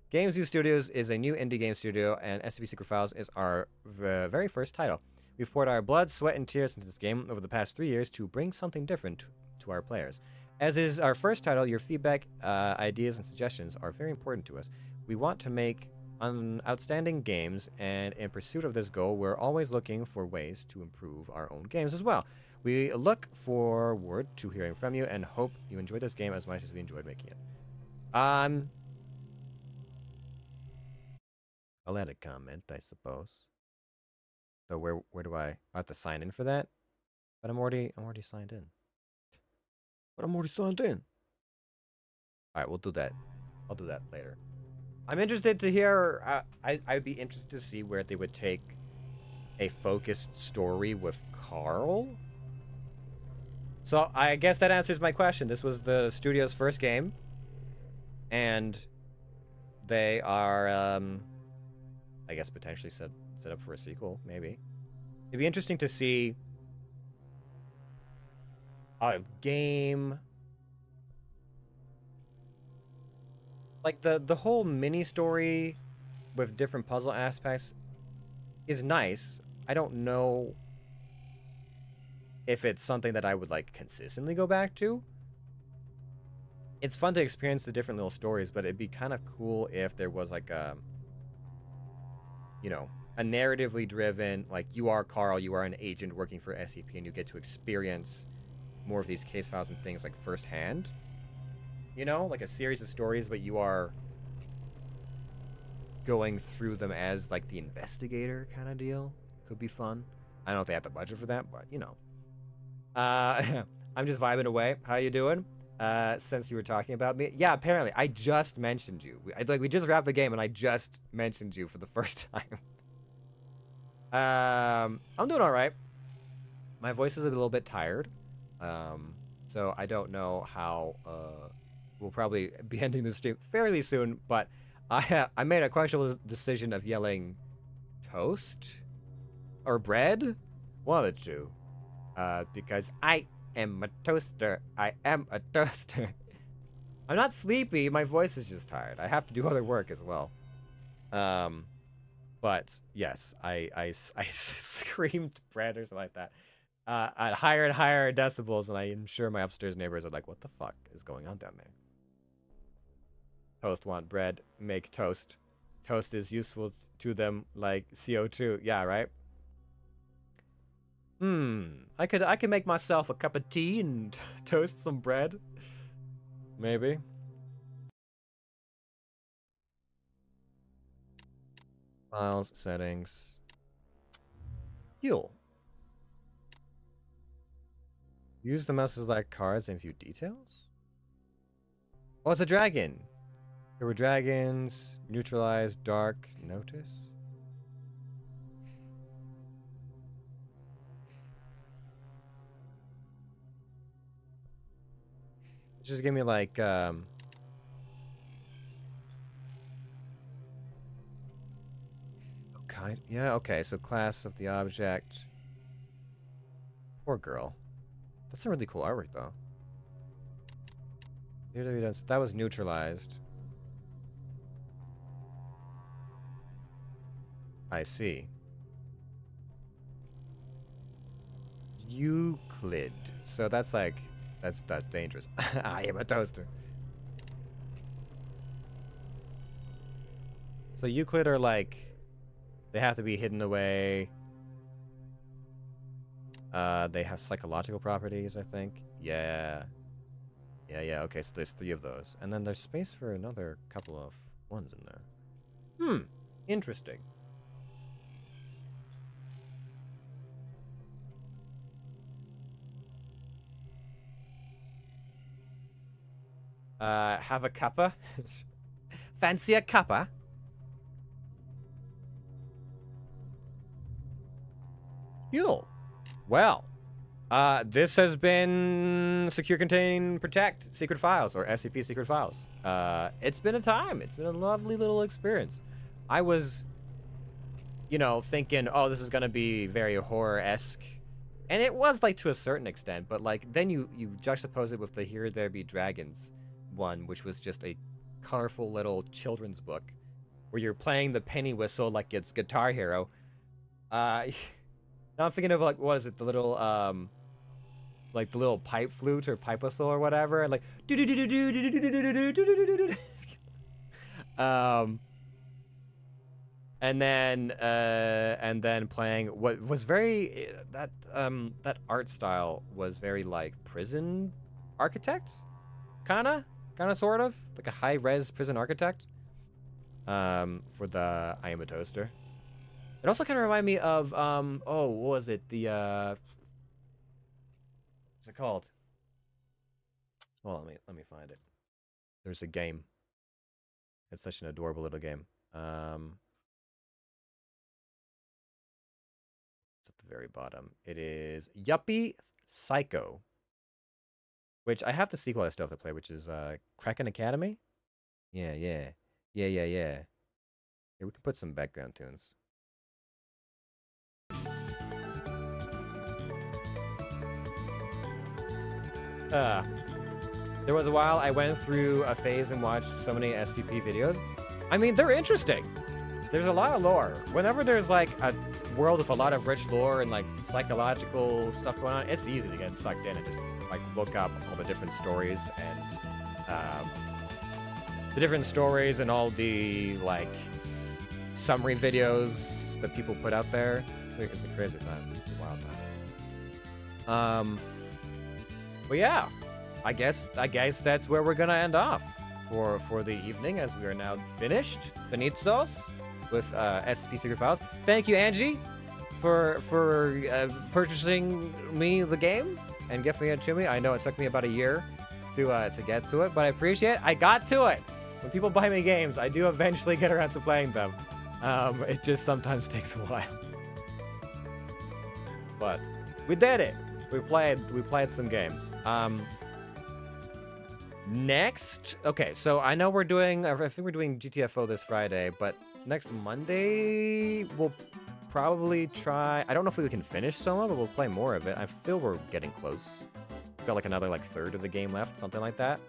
Games U Studios is a new indie game studio, and SCP Secret Files is our very first title. We've poured our blood, sweat, and tears into this game over the past 3 years to bring something different to our players. As is our first title, your feedback, ideas, and suggestions are very important to us. We want to make outstanding games, and in pursuit of this goal, we're always looking for ways to improve our own games as well. We look forward to hearing from you and hope you enjoyed this game as much as we enjoyed making it. I'll add a comment, I suppose. So where do I have to sign in for that? But I'm already signed in. All right, we'll do that. I'll do that later. I'm interested to hear. I'd be interested to see where they would take a focused story with Carl. So I guess that answers my question. This was the studio's first game, and they are, I guess, potentially set up for a sequel. Maybe it'd be interesting to see a game. Like, the whole mini-story with different puzzle aspects is nice. I don't know if it's something that I would, like, consistently go back to. It's fun to experience the different little stories, but it'd be kind of cool if there was, like, a narratively driven, like, you are Carl, you are an agent working for SCP, and you get to experience more of these case files and things, like, firsthand. You know, like a series of stories, but you are going through them as, like, the investigator kind of deal. Could be fun. I don't know if they have the budget for that, but, you know. I'm just vibing away. How you doing? Since you were talking about me. Yeah, apparently. I just mentioned you. We just wrapped the game, and I just mentioned you for the first time. I'm doing all right. My voice is a little bit tired. So I don't know how... We'll probably be ending the stream fairly soon, but I made a questionable decision of yelling toast or bread, one of the two, because I am a toaster. I am a toaster. I'm not sleepy. My voice is just tired. I have to do other work as well. But yes, I screamed bread or something like that at higher and higher decibels, and I am sure my upstairs neighbors are like, "What the fuck is going on down there?" Toast want bread, make toast. Toast is useful to them like CO2. Yeah, right? I could make myself a cup of tea and toast some bread. Maybe. Files, settings. Heal. Use the mouse to select cards and view details? Oh, it's a dragon! There were dragons. Neutralize, dark, notice. Just give me like, kind, yeah, okay, so class of the object. Poor girl. That's some really cool artwork, though. That was neutralized. I see. Euclid. So that's like, that's dangerous. I am a toaster. So Euclid are like, they have to be hidden away. They have psychological properties, I think. Yeah. Yeah, okay, so there's 3 of those. And then there's space for another couple of ones in there. Interesting. Have a cuppa? Fancy a cuppa? Cool. Well, this has been Secure, Contain, Protect Secret Files, or SCP Secret Files. It's been a time. It's been a lovely little experience. I was, you know, thinking, oh, this is gonna be very horror-esque. And it was, like, to a certain extent, but, like, then you juxtapose it with the Here There Be Dragons one, which was just a colorful little children's book, where you're playing the penny whistle like it's Guitar Hero. Now I'm thinking of, like, what is it, the little, like the little pipe flute or pipe whistle or whatever, and like and then playing what was very that art style was very like prison architect, kind of sort of like a high-res prison architect for the I Am a Toaster. It also kind of reminded me of oh, what was it, the what's it called? Well, let me find it. There's a game. It's such an adorable little game. It's at the very bottom. It is Yuppie Psycho, which I have the sequel I still have to play, which is Kraken Academy. Yeah. Here, we can put some background tunes. There was a while I went through a phase and watched so many SCP videos. I mean, they're interesting. There's a lot of lore. Whenever there's like a world with a lot of rich lore and like psychological stuff going on, it's easy to get sucked in and just like look up all the different stories and all the like summary videos that people put out there. It's a crazy time. It's a wild time. But yeah, I guess that's where we're gonna end off for the evening, as we are now finished, finizos, with SCP Secret Files. Thank you, Angie, for purchasing me the game and gifting it to me. I know it took me about a year to get to it, but I appreciate it. I got to it. When people buy me games, I do eventually get around to playing them. It just sometimes takes a while. But we did it. We played some games. Next, okay, so I know I think we're doing GTFO this Friday, but next Monday we'll probably try. I don't know if we can finish Soma, but we'll play more of it. I feel we're getting close. We've got like another like third of the game left, something like that.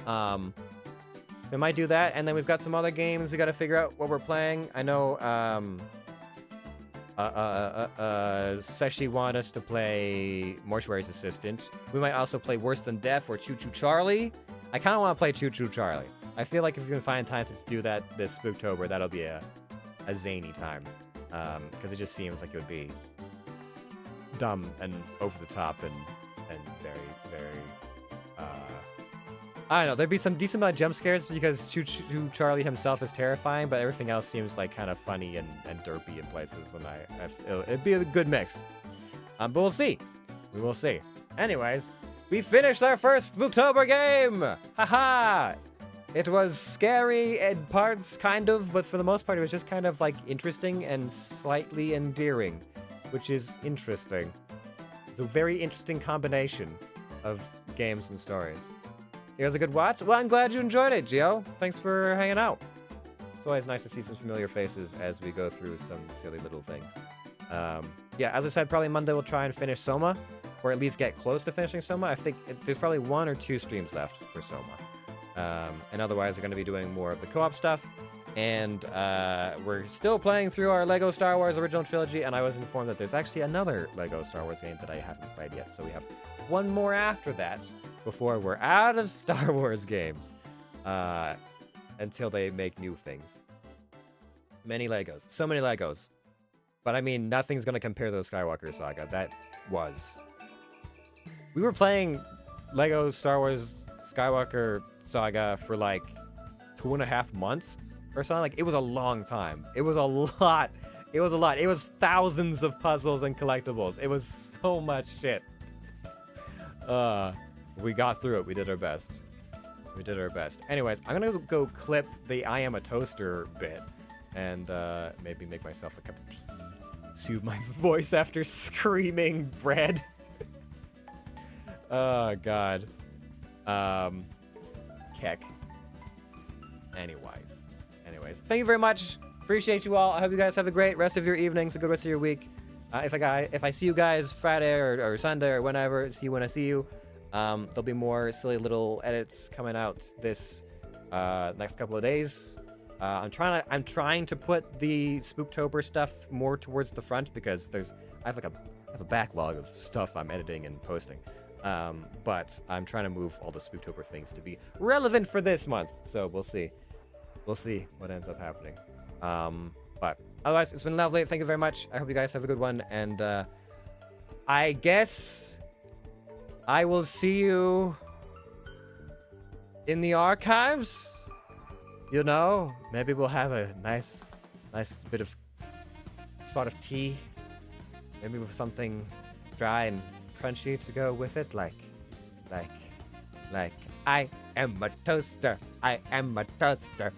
So we might do that, and then we've got some other games we got to figure out what we're playing. I know Seshi want us to play Mortuary's Assistant. We might also play Worse Than Death or Choo Choo Charlie. I kind of want to play Choo Choo Charlie. I feel like if we can find time to do that this Spooktober, that'll be a zany time. Because it just seems like it would be dumb and over the top and very, very, I don't know, there'd be some decent amount of jump scares because Choo Charlie himself is terrifying, but everything else seems like kind of funny and derpy in places, and it'd be a good mix. But we'll see. We will see. Anyways, we finished our first Spooktober game! Haha! It was scary in parts, kind of, but for the most part, it was just kind of like interesting and slightly endearing, which is interesting. It's a very interesting combination of games and stories. It was a good watch. Well, I'm glad you enjoyed it, Gio. Thanks for hanging out. It's always nice to see some familiar faces as we go through some silly little things. Yeah, as I said, probably Monday we'll try and finish Soma, or at least get close to finishing Soma. I think there's probably 1 or 2 streams left for Soma. And otherwise, we're going to be doing more of the co-op stuff. And we're still playing through our LEGO Star Wars original trilogy, and I was informed that there's actually another LEGO Star Wars game that I haven't played yet. So we have 1 more after that before we're out of Star Wars games until they make new things. Many Legos. So many Legos. But I mean, nothing's going to compare to the Skywalker saga. That was... We were playing LEGO Star Wars Skywalker saga for like 2.5 months or something. Like, it was a long time. It was a lot. It was a lot. It was thousands of puzzles and collectibles. It was so much shit. We got through it. We did our best. We did our best. Anyways, I'm gonna go clip the I am a toaster bit and maybe make myself a cup of tea. Soothe my voice after screaming bread. Oh, God. Keck. Anyways, thank you very much. Appreciate you all. I hope you guys have a great rest of your evenings, a good rest of your week. If I see you guys Friday or Sunday or whenever, see you when I see you. There'll be more silly little edits coming out this next couple of days. I'm trying to put the Spooktober stuff more towards the front because I have a backlog of stuff I'm editing and posting. But I'm trying to move all the Spooktober things to be relevant for this month. So we'll see. We'll see what ends up happening. But otherwise, it's been lovely. Thank you very much. I hope you guys have a good one. And I guess I will see you in the archives. You know, maybe we'll have a nice bit of spot of tea. Maybe with something dry and crunchy to go with it, like I am a toaster. I am a toaster.